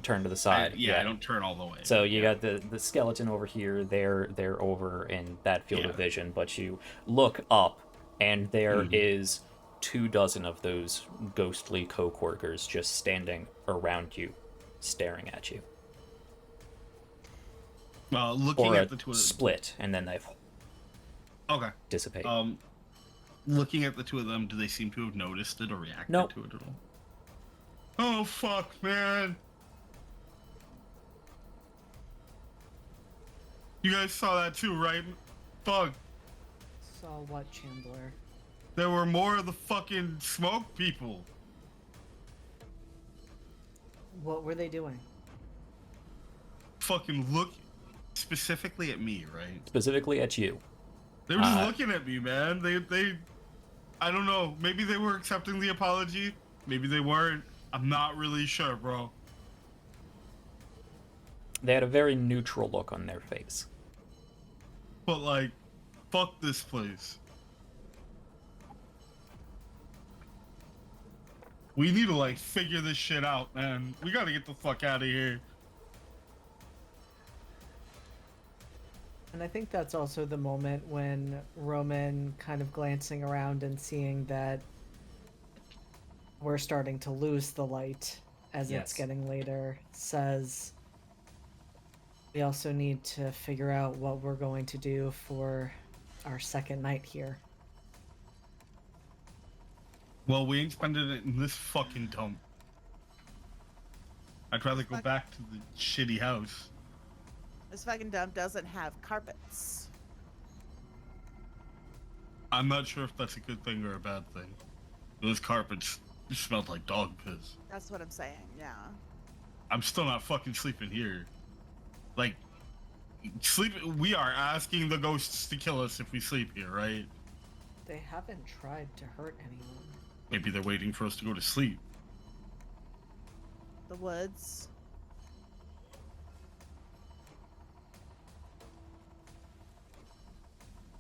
Turn to the side. I don't turn all the way. So you got the skeleton over here, they're over in that field of Yeah. vision, but you look up and there is 24 of those ghostly co-workers just standing around you, staring at you. Looking Or at a the two of them. split, and then they Okay. dissipate. Looking at the two of them, do they seem to have noticed it or reacted Nope. to it at all? Oh fuck, man! You guys saw that too, right? Fuck. Saw what, Chandler? There were more of the fucking smoke people. What were they doing? Fucking look specifically at me, right? Specifically at you. They were just looking at me, man. They I don't know. Maybe they were accepting the apology. Maybe they weren't. I'm not really sure, bro. They had a very neutral look on their face. But like, fuck this place. We need to like figure this shit out, man. We gotta get the fuck out of here. And I think that's also the moment when Roman, kind of glancing around and seeing that we're starting to lose the light as Yes. it's getting later, says we also need to figure out what we're going to do for our second night here. Well, we ain't spending it in this fucking dump. I'd rather go back to the shitty house. This fucking dump doesn't have carpets. I'm not sure if that's a good thing or a bad thing. Those carpets smelled like dog piss. That's what I'm saying, yeah. I'm still not fucking sleeping here. Like, we are asking the ghosts to kill us if we sleep here, right? They haven't tried to hurt anyone. Maybe they're waiting for us to go to sleep. The woods.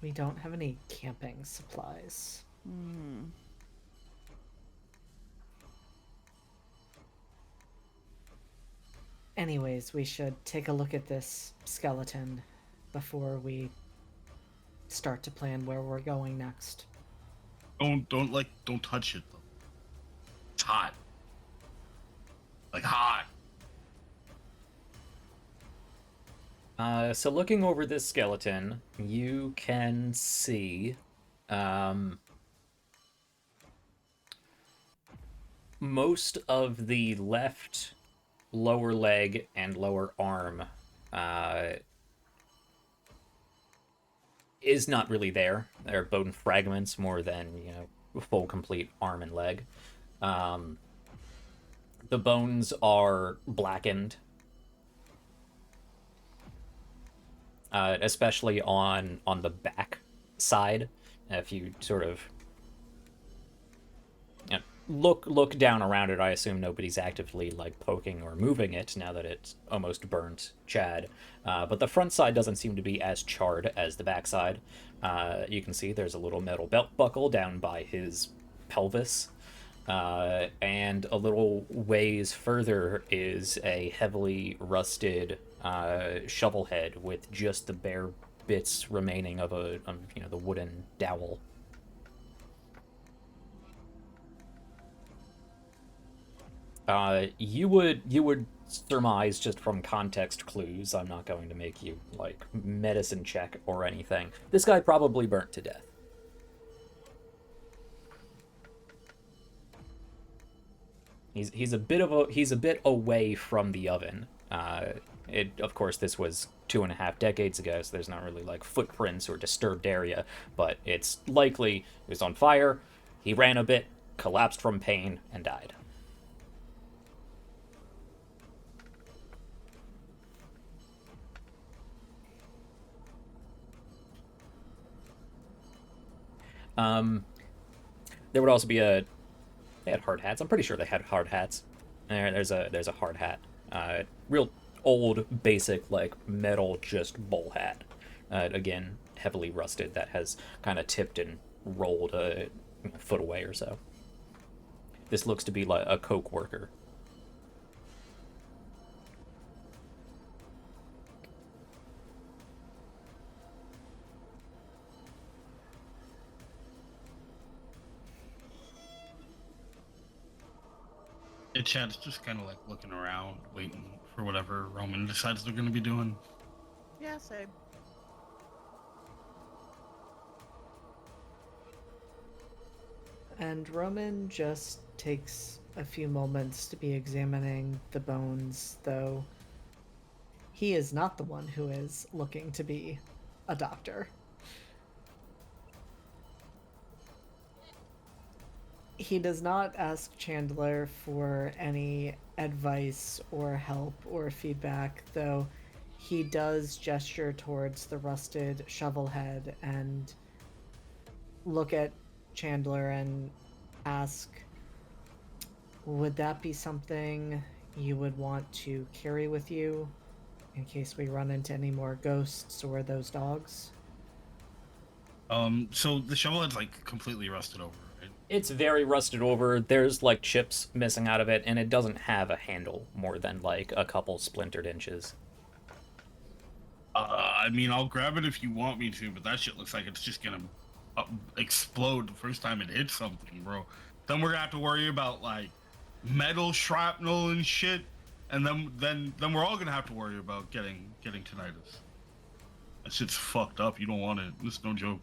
We don't have any camping supplies. Anyways, we should take a look at this skeleton before we start to plan where we're going next. Don't touch it though. It's hot. Like hot. So looking over this skeleton, you can see most of the left lower leg and lower arm is not really there. They're bone fragments more than, full complete arm and leg. The bones are blackened. Especially on the back side. If you sort of look down around it, I assume nobody's actively like poking or moving it now that it's almost burnt Chad. But the front side doesn't seem to be as charred as the back side. You can see there's a little metal belt buckle down by his pelvis. And a little ways further is a heavily rusted shovel head with just the bare bits remaining of the wooden dowel. You would surmise just from context clues. I'm not going to make you like medicine check or anything. This guy probably burnt to death. He's a bit away from the oven. Of course, this was 2.5 decades ago, so there's not really like footprints or disturbed area, but it's likely it was on fire. He ran a bit, collapsed from pain, and died. There would also be they had hard hats. I'm pretty sure they had hard hats. There's a hard hat. Real old, basic, like metal, just bowl hat. Again, heavily rusted. That has kind of tipped and rolled a foot away or so. This looks to be like a coke worker. Chad's just kind of like looking around, waiting for whatever Roman decides they're going to be doing. Yeah, same. And Roman just takes a few moments to be examining the bones, though he is not the one who is looking to be a doctor. He does not ask Chandler for any advice or help or feedback, though he does gesture towards the rusted shovel head and look at Chandler and ask, would that be something you would want to carry with you in case we run into any more ghosts or those dogs? So the shovel head's like completely rusted over. It's very rusted over. There's like chips missing out of it, and it doesn't have a handle more than like a couple splintered inches. I mean, I'll grab it if you want me to, but that shit looks like it's just gonna explode the first time it hits something, bro. Then we're gonna have to worry about like metal shrapnel and shit, and then we're all gonna have to worry about getting tinnitus. That shit's fucked up. You don't want it. This is no joke.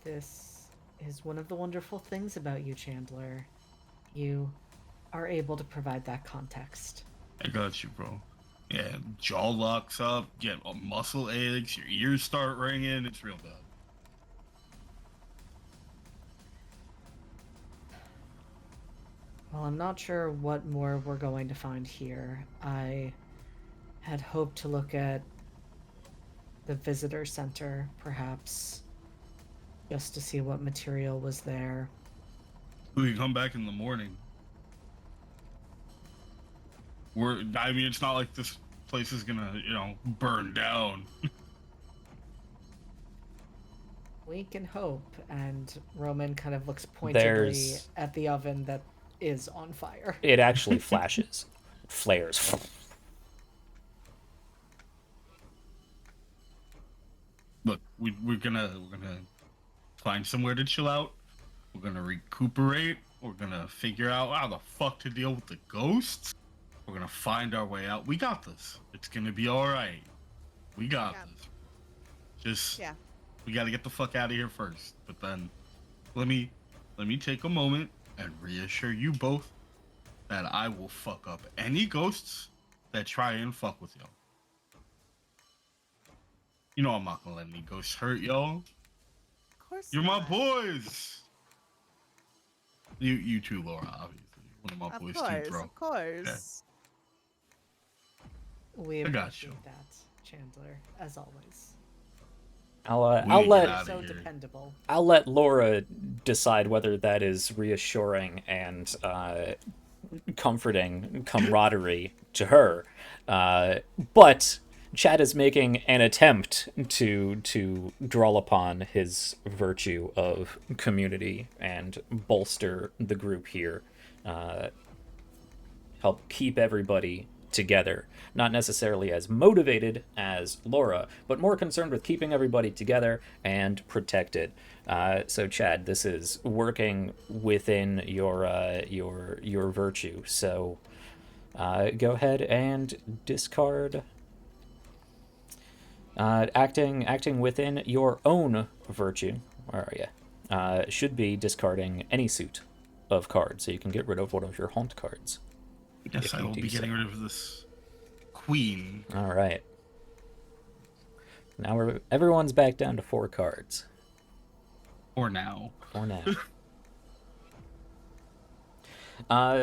This is one of the wonderful things about you, Chandler. You are able to provide that context. I got you, bro. Yeah, jaw locks up, get muscle aches, your ears start ringing. It's real bad. Well, I'm not sure what more we're going to find here. I had hoped to look at the visitor center, perhaps, just to see what material was there. We can come back in the morning. I mean, it's not like this place is gonna, burn down. We can hope, and Roman kind of looks pointedly at the oven that is on fire. It actually flashes, flares. Look, we're gonna find somewhere to chill out. We're gonna recuperate. We're gonna figure out how the fuck to deal with the ghosts. We're gonna find our way out. We got this. It's gonna be all right. We got this. We gotta get the fuck out of here first. But then, let me take a moment and reassure you both that I will fuck up any ghosts that try and fuck with y'all. You know I'm not gonna let any ghosts hurt y'all. Of course You're my not. boys. You too, Laura, obviously. One of my boys too, bro. Of course. We I got appreciate you. that, Chandler, as always. I'll let So dependable. I'll let Laura decide whether that is reassuring and comforting camaraderie to her. But Chad is making an attempt to draw upon his virtue of community and bolster the group here, help keep everybody together. Not necessarily as motivated as Laura, but more concerned with keeping everybody together and protected. So Chad, this is working within your virtue. So go ahead and discard. Acting within your own virtue. Where are you? Should be discarding any suit of cards, so you can get rid of one of your haunt cards. Yes, I will be getting rid of this queen. All right. Now everyone's back down to 4 cards. For now. For now.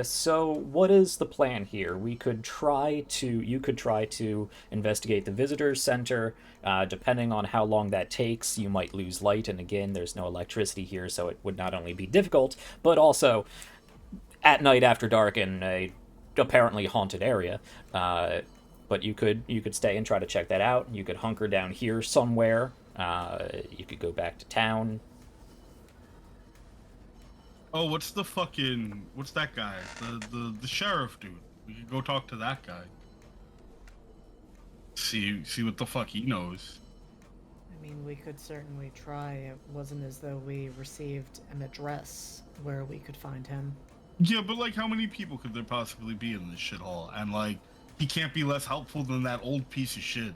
So what is the plan here? You could try to investigate the visitors center. Depending on how long that takes, you might lose light, and again, there's no electricity here, so it would not only be difficult, but also at night after dark in a apparently haunted area. But you could stay and try to check that out. You could hunker down here somewhere. You could go back to town. Oh, what's that guy? The sheriff dude. We could go talk to that guy. See what the fuck he knows. I mean, we could certainly try. It wasn't as though we received an address where we could find him. Yeah, but like, how many people could there possibly be in this shithole? And like, he can't be less helpful than that old piece of shit.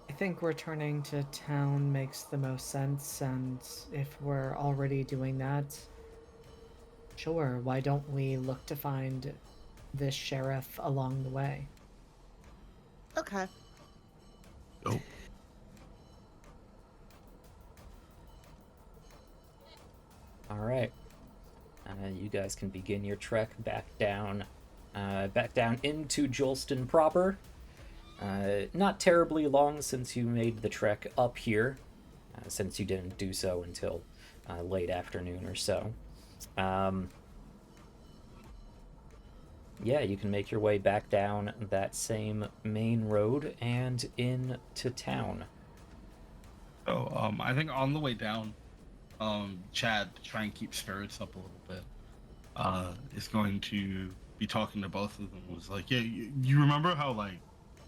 I think returning to town makes the most sense, and if we're already doing that, sure, why don't we look to find this sheriff along the way? Okay. Oh. All right. You guys can begin your trek back down into Jolston proper. Not terribly long since you made the trek up here, since you didn't do so until late afternoon or so. Yeah, you can make your way back down that same main road and into town. So, I think on the way down, Chad, to try and keep spirits up a little bit, is going to be talking to both of them. Was like, yeah, you remember how like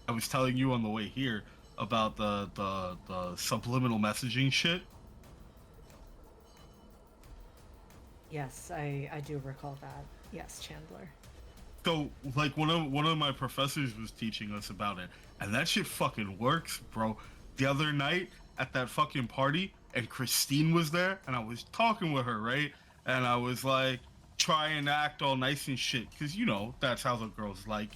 I was telling you on the way here about the subliminal messaging shit? Yes, I do recall that. Yes, Chandler. So, like, one of my professors was teaching us about it, and that shit fucking works, bro. The other night at that fucking party, and Christine was there, and I was talking with her, right? And I was like, try and act all nice and shit, because, you know, that's how the girls like.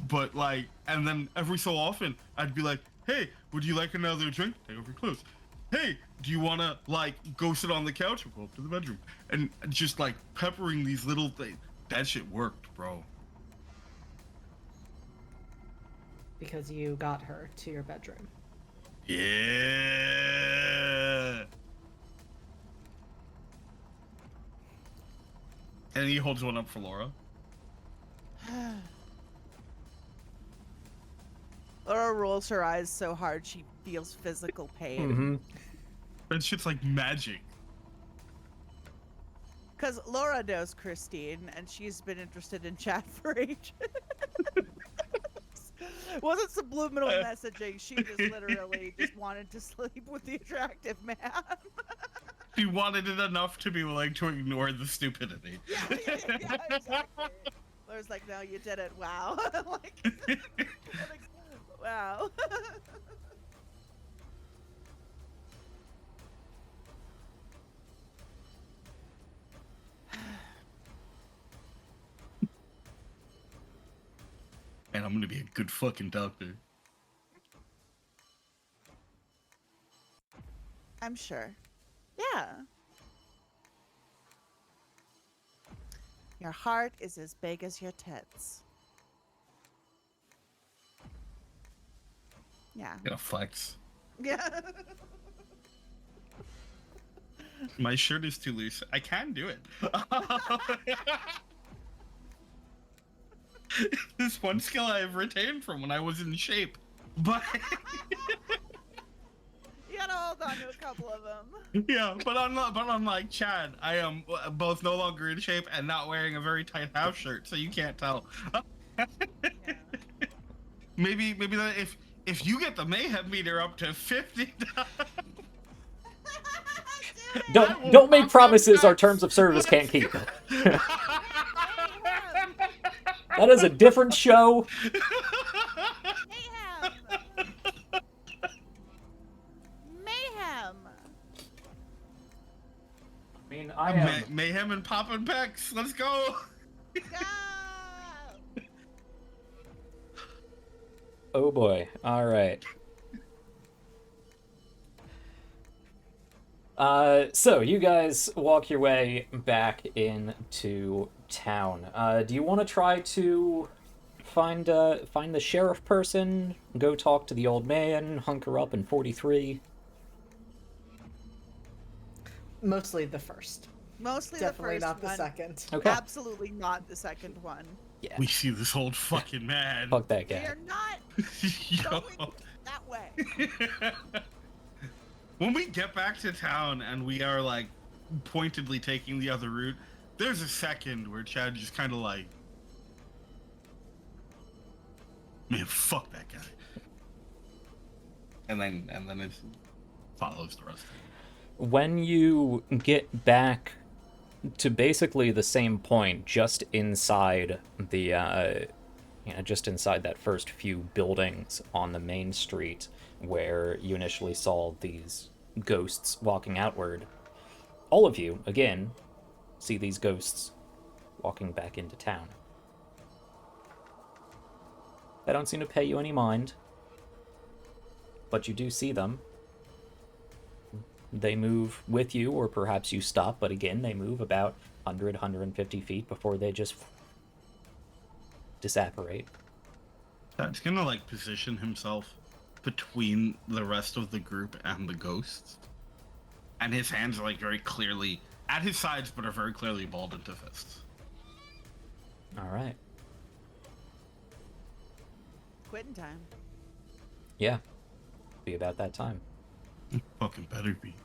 But, like, and then every so often, I'd be like, hey, would you like another drink? Take off your clothes. Hey, do you want to, like, go sit on the couch or go up to the bedroom? And just, like, peppering these little things. That shit worked, bro. Because you got her to your bedroom. Yeah. And he holds one up for Laura. Laura rolls her eyes so hard she feels physical pain. Mm-hmm. That shit's like magic. Because Laura knows Christine, and she's been interested in chat for ages. Wasn't subliminal messaging. She just literally just wanted to sleep with the attractive man. She wanted it enough to be willing to ignore the stupidity. Yeah, exactly. Laura's like, no, you did it. Wow. like, wow. And I'm gonna be a good fucking doctor. I'm sure. Yeah. Your heart is as big as your tits. Yeah. Gonna flex. Yeah. My shirt is too loose. I can do it. This one skill I have retained from when I was in shape, but You gotta hold on to a couple of them. yeah, but unlike Chad, I am both no longer in shape and not wearing a very tight house shirt, so you can't tell. Yeah. Maybe that if you get the mayhem meter up to 50. Don't make promises our terms of service can't keep. That is a different show. Mayhem! Mayhem! I mean, I am. Mayhem and poppin' pecs. Let's go. Go! Oh boy. All right. So you guys walk your way back into town. Do you want to try to find the sheriff person? Go talk to the old man. Hunker up in 43. Mostly the first. Mostly Definitely the first not the one. second. Okay. Absolutely not the second one. Yeah. We see this old fucking man. Fuck that We guy. are not Yo. going that way. When we get back to town and we are like pointedly taking the other route, there's a second where Chad just kind of like, man, fuck that guy, and then it follows the rest. When you get back to basically the same point, just inside the, just inside that first few buildings on the main street where you initially saw these ghosts walking outward, all of you, again, see these ghosts walking back into town. They don't seem to pay you any mind, but you do see them. They move with you, or perhaps you stop, but again, they move about 100, 150 feet before they just disapparate. Chad's gonna like position himself between the rest of the group and the ghosts, and his hands are like very clearly at his sides, but are very clearly balled into fists. All right. Quitting time. Yeah. Be about that time. Fucking better be.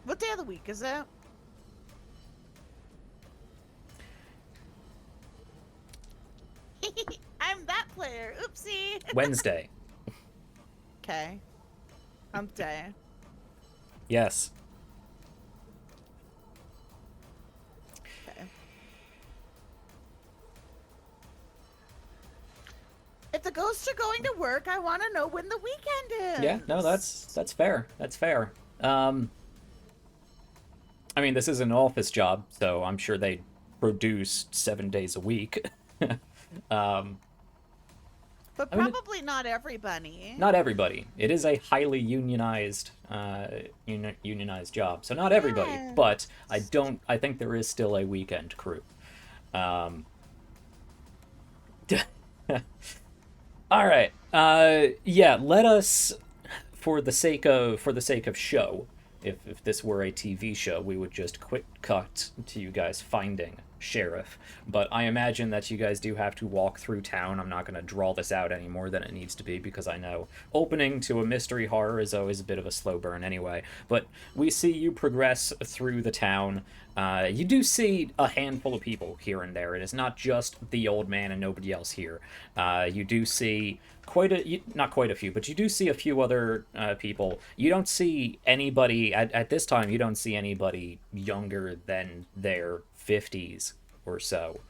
What day of the week is that? I'm that player. Oopsie. Wednesday. Okay. Hump day. Yes. Okay. If the ghosts are going to work, I want to know when the weekend is. Yeah, no, that's fair. That's fair. I mean, this is an office job, so I'm sure they produce 7 days a week. But I mean, probably not everybody. Not everybody. It is a highly unionized, unionized job, so not everybody. Yes. But I think there is still a weekend crew. All right. Yeah. Let us, for the sake of show, if this were a TV show, we would just quick cut to you guys finding sheriff. But I imagine that you guys do have to walk through town. I'm not going to draw this out any more than it needs to be, because I know opening to a mystery horror is always a bit of a slow burn anyway. But we see you progress through the town. You do see a handful of people here and there. It is not just the old man and nobody else here. You do see not quite a few, but you do see a few other people. You don't see anybody, at this time, you don't see anybody younger than their 50s or so.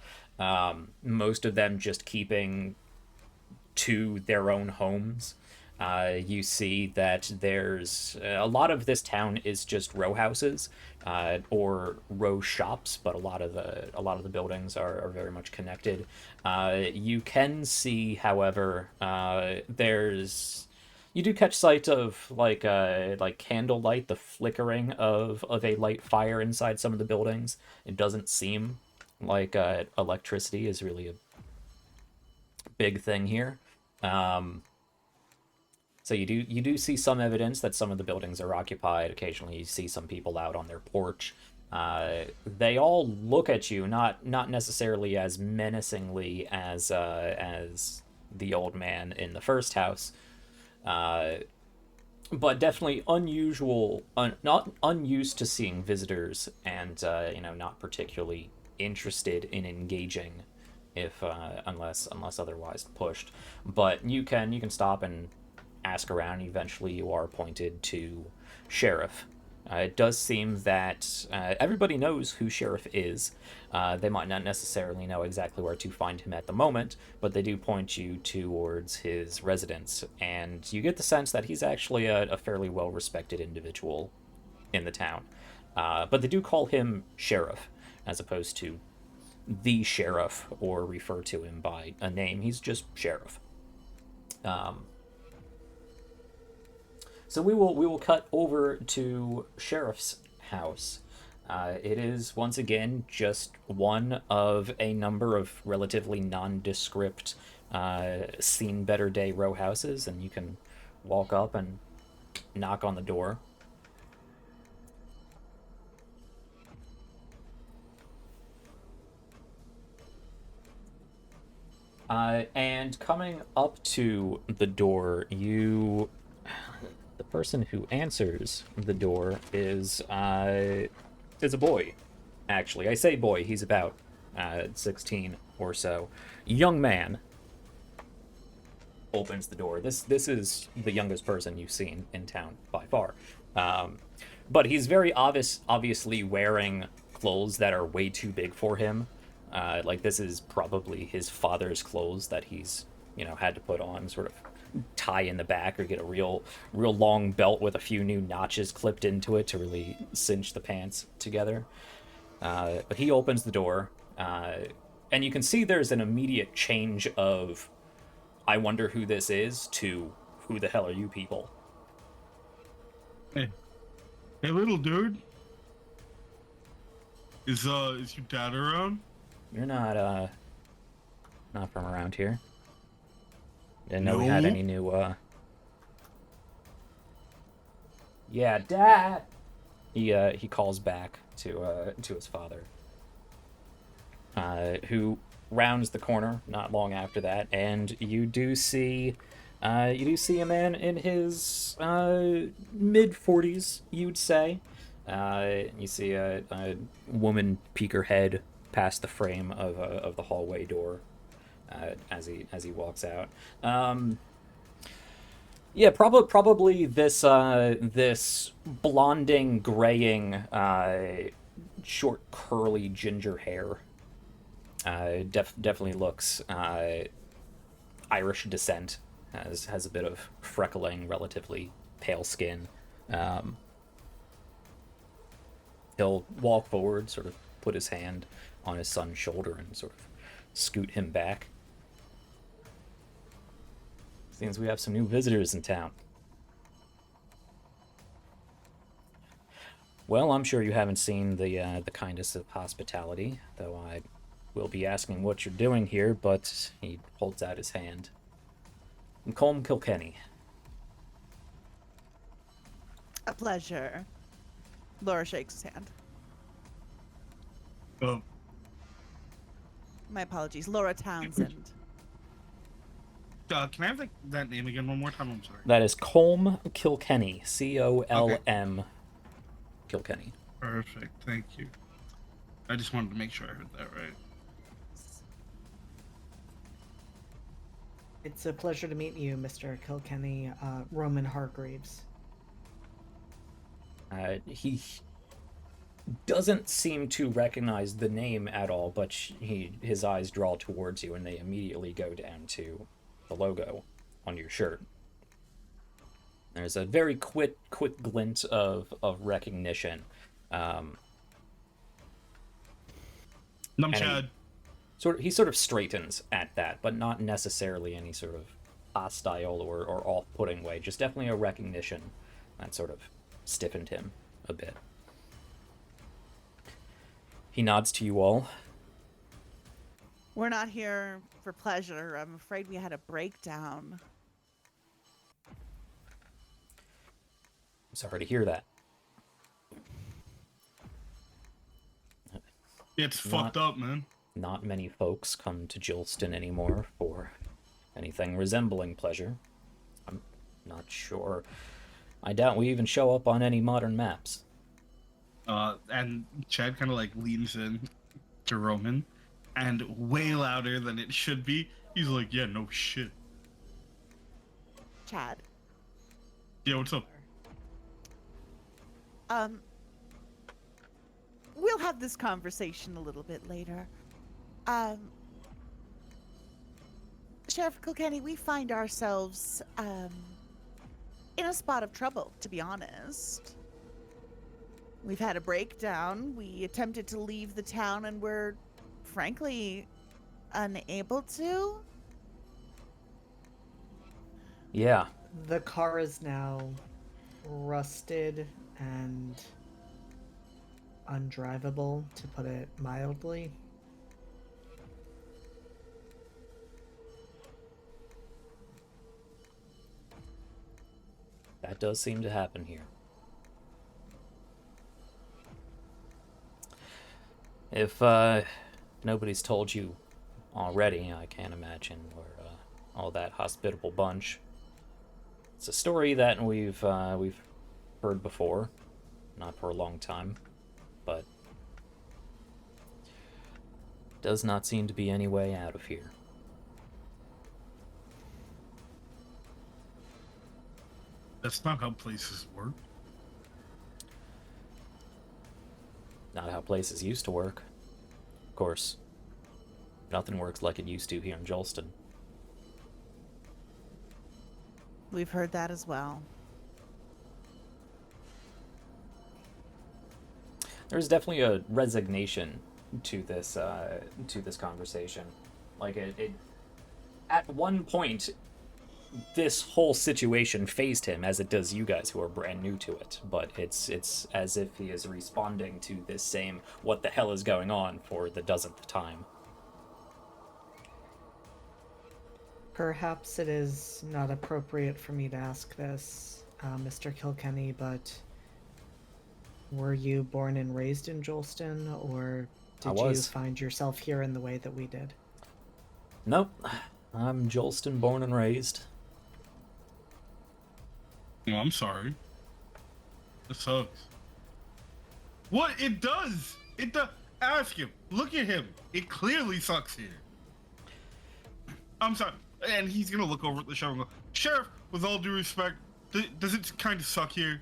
Most of them just keeping to their own homes. You see that there's a lot of this town is just row houses or row shops, but a lot of the buildings are very much connected. You can see, however, you do catch sight of like candlelight, the flickering of a light fire inside some of the buildings. It doesn't seem like electricity is really a big thing here. So you do see some evidence that some of the buildings are occupied. Occasionally, you see some people out on their porch. They all look at you, not necessarily as menacingly as the old man in the first house, but definitely not unused to seeing visitors, and not particularly interested in engaging, if unless otherwise pushed. But you can stop and ask around. Eventually, you are pointed to Sheriff. It does seem that everybody knows who Sheriff is. They might not necessarily know exactly where to find him at the moment, but they do point you towards his residence, and you get the sense that he's actually a fairly well-respected individual in the town. But they do call him Sheriff, as opposed to the Sheriff, or refer to him by a name. He's just Sheriff. So we will cut over to Sheriff's house. It is, once again, just one of a number of relatively nondescript seen better day row houses, and you can walk up and knock on the door. And coming up to the door, the person who answers the door is a boy. Actually, I say boy, he's about 16 or so. Young man opens the door. This is the youngest person you've seen in town by far. But he's very obviously wearing clothes that are way too big for him. Like, this is probably his father's clothes that he's, had to put on, sort of tie in the back, or get a real long belt with a few new notches clipped into it to really cinch the pants together. But he opens the door, and you can see there's an immediate change of, I wonder who this is, to who the hell are you people? Hey, little dude. Is your dad around? You're not from around here. Didn't know we had any new, Yeah, Dad! He calls back to his father, who rounds the corner not long after that, and you do see a man in his mid-40s, you'd say. You see a woman peek her head past the frame of the hallway door as he walks out. Yeah, probably this blonding, graying, short, curly ginger hair. Definitely looks Irish descent. Has a bit of freckling, relatively pale skin. He'll walk forward, sort of put his hand on his son's shoulder and sort of scoot him back. Seems we have some new visitors in town. Well, I'm sure you haven't seen the kindness of hospitality, though I will be asking what you're doing here, but he holds out his hand. I'm Colm Kilkenny. A pleasure. Laura shakes his hand. My apologies. Laura Townsend. Can I have that name again one more time? I'm sorry. That is Colm Kilkenny. Colm Kilkenny. Perfect. Thank you. I just wanted to make sure I heard that right. It's a pleasure to meet you, Mr. Kilkenny. Roman Hargreaves. He doesn't seem to recognize the name at all, but his eyes draw towards you, and they immediately go down to the logo on your shirt. There's a very quick glint of recognition. Chad. He sort of straightens at that, but not necessarily any sort of hostile or off-putting way. Just definitely a recognition that sort of stiffened him a bit. He nods to you all. We're not here for pleasure. I'm afraid we had a breakdown. I'm sorry to hear that. It's fucked up, man. Not many folks come to Jolston anymore for anything resembling pleasure. I'm not sure. I doubt we even show up on any modern maps. And Chad kind of like leans in to Roman, and way louder than it should be, he's like, "Yeah, no shit." Chad. Yeah, what's up? We'll have this conversation a little bit later. Sheriff Kilkenny, we find ourselves, in a spot of trouble, to be honest. We've had a breakdown. We attempted to leave the town and we're, frankly, unable to. Yeah. The car is now rusted and undrivable, to put it mildly. That does seem to happen here. If nobody's told you already, I can't imagine we're all that hospitable bunch. It's a story that we've heard before, not for a long time, but does not seem to be any way out of here. That's not how places work. Not how places used to work. Of course, nothing works like it used to here in Jolston. We've heard that as well. There's definitely a resignation to this conversation. Like it at one point, this whole situation fazed him as it does you guys who are brand new to it. But it's as if he is responding to this same "what the hell is going on" for the dozenth time. Perhaps it is not appropriate for me to ask this, Mr. Kilkenny, but were you born and raised in Jolston, or did you find yourself here in the way that we did? Nope. I'm Jolston born and raised. Well, I'm sorry. It sucks. What? It does! It does! Ask him. Look at him. It clearly sucks here. I'm sorry. And he's gonna look over at the sheriff and go, "Sheriff, with all due respect, does it kind of suck here?"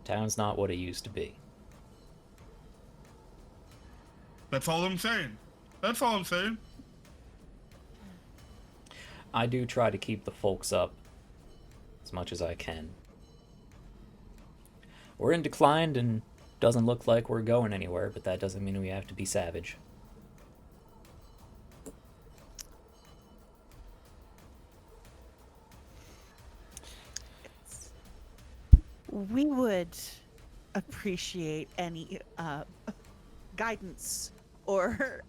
Town's not what it used to be. That's all I'm saying. That's all I'm saying. I do try to keep the folks up as much as I can. We're in decline and doesn't look like we're going anywhere, but that doesn't mean we have to be savage. We would appreciate any guidance or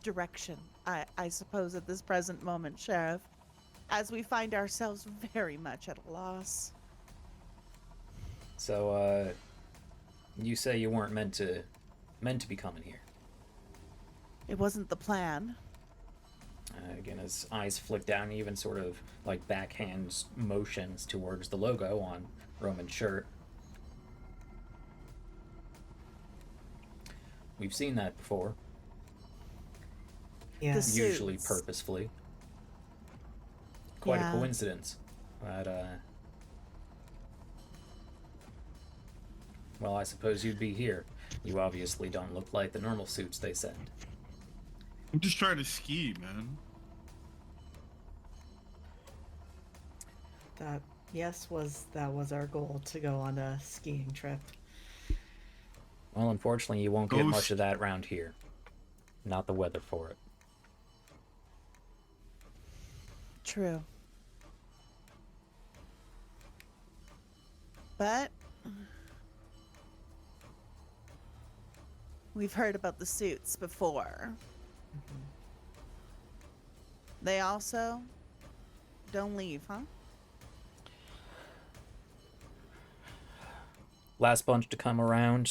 direction, I suppose, at this present moment, Sheriff, as we find ourselves very much at a loss. So, you say you weren't meant to be coming here. It wasn't the plan. Again, his eyes flick down, he even sort of like backhands motions towards the logo on Roman's shirt. We've seen that before. Yeah. Usually purposefully. Quite a coincidence. But, well, I suppose you'd be here. You obviously don't look like the normal suits they send. I'm just trying to ski, man. That was our goal, to go on a skiing trip. Well, unfortunately, you won't get much of that around here. Not the weather for it. True. But we've heard about the suits before. They also don't leave, huh? Last bunch to come around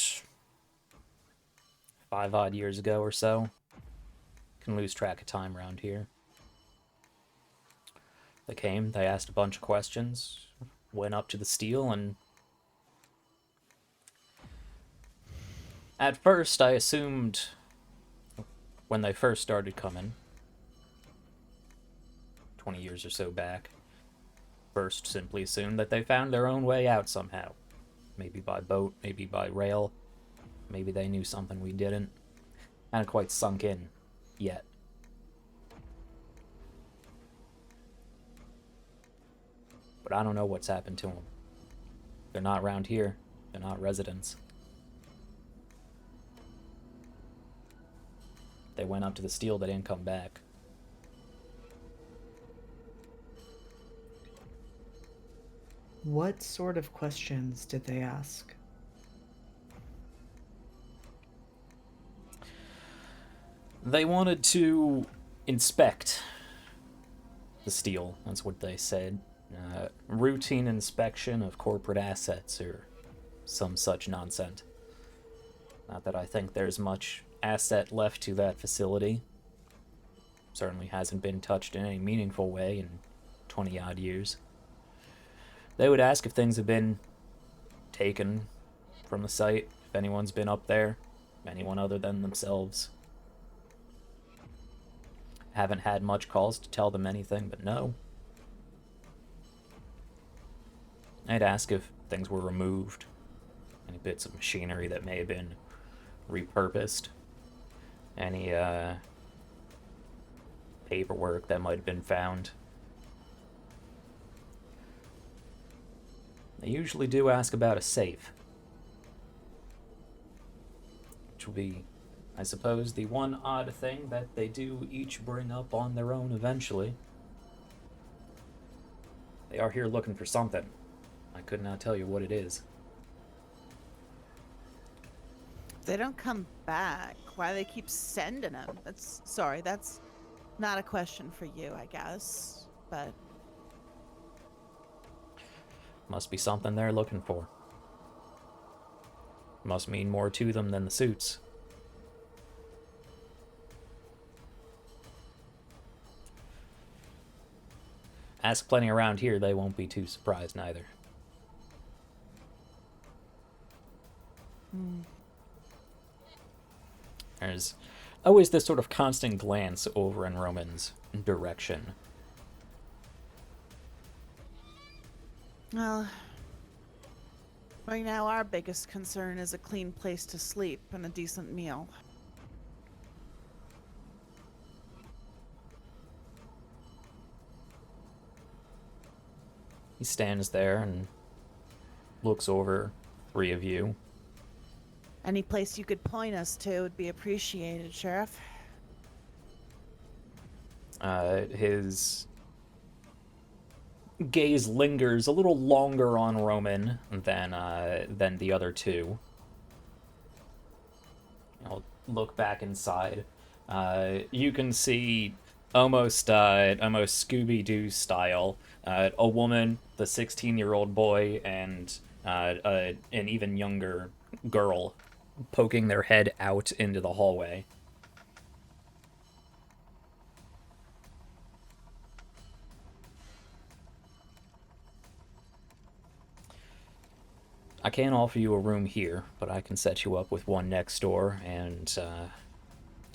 5 odd years ago or so. Can lose track of time around here. They came, they asked a bunch of questions, went up to the steel, and at first I assumed, when they first started coming, 20 years or so back, first simply assumed that they found their own way out somehow. Maybe by boat, maybe by rail, maybe they knew something we didn't. Hadn't quite sunk in yet. But I don't know what's happened to them. They're not around here. They're not residents. They went up to the steel, they didn't come back. What sort of questions did they ask? They wanted to inspect the steel, that's what they said. Routine inspection of corporate assets or some such nonsense. Not that I think there's much asset left to that facility. Certainly hasn't been touched in any meaningful way in 20 odd years. They would ask if things have been taken from the site, if anyone's been up there, anyone other than themselves. Haven't had much cause to tell them anything, but no. I'd ask if things were removed, any bits of machinery that may have been repurposed, any paperwork that might have been found. They usually do ask about a safe, which will be, I suppose, the one odd thing that they do each bring up on their own eventually. They are here looking for something. I could not tell you what it is. They don't come back. Why do they keep sending them? That's not a question for you, I guess. But Must be something they're looking for. Must mean more to them than the suits. Ask plenty around here, they won't be too surprised neither. There's always this sort of constant glance over in Roman's direction. well, right now our biggest concern is a clean place to sleep and a decent meal. He stands there and looks over 3 of you. Any place you could point us to would be appreciated, Sheriff. His gaze lingers a little longer on Roman than the other two. I'll look back inside. You can see almost Scooby-Doo style, a woman, the 16-year-old boy, and an even younger girl poking their head out into the hallway. I can't offer you a room here, but I can set you up with one next door, and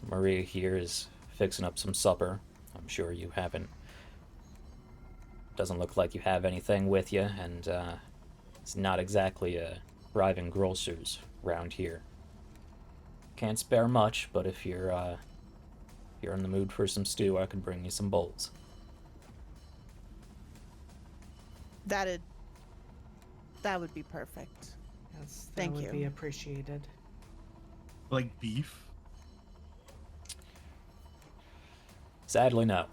Maria here is fixing up some supper. I'm sure you haven't... Doesn't look like you have anything with you, and it's not exactly a thriving grocers round here. Can't spare much, but if you're in the mood for some stew, I could bring you some bowls. That would be perfect. Yes, that Thank would you. be appreciated. Like beef? Sadly, no.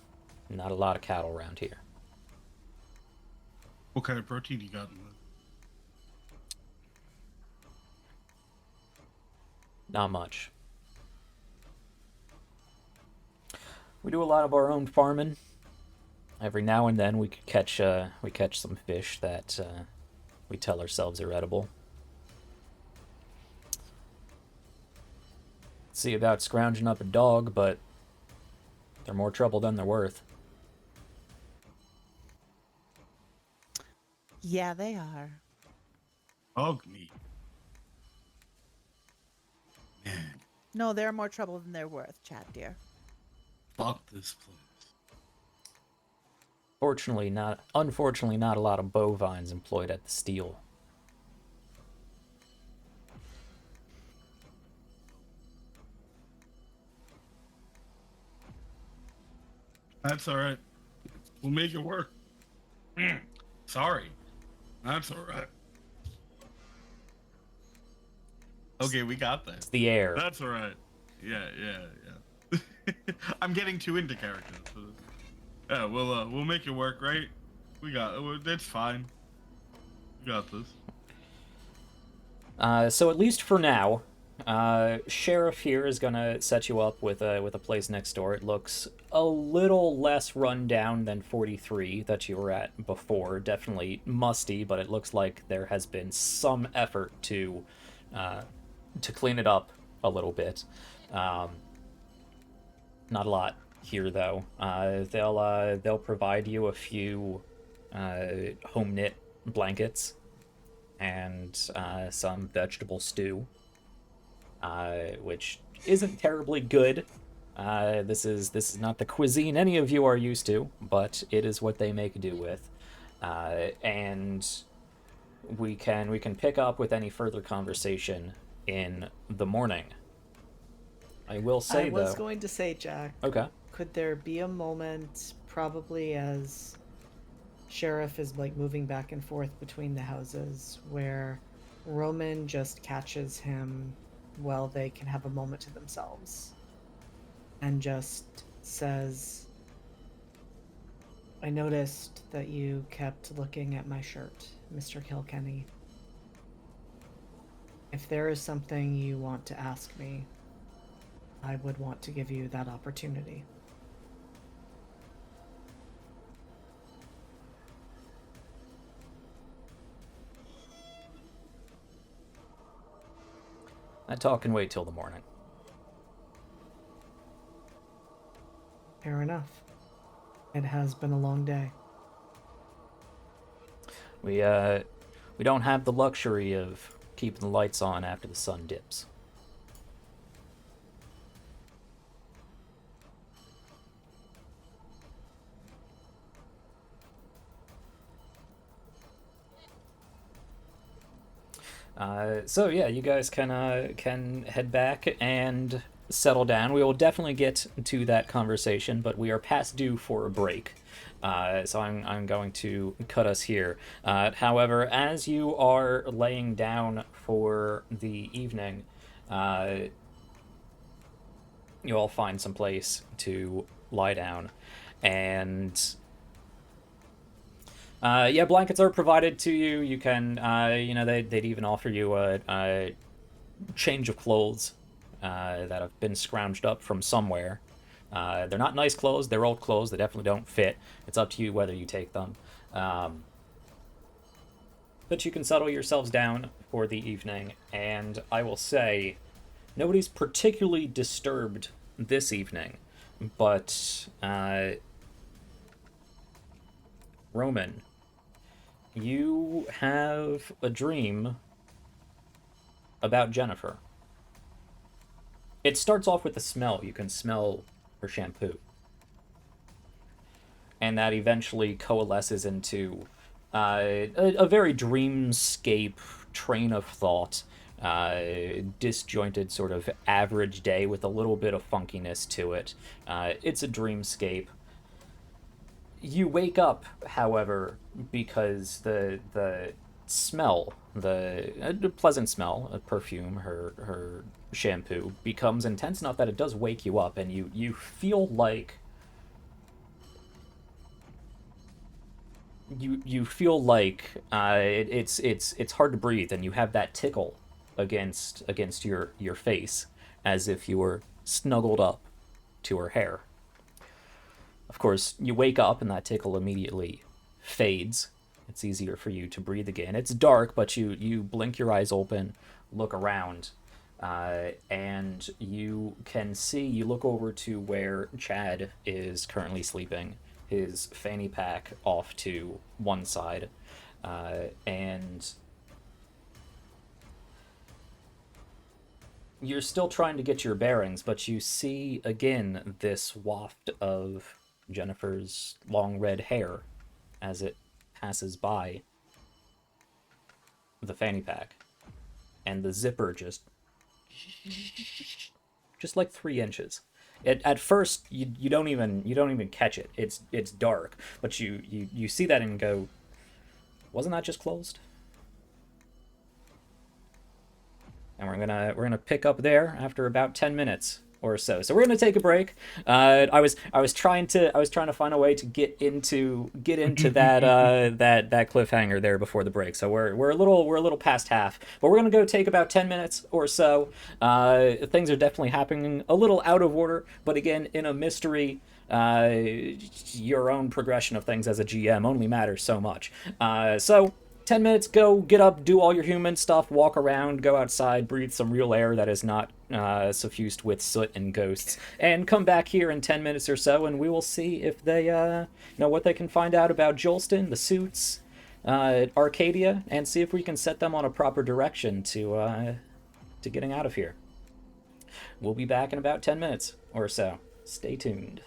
Not a lot of cattle around here. What kind of protein you got in the... Not much. We do a lot of our own farming Every now and then we catch some fish that we tell ourselves are edible. See about scrounging up a dog, but they're more trouble than they're worth. Yeah, they are. Dog meat. Man, No, they're more trouble than they're worth, chat dear. fuck this place. Unfortunately, not a lot of bovines employed at the steel. That's all right. We'll make it work. Sorry. That's all right. Okay, we got that. It's the air. That's all right. Yeah. I'm getting too into characters. Yeah, we'll make it work, right? We got it's fine. We got this. So at least for now, Sheriff here is gonna set you up with a place next door. It looks a little less run down than 43 that you were at before. Definitely musty, but it looks like there has been some effort to clean it up a little bit. Not a lot here though. They'll provide you a few home knit blankets and some vegetable stew, which isn't terribly good. This is not the cuisine any of you are used to, but it is what they make do with. And we can pick up with any further conversation in the morning. I will say, I was though... going to say, Jack. Okay. Could there be a moment, probably as Sheriff is like moving back and forth between the houses, where Roman just catches him while they can have a moment to themselves and just says, I noticed that you kept looking at my shirt, Mr. Kilkenny. If there is something you want to ask me, I would want to give you that opportunity. That talk can wait till the morning. Fair enough. It has been a long day. We don't have the luxury of keeping the lights on after the sun dips. So yeah, you guys can head back and settle down. We will definitely get to that conversation, but we are past due for a break. So I'm going to cut us here. However, as you are laying down for the evening, you all find some place to lie down, and yeah, blankets are provided to you. You can, they'd even offer you a change of clothes that have been scrounged up from somewhere. They're not nice clothes. They're old clothes. They definitely don't fit. It's up to you whether you take them. But you can settle yourselves down for the evening, and I will say, nobody's particularly disturbed this evening, but Roman, you have a dream about Jennifer. It starts off with the smell. You can smell her shampoo. And that eventually coalesces into a very dreamscape train of thought, disjointed sort of average day with a little bit of funkiness to it. It's a dreamscape. You wake up, however, because the smell, the pleasant smell of perfume, her shampoo, becomes intense enough that it does wake you up, and you feel like you feel like it's hard to breathe, and you have that tickle against your face, as if you were snuggled up to her hair. Of course, you wake up and that tickle immediately fades. It's easier for you to breathe again. It's dark, but you blink your eyes open, look around, and you can see, you look over to where Chad is currently sleeping, his fanny pack off to one side, and you're still trying to get your bearings, but you see again this waft of Jennifer's long red hair as it passes by the fanny pack, and the zipper just like 3 inches. At first you don't even catch it. It's dark, but you see that and go, wasn't that just closed? And we're gonna pick up there after about 10 minutes or so. So we're gonna take a break. I was trying to find a way to get into that that cliffhanger there before the break. So we're a little past half, but we're gonna go take about 10 minutes or so. Things are definitely happening a little out of order, but again, in a mystery, your own progression of things as a GM only matters so much. So 10 minutes, go, get up, do all your human stuff, walk around, go outside, breathe some real air that is not suffused with soot and ghosts, and come back here in 10 minutes or so, and we will see if they, know what they can find out about Jolston, the suits, Arcadia, and see if we can set them on a proper direction to getting out of here. We'll be back in about 10 minutes or so. Stay tuned.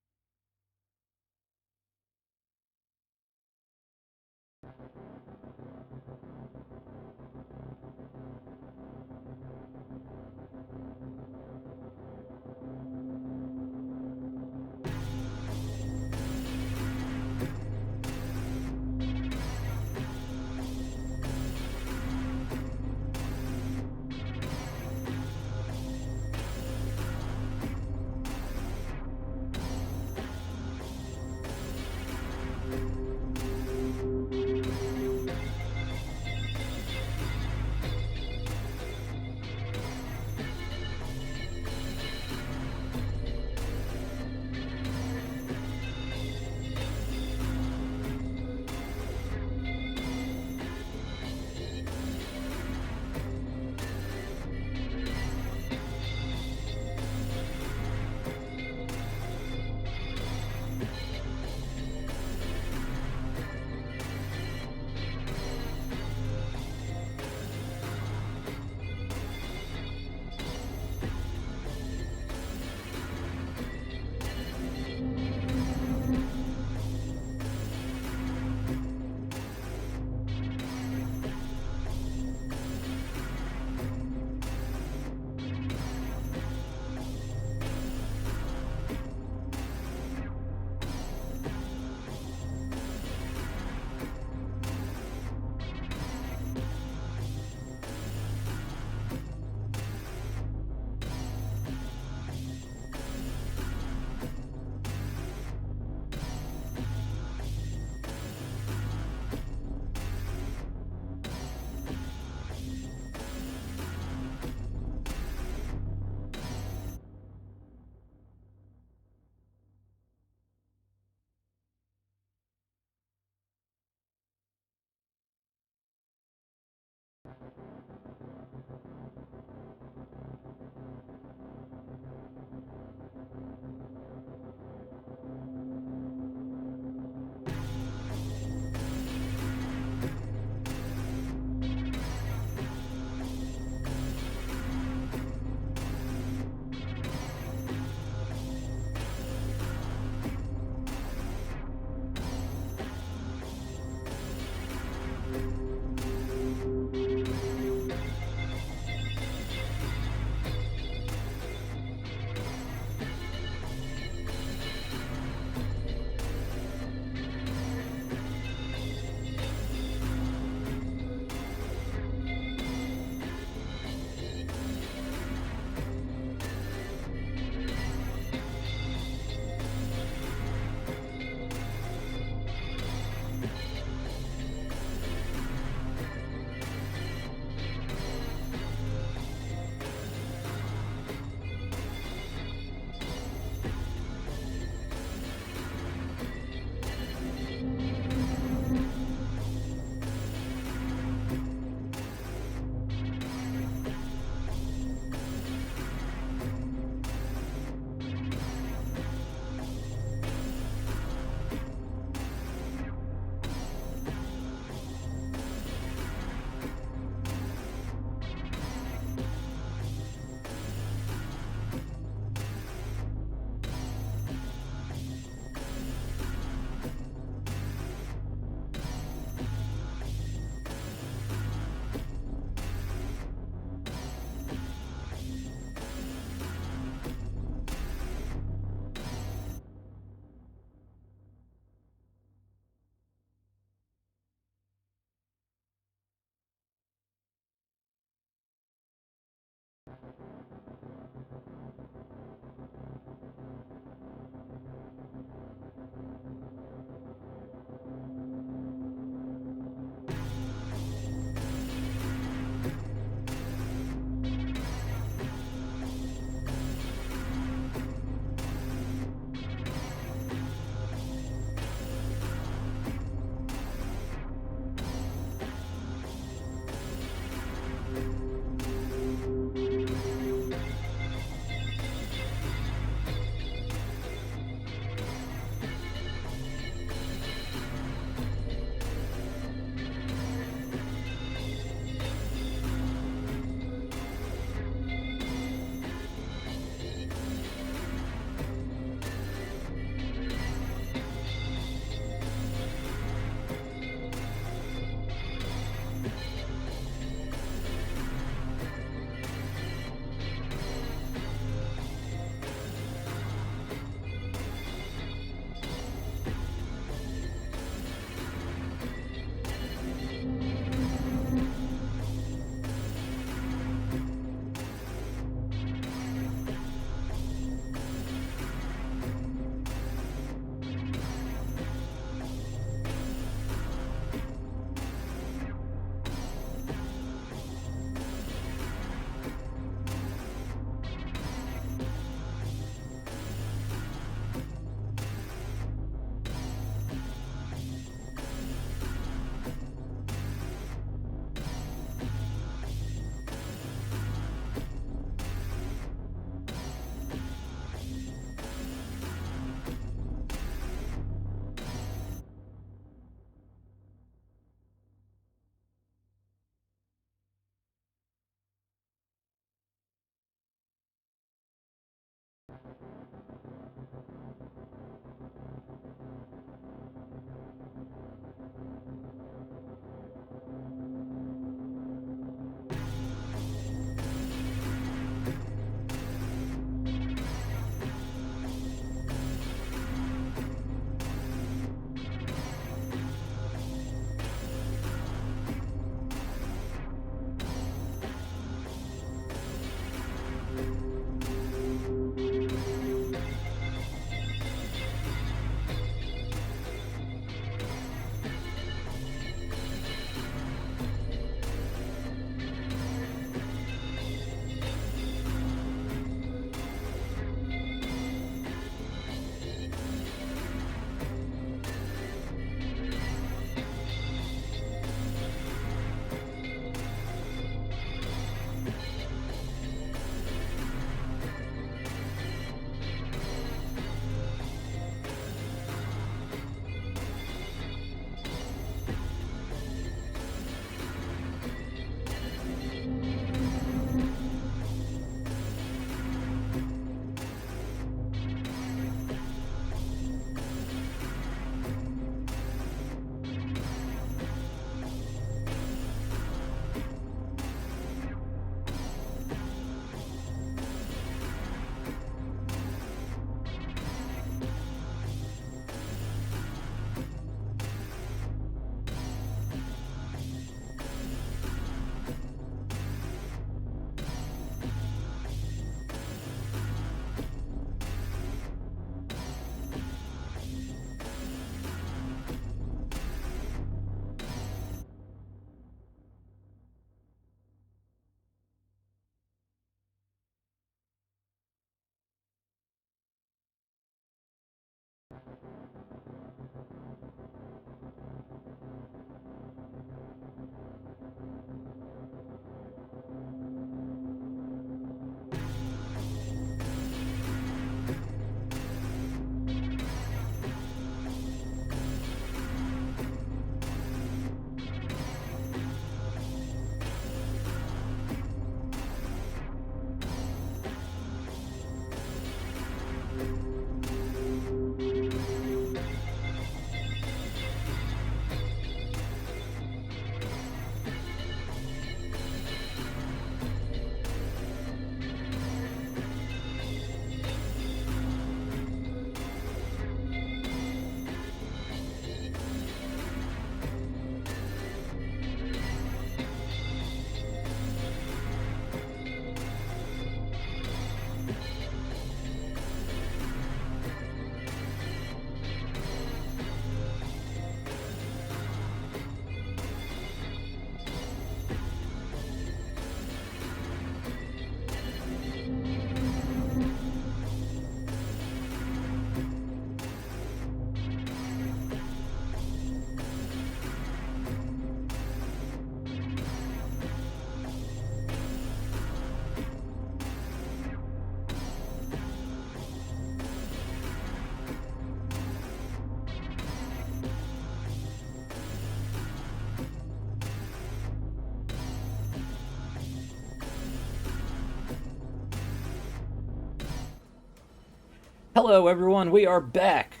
Hello, everyone. We are back,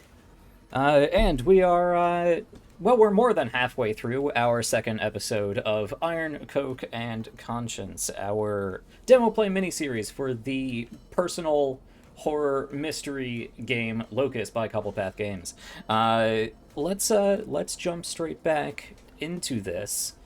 and we are well, we're more than halfway through our second episode of Iron, Coke, and Conscience, our demo play miniseries for the personal horror mystery game Locus by Cobblepath Games. Let's jump straight back into this.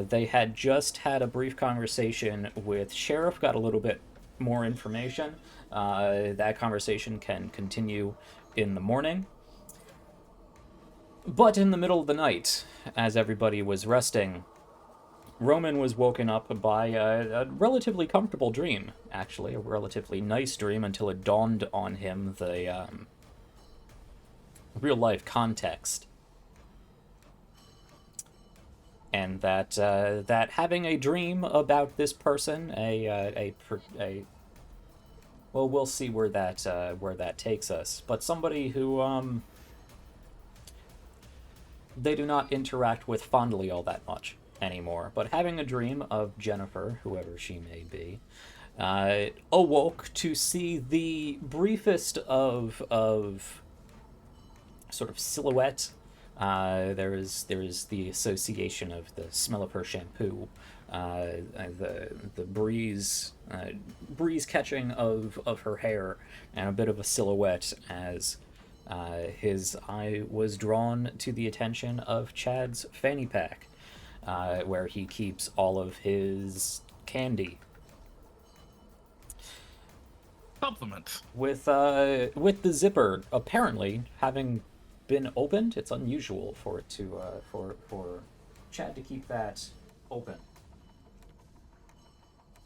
They had just had a brief conversation with Sheriff, got a little bit more information. That conversation can continue in the morning. But in the middle of the night, as everybody was resting, Roman was woken up by a relatively comfortable dream, actually, a relatively nice dream, until it dawned on him the real-life context. And that having a dream about this person, well, we'll see where that takes us. But somebody who they do not interact with fondly all that much anymore. But having a dream of Jennifer, whoever she may be, awoke to see the briefest of sort of silhouette. There is the association of the smell of her shampoo, the breeze catching of her hair, and a bit of a silhouette as his eye was drawn to the attention of Chad's fanny pack, where he keeps all of his candy. Supplements. With the zipper apparently having been opened, it's unusual for it to for Chad to keep that open.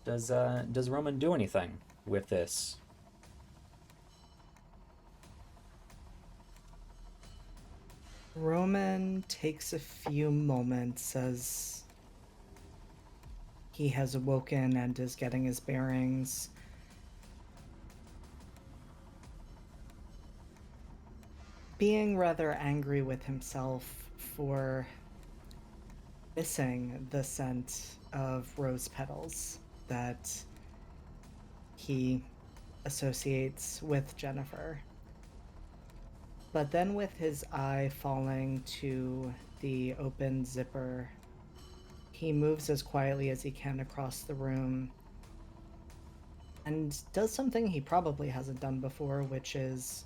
Does Roman do anything with this? Roman takes a few moments as he has awoken and is getting his bearings. Being rather angry with himself for missing the scent of rose petals that he associates with Jennifer. But then with his eye falling to the open zipper, he moves as quietly as he can across the room and does something he probably hasn't done before, which is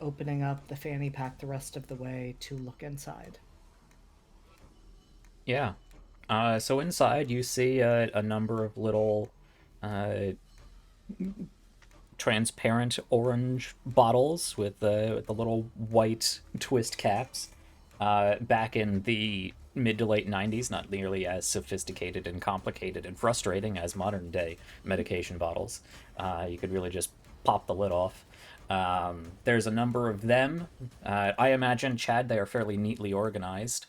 opening up the fanny pack the rest of the way to look inside. Yeah. So inside you see a number of little transparent orange bottles with the little white twist caps. Back in the mid to late 90s, not nearly as sophisticated and complicated and frustrating as modern day medication bottles. You could really just pop the lid off. There's a number of them. I imagine, Chad, they are fairly neatly organized.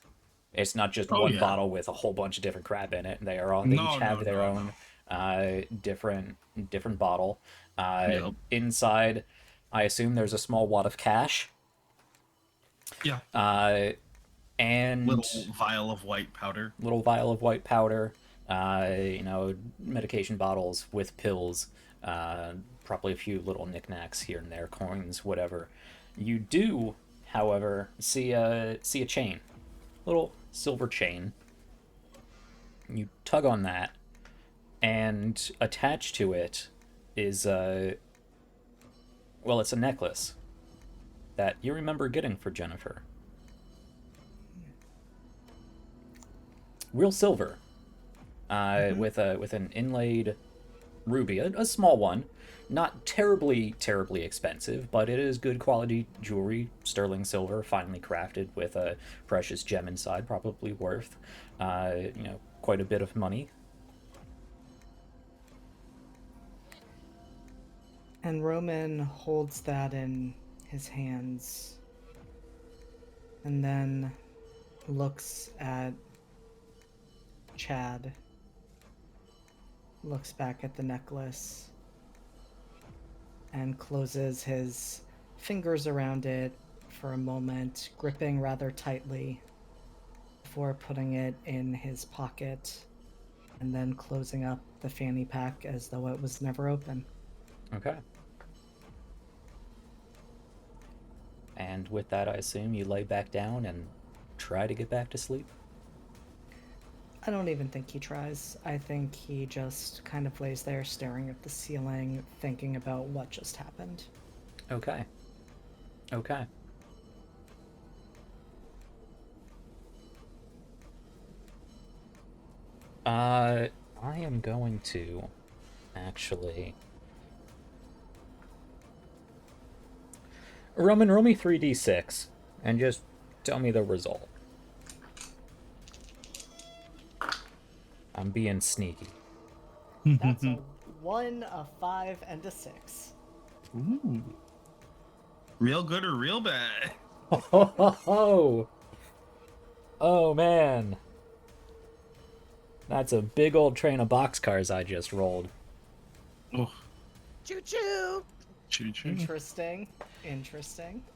It's not just Oh, one yeah. bottle with a whole bunch of different crap in it. They each have their own different bottle. Yep. Inside, I assume there's a small wad of cash. Yeah. And Little vial of white powder. Medication bottles with pills, probably a few little knickknacks here and there, coins, whatever. You do, however, see a chain, little silver chain. You tug on that, and attached to it is it's a necklace that you remember getting for Jennifer. Real silver, with an inlaid ruby, a small one, not terribly expensive, but it is good quality jewelry, sterling silver, finely crafted with a precious gem inside, probably worth quite a bit of money. And Roman holds that in his hands and then looks at Chad, looks back at the necklace, and closes his fingers around it for a moment, gripping rather tightly before putting it in his pocket and then closing up the fanny pack as though it was never open. Okay. And with that, I assume you lay back down and try to get back to sleep? I don't even think he tries. I think he just kind of lays there staring at the ceiling, thinking about what just happened. Okay. I am going to actually... Roman, roll me 3d6 and just tell me the result. I'm being sneaky. That's a 1, a 5, and a 6. Ooh. Real good or real bad? Oh man. That's a big old train of boxcars I just rolled. Oh. Choo-choo! Choo-choo. Interesting.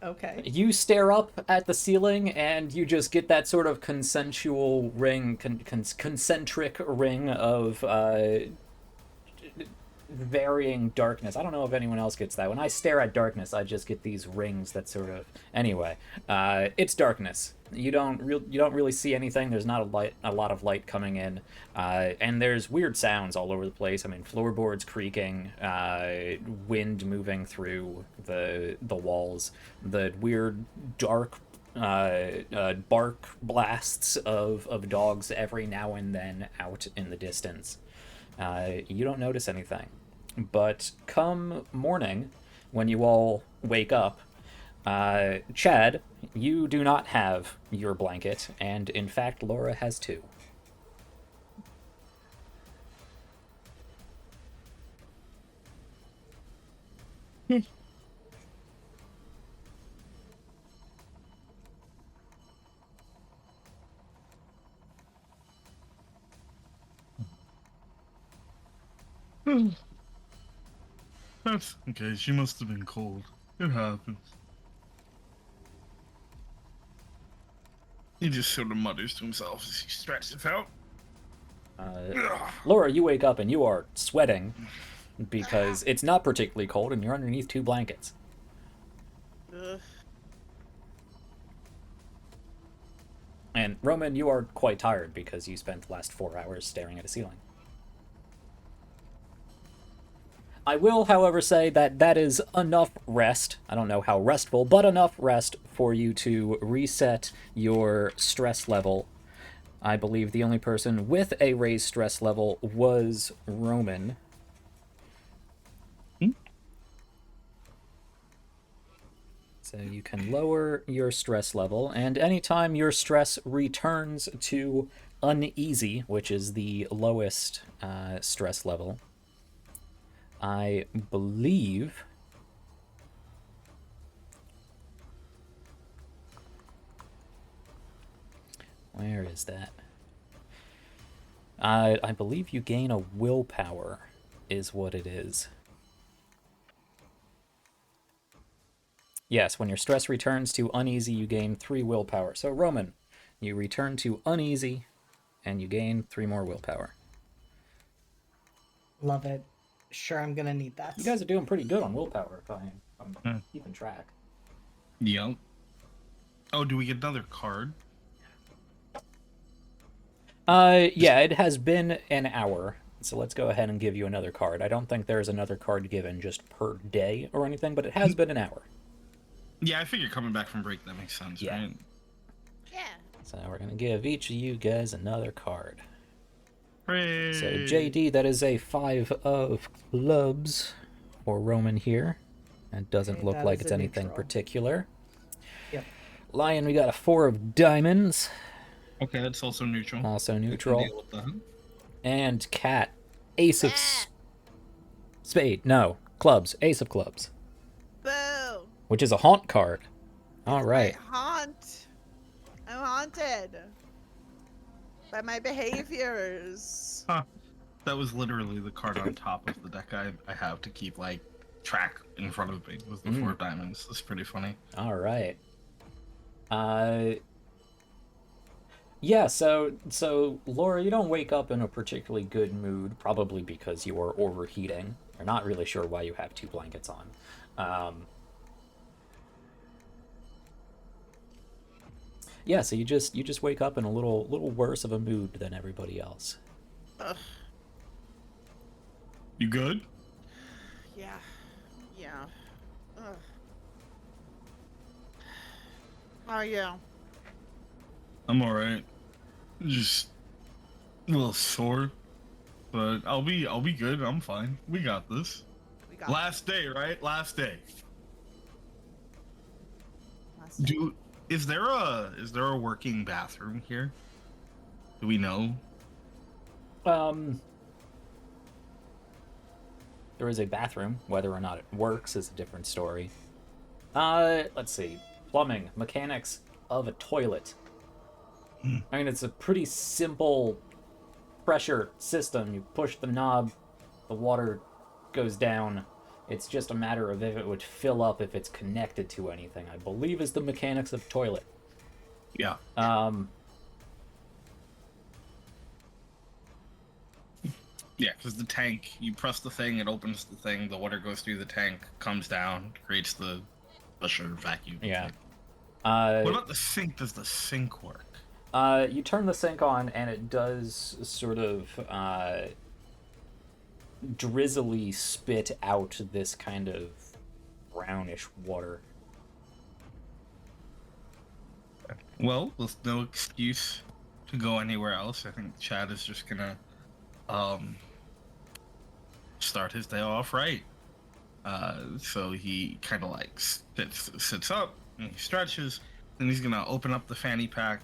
Okay. You stare up at the ceiling and you just get that sort of consensual ring, concentric ring of varying darkness. I don't know if anyone else gets that. When I stare at darkness, I just get these rings that sort of... Anyway, it's darkness. You don't really see anything. There's not a lot of light coming in, and there's weird sounds all over the place. I mean, floorboards creaking, wind moving through the walls, the weird dark bark blasts of dogs every now and then out in the distance. You don't notice anything. But come morning, when you all wake up, Chad, you do not have your blanket, and in fact, Laura has two. That's okay. She must have been cold. It happens. He just sort of mutters to himself as he stretches out. Laura, you wake up and you are sweating because it's not particularly cold and you're underneath two blankets. Ugh. And Roman, you are quite tired because you spent the last 4 hours staring at a ceiling. I will, however, say that is enough rest. I don't know how restful, but enough rest for you to reset your stress level. I believe the only person with a raised stress level was Roman. So you can lower your stress level, and anytime your stress returns to uneasy, which is the lowest stress level, I believe Where is that? I believe you gain a willpower, is what it is. Yes, when your stress returns to uneasy, you gain 3 willpower. So, Roman, you return to uneasy, and you gain 3 more willpower. Love it. Sure, I'm gonna need that. You guys are doing pretty good on willpower, if I'm keeping track. Yep. Oh, do we get another card? Yeah, it has been an hour, so let's go ahead and give you another card. I don't think there's another card given just per day or anything, but it has been an hour. Yeah, I figure coming back from break, that makes sense, Yeah. right? Yeah. So we're going to give each of you guys another card. Hooray. So JD, that is a 5 of clubs for Roman here. It doesn't Okay, look that like is it's a anything neutral. particular. Yep. Lion, we got a 4 of diamonds, Okay, that's also neutral. also I can neutral. deal with that. And cat, ace of spade. No, clubs, ace of clubs, Boo. which is a haunt card. All right. I haunt. I'm haunted by my behaviors. Huh. That was literally the card on top of the deck I have to keep, like, track in front of me with the 4 diamonds. That's pretty funny. All right. Yeah, so Laura, you don't wake up in a particularly good mood, probably because you are overheating. You're not really sure why you have 2 blankets on. Yeah, so you just wake up in a little worse of a mood than everybody else. Ugh. You good? Yeah. Yeah. Ugh. How are you? I'm alright. Just a little sore. But I'll be good. I'm fine. We got this. We got Last day, right? Last day. last day. Is there a working bathroom here? Do we know? There is a bathroom. Whether or not it works is a different story. Let's see. Plumbing, mechanics of a toilet. I mean, it's a pretty simple pressure system. You push the knob, the water goes down. It's just a matter of if it would fill up if it's connected to anything, I believe is the mechanics of toilet. Yeah. Yeah, because the tank, you press the thing, it opens the thing, the water goes through the tank, comes down, creates the pressure vacuum. Yeah. What about the sink? Does the sink work? You turn the sink on, and it does sort of drizzily spit out this kind of brownish water. Well, with no excuse to go anywhere else, I think Chad is just gonna start his day off right. So he kind of like sits up and he stretches, then he's gonna open up the fanny pack,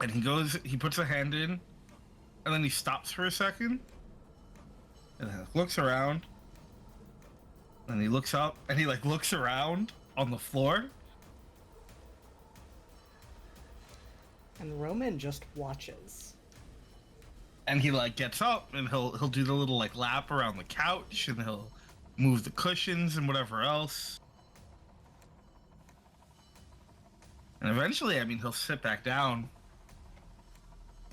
and he puts a hand in, and then he stops for a second, and then looks around, and he looks up, and he like looks around on the floor. And Roman just watches. And he like gets up and he'll do the little like lap around the couch, and he'll move the cushions and whatever else. And eventually, I mean, he'll sit back down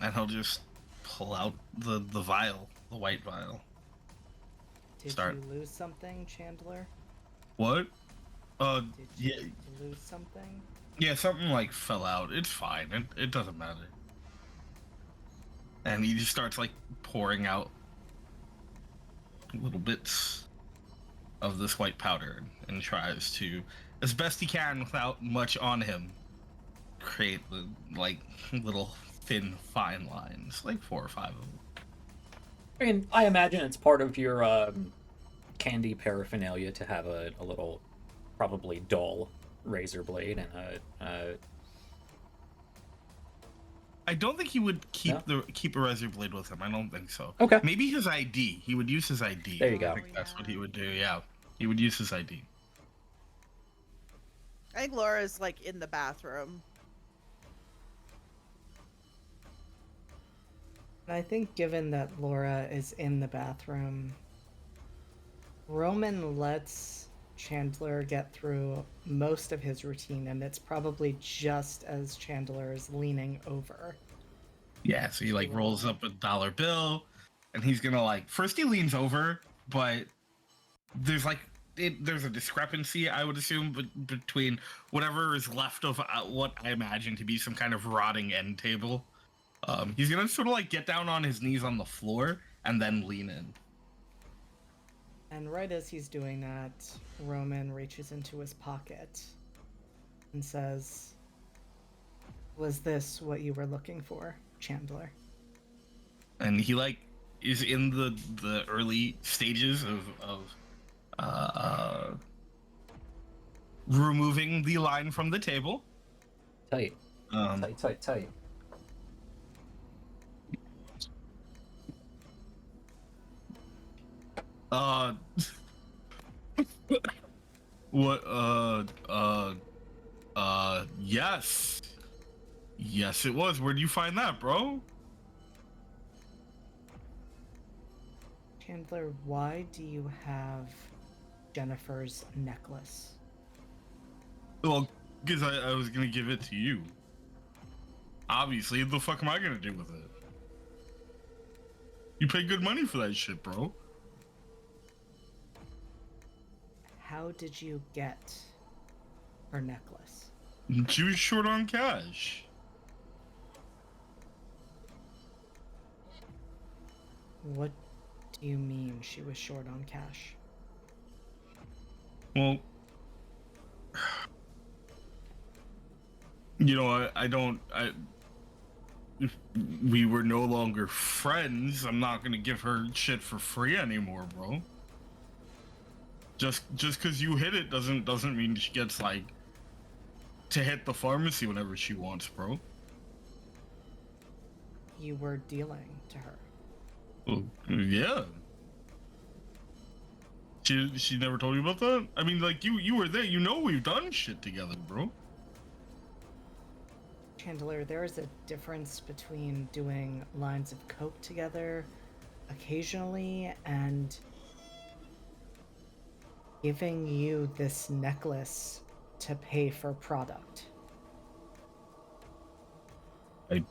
and he'll just pull out the vial, the white vial. Did Start. you lose something, Chandler? What? Did Yeah, you lose something? yeah, something like fell out. It's fine. It doesn't matter. And he just starts like pouring out little bits of this white powder and tries to, as best he can without much on him, create the like little thin fine lines, like 4 or 5 of them. I mean, I imagine it's part of your candy paraphernalia to have a little, probably dull razor blade and a I don't think he would keep a razor blade with him. I don't think so. Okay. Maybe his ID. He would use his ID. There you go. I think that's what he would do. Yeah, he would use his ID. I think Laura's like in the bathroom. I think given that Laura is in the bathroom, Roman lets Chandler get through most of his routine, and it's probably just as Chandler is leaning over. Yeah, so he like rolls up a dollar bill, and he's gonna like first he leans over, but there's like there's a discrepancy, I would assume, between whatever is left of what I imagine to be some kind of rotting end table. He's gonna sort of like get down on his knees on the floor and then lean in. And right as he's doing that, Roman reaches into his pocket and says, "Was this what you were looking for, Chandler?" And he like is in the early stages of removing the line from the table. Tight. Tight. What yes. Yes it was. Where'd you find that, bro? Chandler, why do you have Jennifer's necklace? Well, because I was gonna give it to you. Obviously, what the fuck am I gonna do with it? You pay good money for that shit, bro. How did you get her necklace? She was short on cash. What do you mean she was short on cash? Well, you know, if we were no longer friends, I'm not gonna give her shit for free anymore, bro. Just because you hit it doesn't mean she gets like to hit the pharmacy whenever she wants, bro. You were dealing to her. Well, yeah. She never told you about that? I mean, like you were there. You know we've done shit together, bro. Chandler, there is a difference between doing lines of coke together occasionally and giving you this necklace to pay for product. I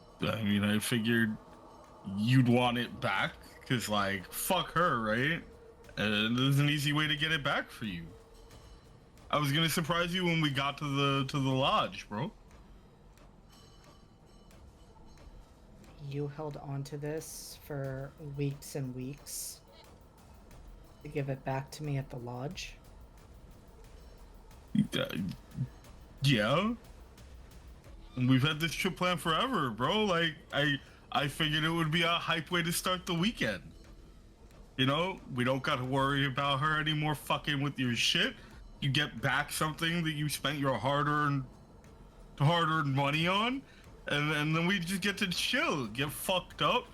mean, I figured you'd want it back because, like, fuck her, right? And there's an easy way to get it back for you. I was gonna surprise you when we got to the lodge, bro. You held on to this for weeks and weeks to give it back to me at the lodge. Yeah. We've had this trip planned forever, bro. Like, I figured it would be a hype way to start the weekend. You know, we don't gotta worry about her anymore fucking with your shit. You get back something that you spent your hard-earned money on, and then we just get to chill, get fucked up,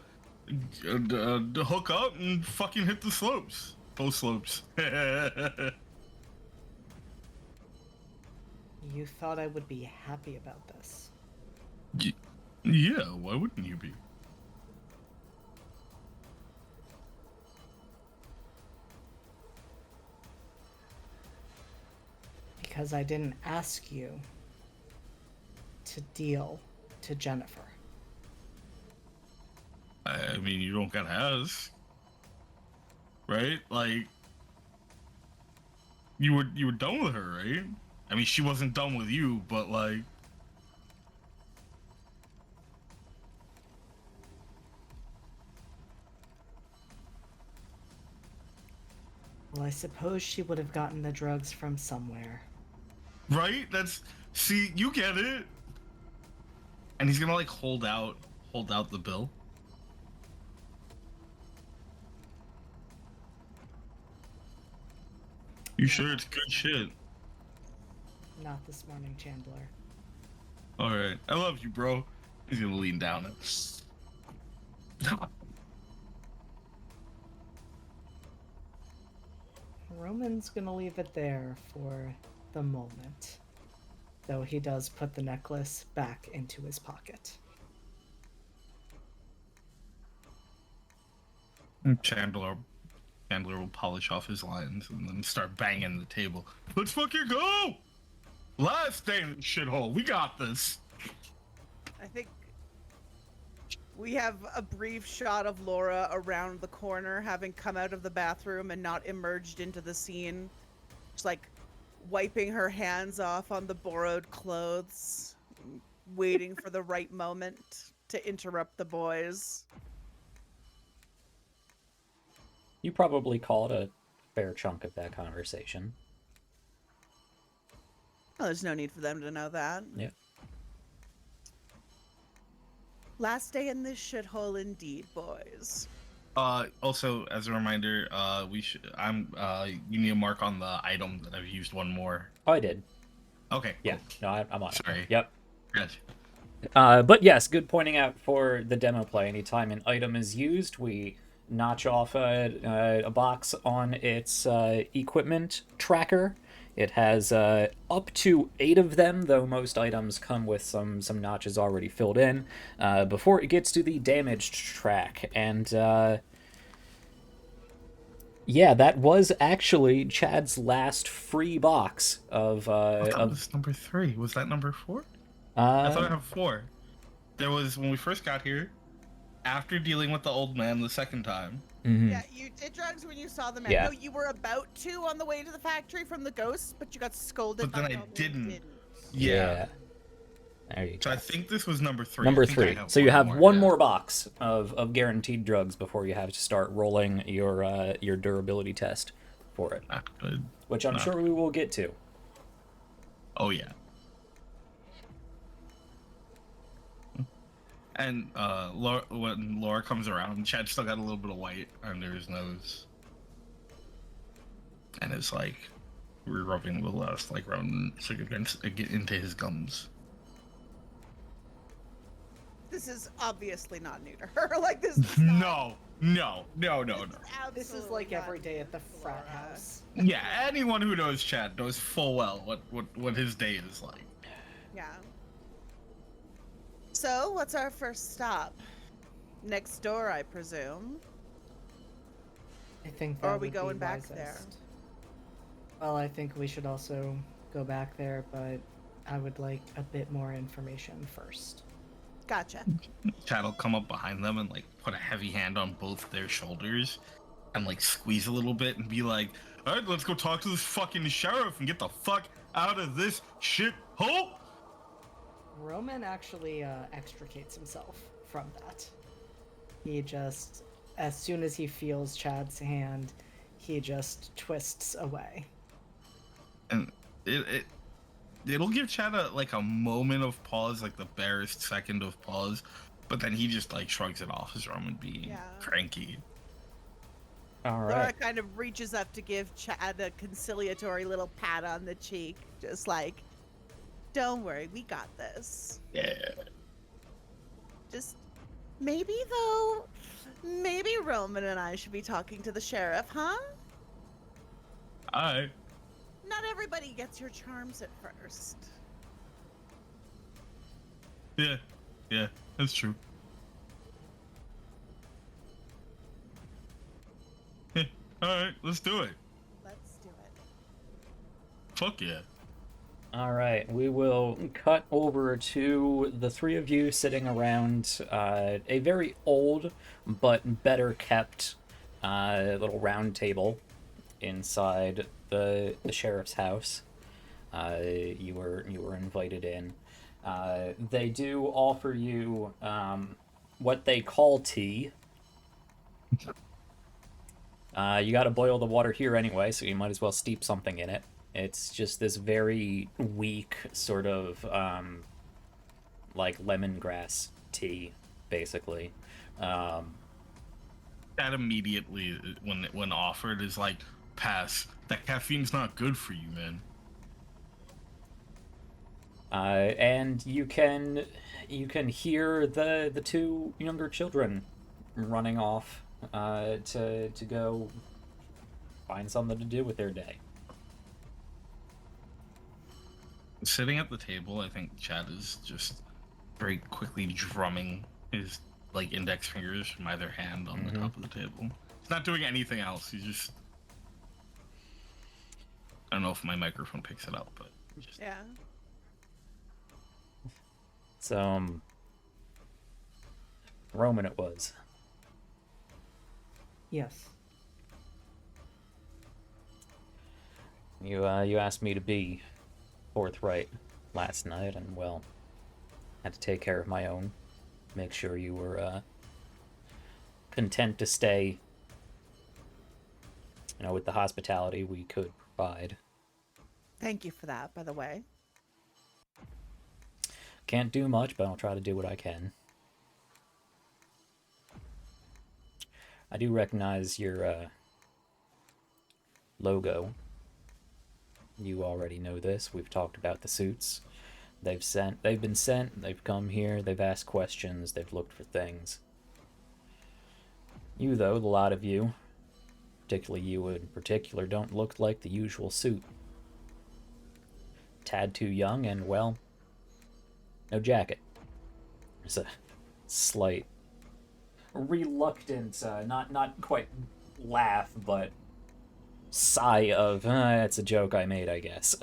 hook up, and fucking hit the slopes. Both slopes. You thought I would be happy about this. Yeah, why wouldn't you be? Because I didn't ask you to deal to Jennifer. I mean, you don't gotta ask, right? Like, you were done with her, right? I mean, she wasn't done with you, but like, Well, I suppose she would have gotten the drugs from somewhere. right? See, you get it. And he's gonna like hold out the bill. You sure it's good shit? Not this morning, Chandler. All right, I love you, bro. He's gonna lean down and. Roman's gonna leave it there for the moment, though he does put the necklace back into his pocket. Chandler will polish off his lines and then start banging the table. Let's fucking go! Last day in the shithole. We got this. I think we have a brief shot of Laura around the corner, having come out of the bathroom and not emerged into the scene. Just like wiping her hands off on the borrowed clothes, waiting for the right moment to interrupt the boys. You probably called a fair chunk of that conversation. Well, there's no need for them to know that. Yeah. Last day in this shithole indeed, boys. Also, as a reminder, you need a mark on the item that I've used one more. Oh, I did. Okay. Yeah. Cool. No, I'm on Sorry. it. Yep. Gotcha. But yes, good pointing out for the demo play. Anytime an item is used, we notch off a box on its equipment tracker. It has up to 8 of them, though most items come with some notches already filled in, before it gets to the damaged track. And yeah, that was actually Chad's last free box of... That was number 3. Was that number 4? I thought I had 4. There was, when we first got here, after dealing with the old man the second time. Mm-hmm. Yeah, you did drugs when you saw the man. Yeah. No, you were about to on the way to the factory from the ghosts, but you got scolded. But then by I Goblin and didn't. Yeah. There you So go. I think this was number 3. Number I think I 3. have So you have more, one yeah. more box of guaranteed drugs before you have to start rolling your durability test for it, Not good. which I'm sure we will get to. Oh yeah. And when Laura comes around, Chad still got a little bit of white under his nose, and it's like we're rubbing the last like round so get into his gums. This is obviously not new to her. Like this. Is not, No. This is like every day at the frat house. Yeah, anyone who knows Chad knows full well what his day is like. Yeah. So, what's our first stop? Next door, I presume. I think Or that are we would be going back there? wisest. Well, I think we should also go back there, but I would like a bit more information first. Gotcha. Chad will come up behind them and like put a heavy hand on both their shoulders and like squeeze a little bit and be like, all right, let's go talk to this fucking sheriff and get the fuck out of this shit hole. Roman actually extricates himself from that. He just, as soon as he feels Chad's hand, he just twists away. And it'll give Chad a moment of pause, like the barest second of pause, but then he just like shrugs it off as Roman being cranky. All Laura right. kind of reaches up to give Chad a conciliatory little pat on the cheek, just like, don't worry, we got this. Yeah. Just maybe Roman and I should be talking to the sheriff, huh? Alright. Not everybody gets your charms at first. Yeah, that's true. Alright, let's do it. Let's do it. Fuck yeah. All right, we will cut over to the 3 of you sitting around a very old but better kept little round table inside the sheriff's house. You were invited in. They do offer you what they call tea. You got to boil the water here anyway, so you might as well steep something in it. It's just this very weak sort of like lemongrass tea, basically. That immediately, when offered, is like, pass. That caffeine's not good for you, man. And you can hear the 2 younger children running off to go find something to do with their day. Sitting at the table, I think Chad is just very quickly drumming his like index fingers from either hand on the top of the table. He's not doing anything else. He's just. I don't know if my microphone picks it up, but. Yeah. So, Roman it was. Yes. You asked me to be forthright last night, and well, had to take care of my own. Make sure you were content to stay, with the hospitality we could provide. Thank you for that, by the way. Can't do much, but I'll try to do what I can. I do recognize your logo. You already know this. We've talked about the suits. They've been sent, they've come here, they've asked questions, they've looked for things. You, though, a lot of you, particularly you in particular, don't look like the usual suit. Tad too young, and, well, no jacket. There's a slight reluctant, not quite laugh, but sigh of, it's a joke I made, I guess.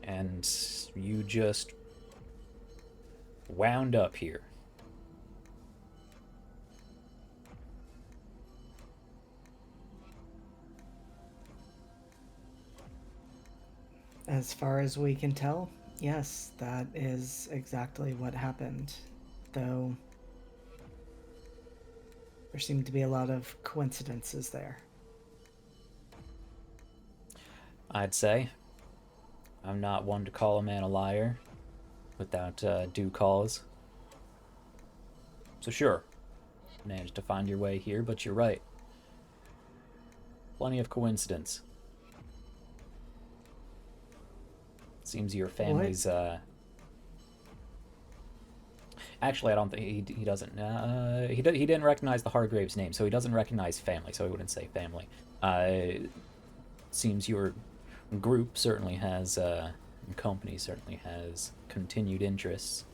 And you just wound up here. As far as we can tell, yes, that is exactly what happened. Though there seemed to be a lot of coincidences there. I'd say. I'm not one to call a man a liar without due cause. So sure, managed to find your way here, but you're right. Plenty of coincidence. Seems your family's, Actually, I don't think he doesn't. He didn't recognize the Hargrave's name, so he doesn't recognize family, so he wouldn't say family. Seems your group certainly has, company certainly has continued interests.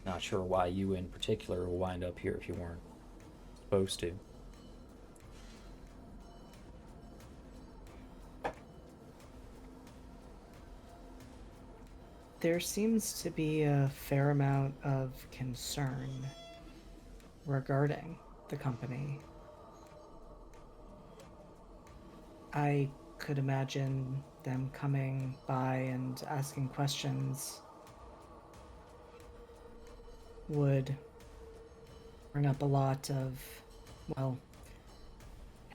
Not sure why you in particular will wind up here if you weren't supposed to. There seems to be a fair amount of concern regarding the company. I could imagine them coming by and asking questions would bring up a lot of, well,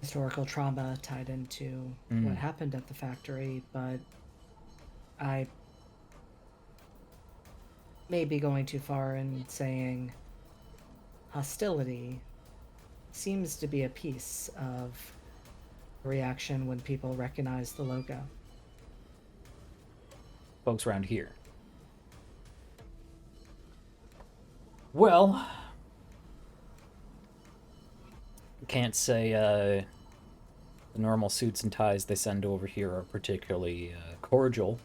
historical trauma tied into what happened at the factory, but I may be going too far in saying hostility seems to be a piece of the reaction when people recognize the logo. Folks around here. Well, can't say the normal suits and ties they send over here are particularly cordial,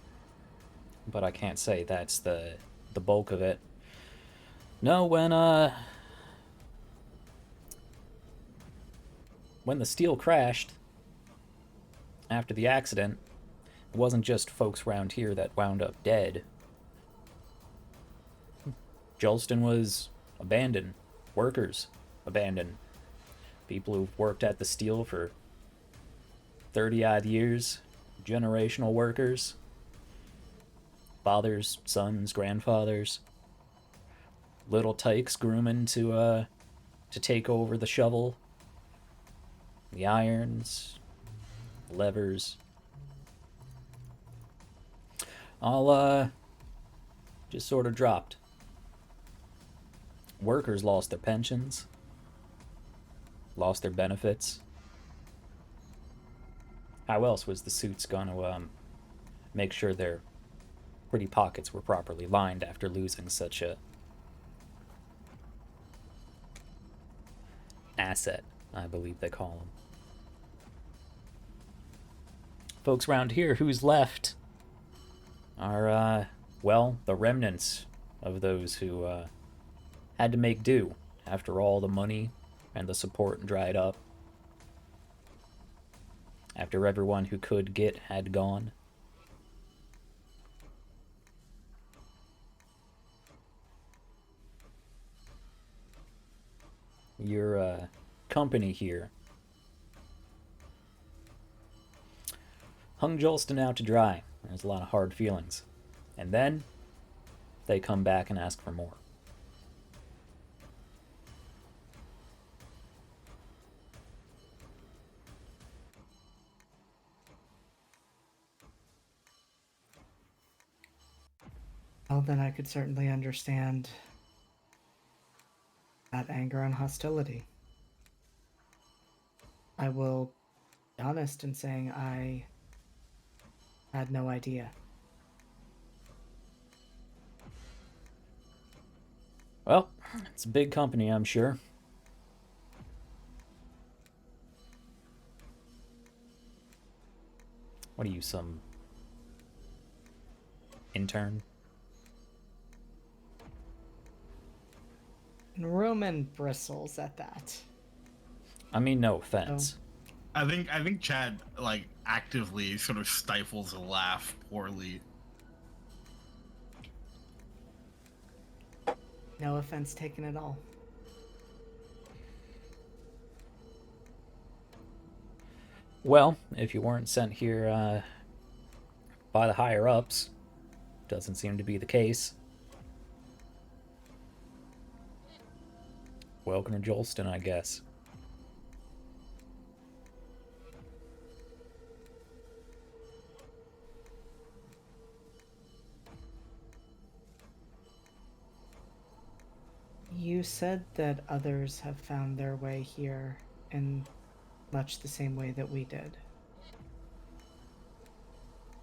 but I can't say that's the bulk of it. No, when the steel crashed after the accident, it wasn't just folks around here that wound up dead. Jolston was abandoned. Workers abandoned. People who've worked at the steel for 30-odd years. Generational workers. Fathers, sons, grandfathers. Little tykes grooming to take over the shovel. The irons. Levers. All, just sort of dropped. Workers lost their pensions, lost their benefits. How else was the suits gonna make sure their pretty pockets were properly lined after losing such a asset, I believe they call them. Folks around here, who's left? are, well, the remnants of those who had to make do after all the money and the support dried up. After everyone who could get had gone. Your company here hung Jolston out to dry. There's a lot of hard feelings. And then they come back and ask for more. Well, then I could certainly understand that anger and hostility. I will be honest in saying I had no idea. Well, it's a big company, I'm sure. What are you, some intern? Roman bristles at that. I mean, no offense. I think Chad like actively sort of stifles a laugh poorly. No offense taken at all. Well, if you weren't sent here by the higher-ups, doesn't seem to be the case. Welcome to Jolston, I guess. You said that others have found their way here in much the same way that we did.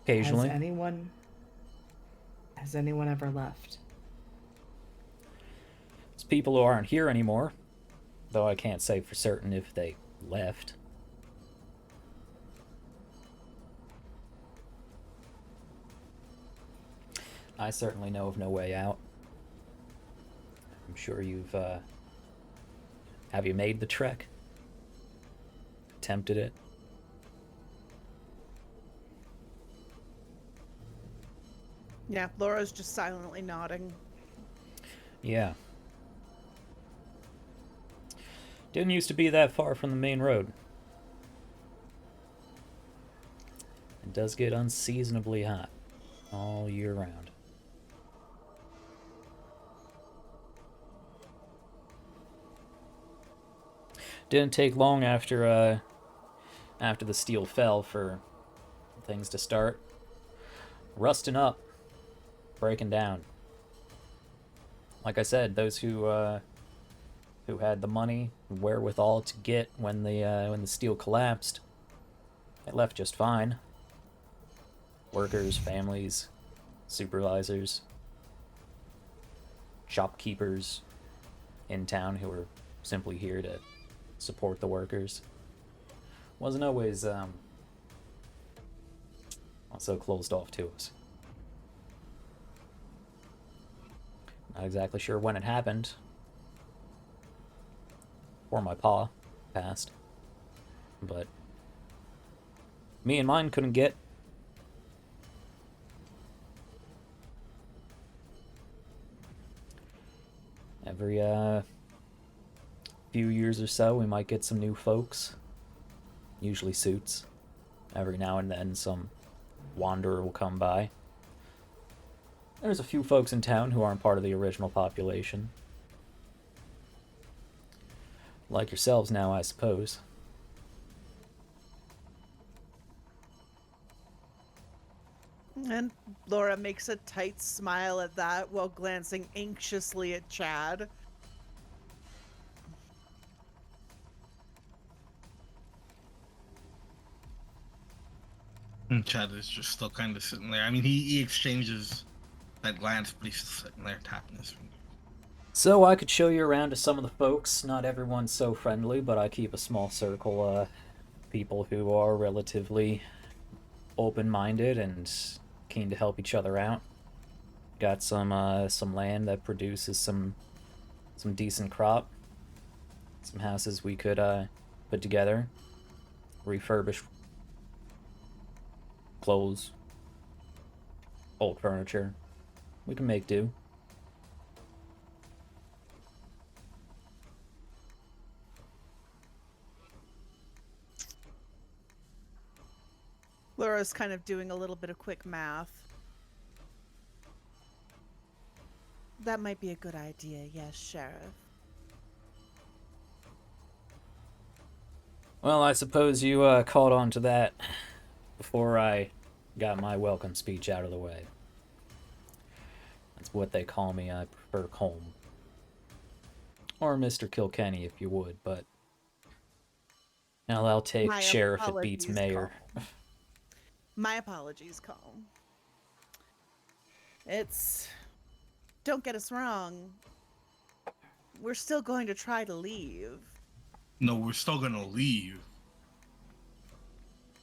Occasionally. Has anyone ever left? It's people who aren't here anymore, though I can't say for certain if they left. I certainly know of no way out. I'm sure you've, have you made the trek? Attempted it? Yeah, Laura's just silently nodding. Yeah. Didn't used to be that far from the main road. It does get unseasonably hot all year round. Didn't take long after the steel fell for things to start rusting up, breaking down. Like I said, those who had the money, wherewithal to get when the steel collapsed, it left just fine. Workers, families, supervisors, shopkeepers in town who were simply here to support the workers. Wasn't always so closed off to us. Not exactly sure when it happened, or my pa passed, but me and mine couldn't get. Every few years or so, we might get some new folks, usually suits. Every now and then, some wanderer will come by. There's a few folks in town who aren't part of the original population. Like yourselves now, I suppose. And Laura makes a tight smile at that while glancing anxiously at Chad. And Chad is just still kind of sitting there. I mean, he exchanges that glance, but he's still sitting there tapping his finger. So I could show you around to some of the folks. Not everyone's so friendly, but I keep a small circle of people who are relatively open-minded and keen to help each other out. Got some land that produces some decent crop. Some houses we could put together, refurbish clothes, old furniture. We can make do. Laura's kind of doing a little bit of quick math. That might be a good idea, yes, Sheriff. Well, I suppose you caught on to that before I got my welcome speech out of the way. That's what they call me. I prefer Colm. Or Mr. Kilkenny, if you would, but... Now I'll take My Sheriff, it beats apologies, Mayor. Colm. My apologies, Colm. It's... Don't get us wrong. We're still going to try to leave. No, we're still gonna leave.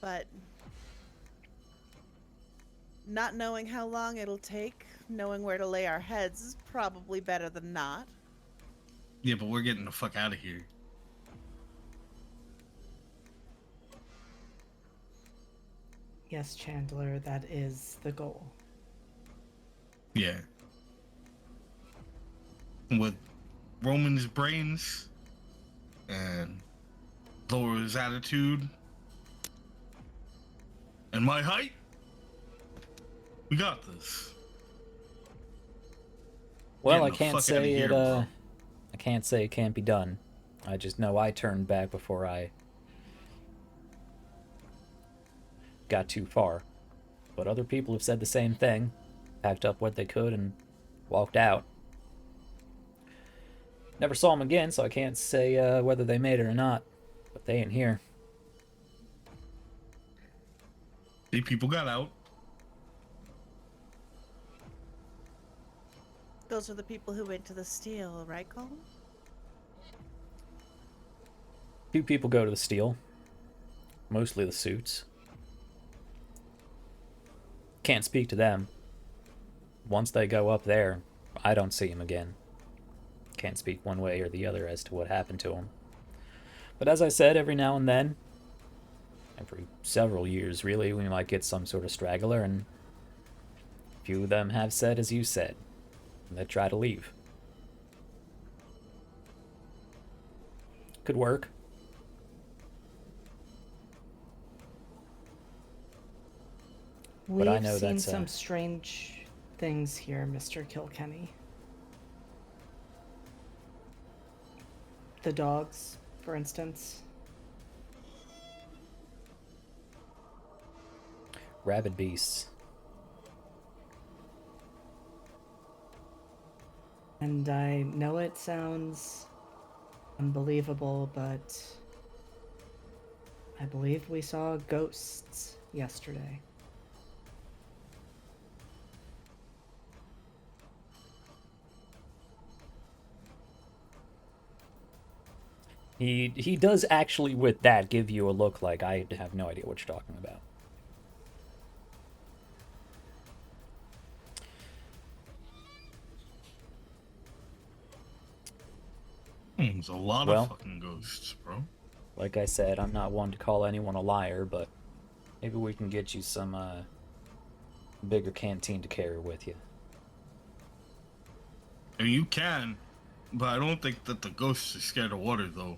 But... not knowing how long it'll take, knowing where to lay our heads is probably better than not. Yeah, but we're getting the fuck out of here. Yes, Chandler, that is the goal. Yeah. With Roman's brains and Laura's attitude and my height, we got this. Well, Getting I the can't fuck say outta here, it, bro. I can't say it can't be done. I just know I turned back before I got too far. But other people have said the same thing, packed up what they could and walked out. Never saw them again, so I can't say whether they made it or not. But they ain't here. See, people got out. Those are the people who went to the steel, right, Colm? Few people go to the steel. Mostly the suits. Can't speak to them. Once they go up there, I don't see them again. Can't speak one way or the other as to what happened to them. But as I said, every now and then, every several years really, we might get some sort of straggler, and few of them have said as you said. They try to leave. Could work. We've I know seen that's, some strange things here, Mr. Kilkenny. The dogs, for instance. Rabid beasts. And I know it sounds unbelievable, but I believe we saw ghosts yesterday. He does actually, with that, give you a look like I have no idea what you're talking about. There's a lot Well, of fucking ghosts, bro. like I said, I'm not one to call anyone a liar, but maybe we can get you some bigger canteen to carry with you. I mean, you can, but I don't think that the ghosts are scared of water, though.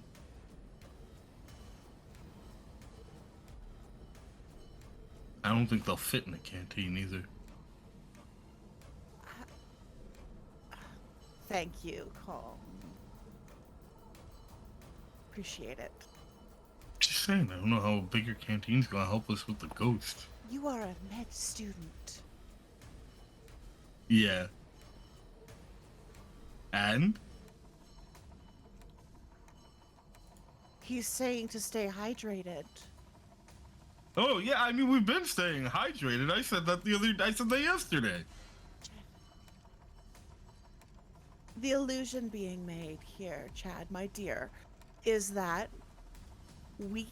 I don't think they'll fit in a canteen either. Thank you, Colm. Appreciate it. Just saying, I don't know how a bigger canteen's gonna help us with the ghost. You are a med student. Yeah. And? He's saying to stay hydrated. Oh, yeah, I mean, we've been staying hydrated. I said that yesterday. The illusion being made here, Chad, my dear, is that we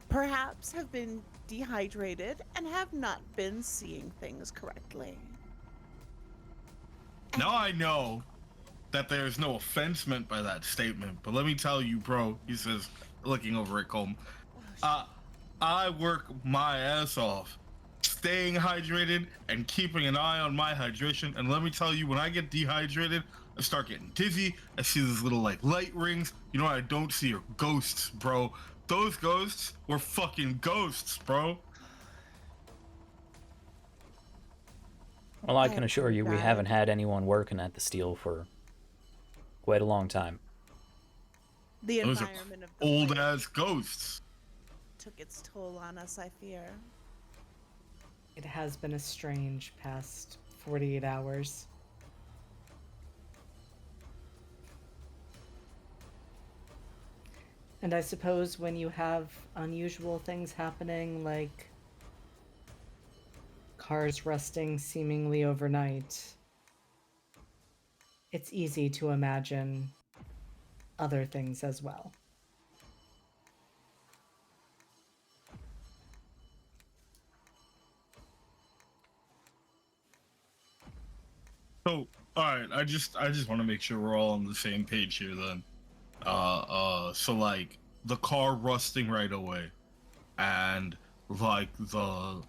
perhaps have been dehydrated and have not been seeing things correctly. Now I know that there's no offense meant by that statement, but let me tell you, bro, he says, looking over at Colm, I work my ass off staying hydrated and keeping an eye on my hydration. And let me tell you, when I get dehydrated, I start getting dizzy. I see these little like light rings. You know what I don't see are ghosts, bro. Those ghosts were fucking ghosts, bro. Well, I can assure you we apologize. haven't had anyone working at the steel for quite a long time. The Those are environment of the old place ass ghosts. took its toll on us, I fear. It has been a strange past 48 hours. And I suppose when you have unusual things happening, like cars rusting seemingly overnight, it's easy to imagine other things as well. So, all right, I just want to make sure we're all on the same page here then. So like the car rusting right away, and like the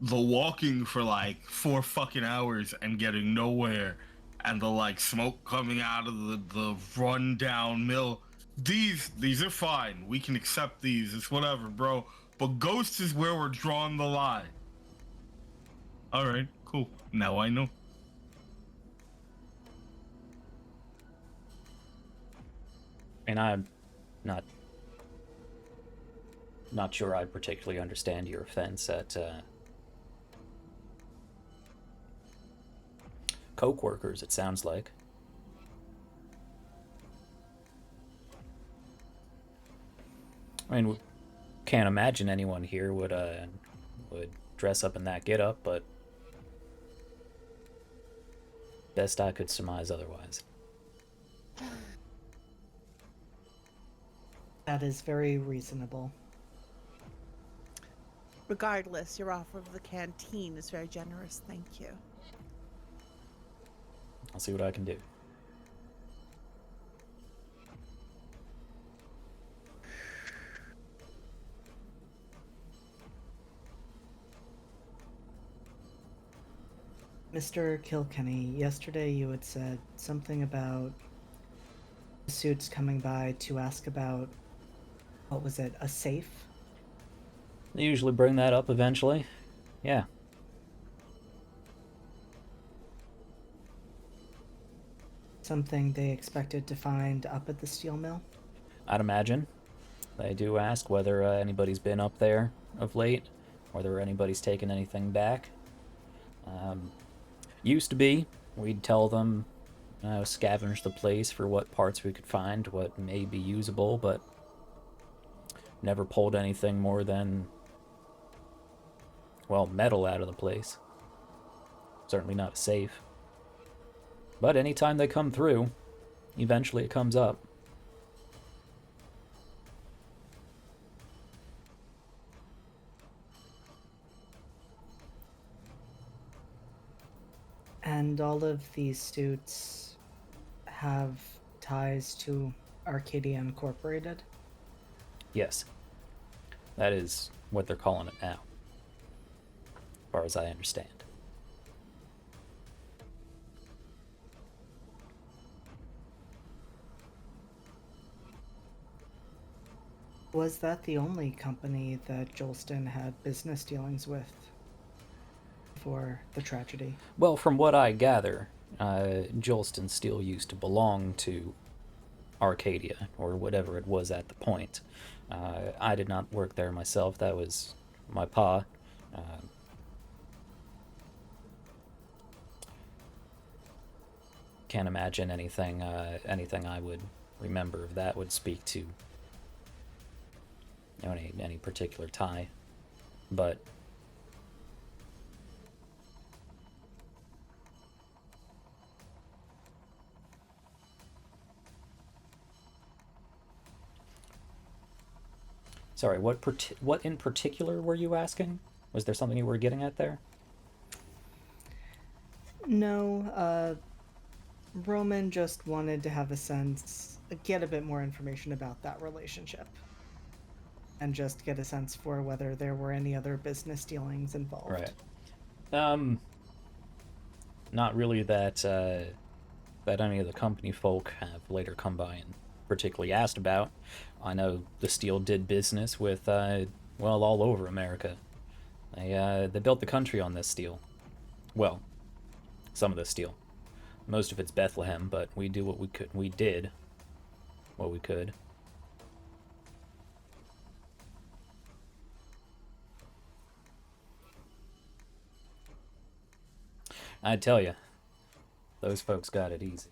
walking for like 4 fucking hours and getting nowhere, and the like smoke coming out of the rundown mill. These are fine. We can accept these. It's whatever, bro. But ghosts is where we're drawing the line. All right, cool. Now I know. And I'm not sure I particularly understand your offense at coke workers, it sounds like. I mean, can't imagine anyone here would dress up in that getup, but best I could surmise otherwise. That is very reasonable. Regardless, your offer of the canteen is very generous. Thank you. I'll see what I can do. Mr. Kilkenny, yesterday you had said something about the suits coming by to ask about, what was it, a safe? They usually bring that up eventually. Yeah. Something they expected to find up at the steel mill? I'd imagine. They do ask whether anybody's been up there of late, whether anybody's taken anything back. Used to be, we'd tell them, scavenge the place for what parts we could find, what may be usable, but never pulled anything more than, well, metal out of the place. Certainly not a safe. But anytime they come through, eventually it comes up. And all of these suits have ties to Arcadia Incorporated? Yes. That is what they're calling it now, as far as I understand. Was that the only company that Jolston had business dealings with for the tragedy? Well, from what I gather, Jolston still used to belong to Arcadia, or whatever it was at the point. I did not work there myself. That was my pa. Can't imagine anything I would remember of that would speak to any particular tie. But Sorry, what in particular were you asking? Was there something you were getting at there? No, Roman just wanted to have get a bit more information about that relationship. And just get a sense for whether there were any other business dealings involved. Right. Not really that any of the company folk have later come by and particularly asked about. I know the Steel did business with, all over America. They built the country on this steel. Well, some of this steel. Most of it's Bethlehem, but we do what we could. We did what we could. I tell you, those folks got it easy.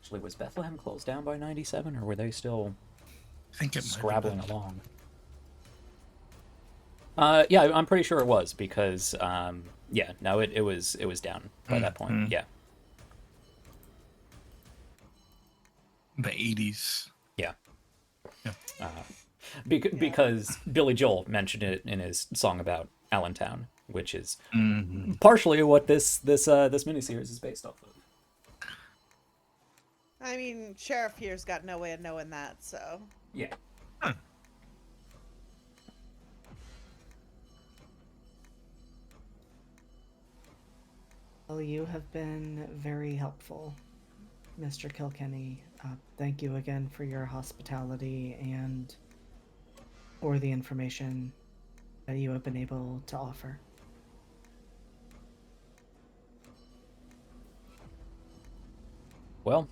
Actually, was Bethlehem closed down by 97, or were they still I think it scrabbling along? Yeah, I'm pretty sure it was because, it was down by that point. Yeah. The 80s. Yeah. Yeah. Because Billy Joel mentioned it in his song about Allentown, which is partially what this miniseries is based off of. I mean, Sheriff here's got no way of knowing that, so. Yeah. Huh. Well, you have been very helpful, Mr. Kilkenny. Thank you again for your hospitality and for the information that you have been able to offer. Well,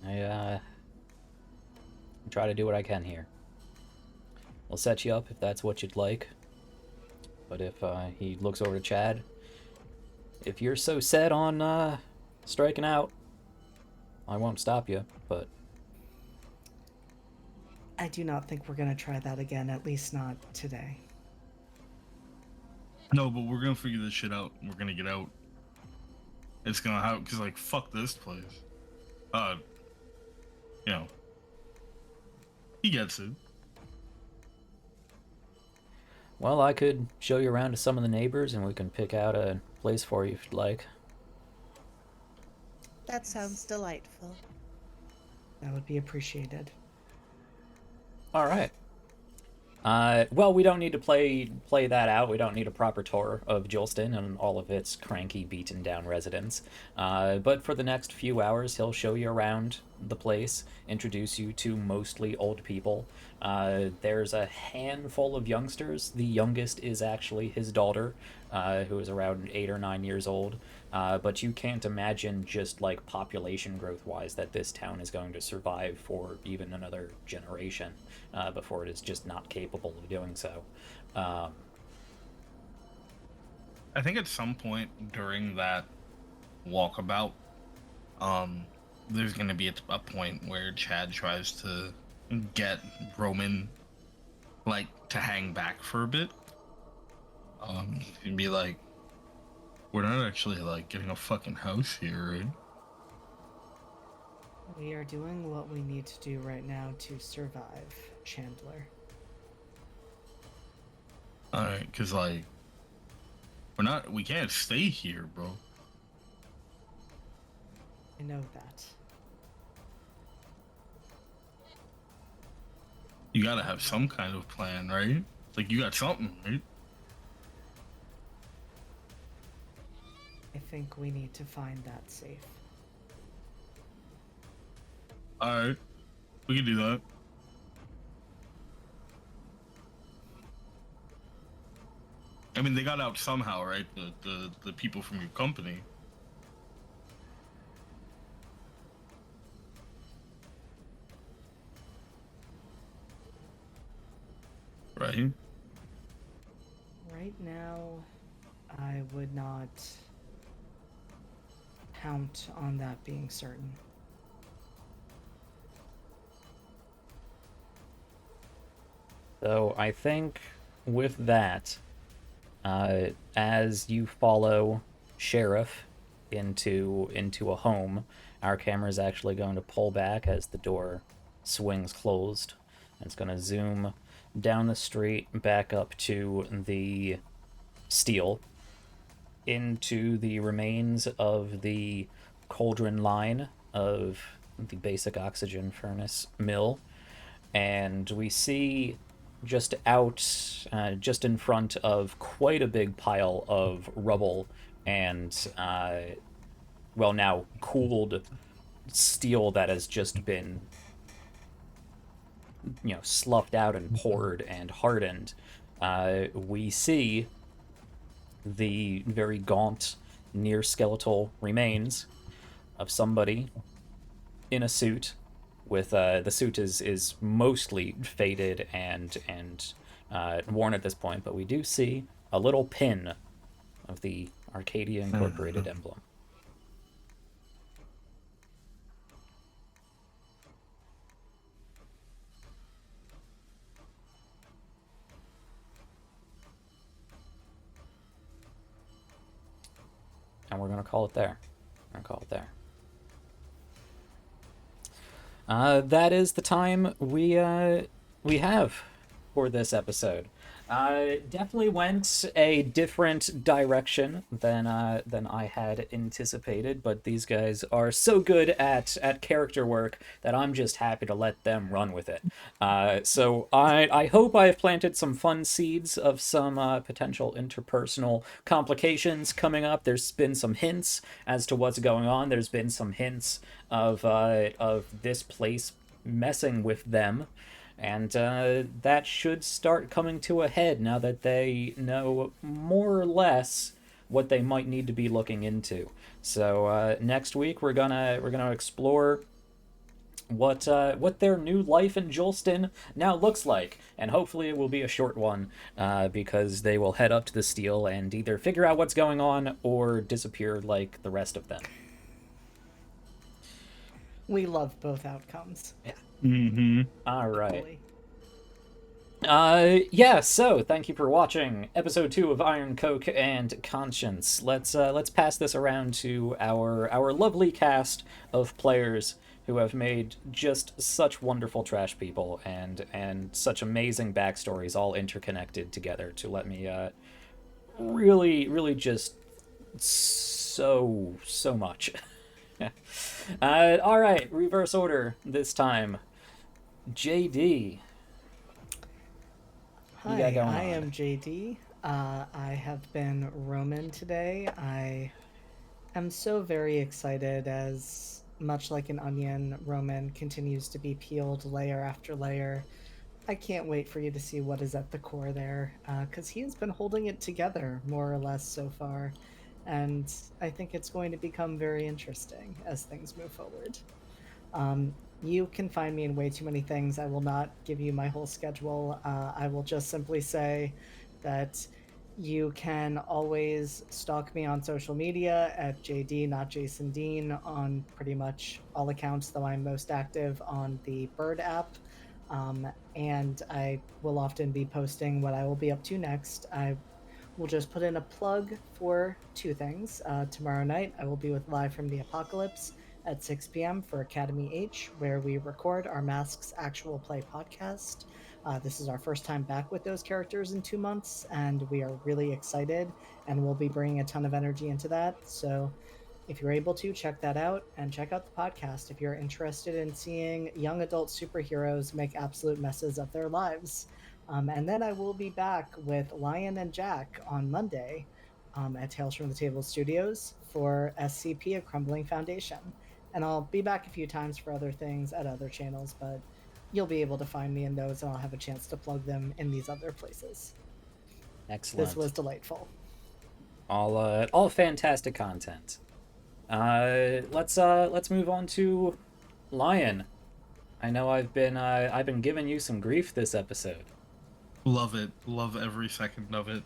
I try to do what I can here. I'll set you up if that's what you'd like. But if he looks over to Chad, if you're so set on striking out, I won't stop you, but I do not think we're going to try that again, at least not today. No, but we're gonna figure this shit out. We're gonna get out. It's gonna happen, because, like, fuck this place. He gets it. well, I could show you around to some of the neighbors and we can pick out a place for you if you'd like. That sounds delightful. That would be appreciated. All right. Well, we don't need to play that out. We don't need a proper tour of Julston and all of its cranky, beaten-down residents. But for the next few hours, he'll show you around the place, introduce you to mostly old people. There's a handful of youngsters. The youngest is actually his daughter, who is around 8 or 9 years old. But you can't imagine just, like, population growth-wise that this town is going to survive for even another generation before it is just not capable of doing so. I think at some point during that walkabout, there's going to be a point where Chad tries to get Roman, like, to hang back for a bit. And be like, we're not actually, like, getting a fucking house here, right? We are doing what we need to do right now to survive, Chandler. Alright, because, like, we can't stay here, bro. I know that. You gotta have some kind of plan, right? Like, you got something, right? I think we need to find that safe. Alright, we can do that. I mean, they got out somehow, right? The people from your company. Right? Right now, I would not count on that being certain. So I think with that, as you follow Sheriff into a home. Our camera is actually going to pull back as the door swings closed. And it's going to zoom down the street back up to the steel, into the remains of the cauldron line of the basic oxygen furnace mill, and we see just just in front of quite a big pile of rubble and, well, now cooled steel that has just been, sloughed out and poured and hardened. We see the very gaunt, near skeletal remains of somebody in a suit. With the suit is mostly faded and worn at this point, but we do see a little pin of the Arcadia Incorporated emblem. And we're gonna call it there. That is the time we have for this episode. Definitely went a different direction than I had anticipated, but these guys are so good at character work that I'm just happy to let them run with it. So I hope I've planted some fun seeds of some potential interpersonal complications coming up. There's been some hints as to what's going on. There's been some hints of this place messing with them. And that should start coming to a head now that they know more or less what they might need to be looking into. So next week we're gonna explore what their new life in Julston now looks like, and hopefully it will be a short one, because they will head up to the steel and either figure out what's going on or disappear like the rest of them. We love both outcomes. Yeah. Mm-hmm. All right. Hopefully. Yeah, so thank you for watching episode 2 of Iron Coke and Conscience. Let's pass this around to our lovely cast of players who have made just such wonderful trash people and such amazing backstories all interconnected together to let me really just so much. All right, reverse order this time. JD. Hi, I am JD. I have been Roman today. I am so very excited as, much like an onion, Roman continues to be peeled layer after layer. I can't wait for you to see what is at the core there, because he has been holding it together, more or less, so far. And I think it's going to become very interesting as things move forward. You can find me in way too many things. I will not give you my whole schedule. I will just simply say that you can always stalk me on social media at JD, not Jason Dean, on pretty much all accounts, though I'm most active on the Bird app. And I will often be posting what I will be up to next. I will just put in a plug for two things. Tomorrow night, I will be with Live from the Apocalypse at 6 p.m. for Academy H, where we record our Masks Actual Play podcast. This is our first time back with those characters in 2 months, and we are really excited, and we'll be bringing a ton of energy into that. So if you're able to, check that out, and check out the podcast if you're interested in seeing young adult superheroes make absolute messes of their lives. And then I will be back with Lion and Jack on Monday at Tales from the Table Studios for SCP, A Crumbling Foundation. And I'll be back a few times for other things at other channels, but you'll be able to find me in those, and I'll have a chance to plug them in these other places. Excellent. This was delightful. All fantastic content. Let's move on to Lion. I know I've been giving you some grief this episode. Love it. Love every second of it.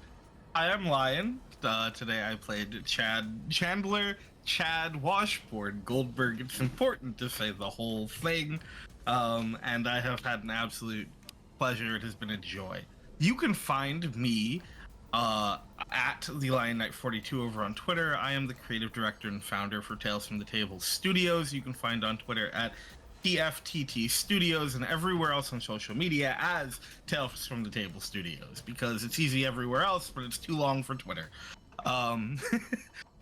I am Lion. Today I played Chandler Chad Washboard Goldberg. It's important to say the whole thing. And I have had an absolute pleasure. It has been a joy. You can find me at the Lion Knight 42 over on Twitter. I am the creative director and founder for Tales from the Table Studios. You can find on Twitter at TFTT Studios and everywhere else on social media as Tales from the Table Studios, because it's easy everywhere else, but it's too long for Twitter.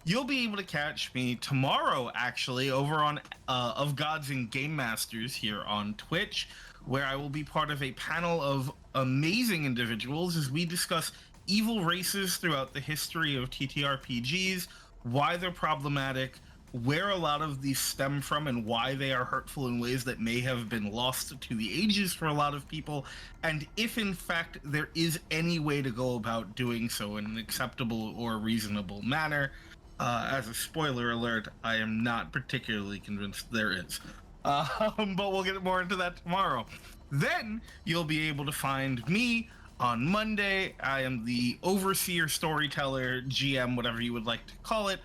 You'll be able to catch me tomorrow, actually, over on Of Gods and Game Masters here on Twitch, where I will be part of a panel of amazing individuals as we discuss evil races throughout the history of TTRPGs, why they're problematic, where a lot of these stem from, and why they are hurtful in ways that may have been lost to the ages for a lot of people, and if in fact there is any way to go about doing so in an acceptable or reasonable manner. As a spoiler alert, I am not particularly convinced there is. But we'll get more into that tomorrow. Then you'll be able to find me on Monday. I am the overseer, storyteller, GM, whatever you would like to call it,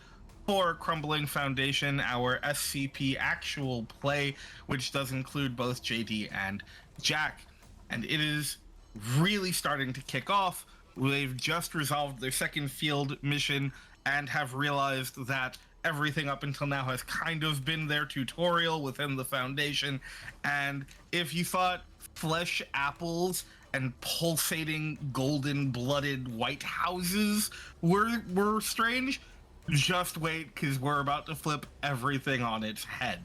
for Crumbling Foundation, our SCP actual play, which does include both JD and Jack. And it is really starting to kick off. They've just resolved their second field mission and have realized that everything up until now has kind of been their tutorial within the Foundation. And if you thought flesh apples and pulsating golden-blooded white houses were strange, just wait, because we're about to flip everything on its head.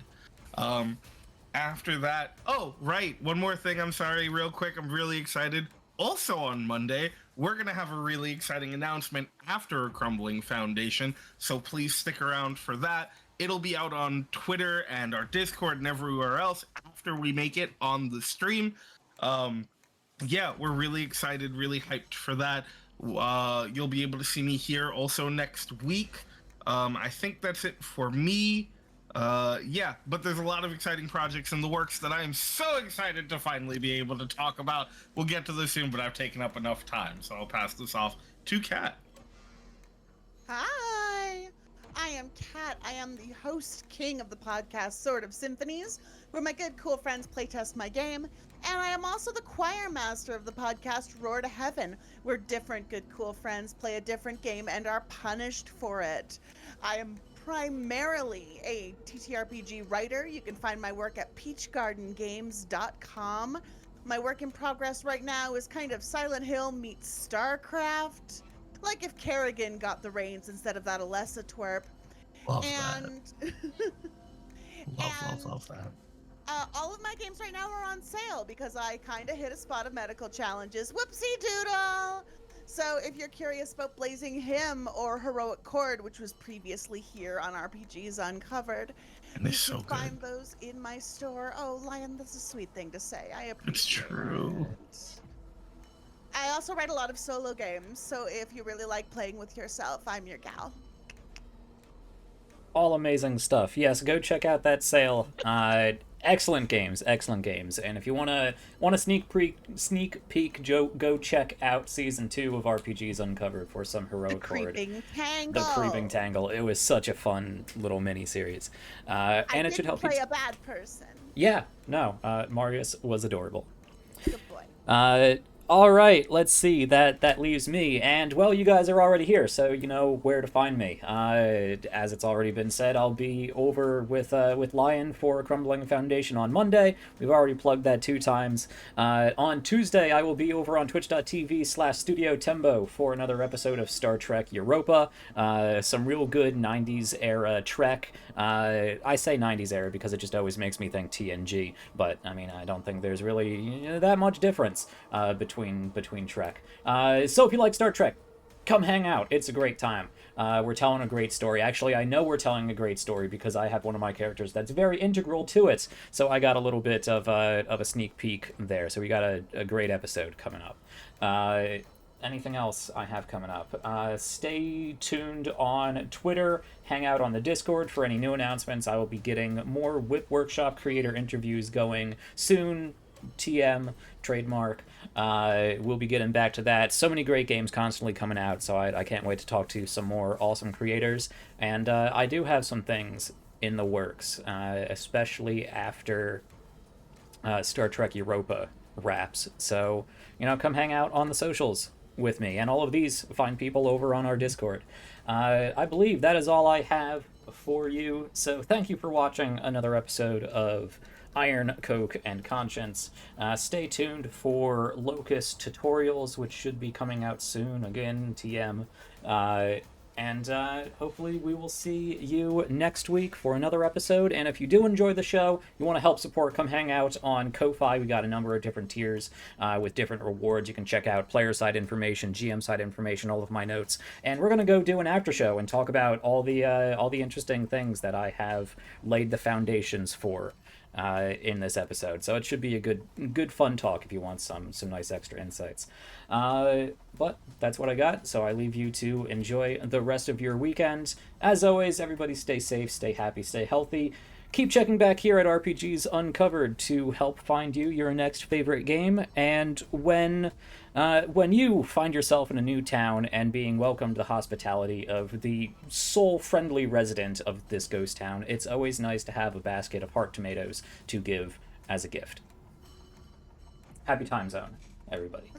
After that, oh, right, one more thing, I'm sorry, real quick, I'm really excited. Also on Monday, we're going to have a really exciting announcement after Crumbling Foundation, so please stick around for that. It'll be out on Twitter and our Discord and everywhere else after we make it on the stream. Yeah, we're really excited, really hyped for that. You'll be able to see me here also next week. I think that's it for me. Yeah, but there's a lot of exciting projects in the works that I am so excited to finally be able to talk about. We'll get to this soon, but I've taken up enough time, so I'll pass this off to Kat. Hi, I am Kat. I am the host king of the podcast Sword of Symphonies, where my good cool friends playtest my game. And I am also the choir master of the podcast Roar to Heaven, where different good cool friends play a different game and are punished for it. I am primarily a TTRPG writer. You can find my work at peachgardengames.com. My work in progress right now is kind of Silent Hill meets StarCraft. Like if Kerrigan got the reins instead of that Alessa twerp. Love And love that. all of my games right now are on sale because I kind of hit a spot of medical challenges. Whoopsie doodle! So if you're curious about Blazing Hymn or Heroic Chord, which was previously here on RPGs Uncovered, And you can find those in my store. Oh, Lion, that's a sweet thing to say. I appreciate it. It's true. I also write a lot of solo games, so if you really like playing with yourself, I'm your gal. All amazing stuff. Yes, go check out that sale. Excellent games, excellent games. And if you want a sneak peek, go check out season 2 of RPGs Uncovered for some Heroic Chord. Creeping Tangle. The Creeping Tangle. It was such a fun little mini series, and it should help play you. a bad person. Yeah, no, Marius was adorable. Good boy. All right, let's see. That leaves me, and well, you guys are already here, so you know where to find me. As it's already been said, I'll be over with Lion for Crumbling Foundation on Monday. We've already plugged that 2 times. On Tuesday, I will be over on twitch.tv/Studio Tembo for another episode of Star Trek Europa. Some real good 90s era Trek. I say 90s era because it just always makes me think TNG, but I mean, I don't think there's really that much difference between Trek. So if you like Star Trek, come hang out. It's a great time. We're telling a great story. Actually, I know we're telling a great story because I have one of my characters that's very integral to it. So I got a little bit of a sneak peek there. So we got a great episode coming up. Anything else I have coming up? Stay tuned on Twitter. Hang out on the Discord for any new announcements. I will be getting more Whip Workshop creator interviews going soon. TM, trademark. We'll be getting back to that. So many great games constantly coming out, so I can't wait to talk to some more awesome creators. And I do have some things in the works, especially after Star Trek Europa wraps. So, you know, come hang out on the socials. with me, and all of these fine people over on our Discord. I believe that is all I have for you, so thank you for watching another episode of Iron, Coke, and Conscience. Stay tuned for Locus tutorials, which should be coming out soon. Again, TM. And hopefully we will see you next week for another episode. And if you do enjoy the show, you want to help support, come hang out on Ko-Fi. We got a number of different tiers with different rewards. You can check out player side information, GM side information, all of my notes. And we're going to go do an after show and talk about all the interesting things that I have laid the foundations for in this episode. So it should be a good fun talk if you want some nice extra insights. But that's what I got, so I leave you to enjoy the rest of your weekend. As always, everybody stay safe, stay happy, stay healthy. Keep checking back here at RPGs Uncovered to help find you your next favorite game, and when you find yourself in a new town and being welcomed to the hospitality of the soul-friendly resident of this ghost town, it's always nice to have a basket of heart tomatoes to give as a gift. Happy time zone, everybody.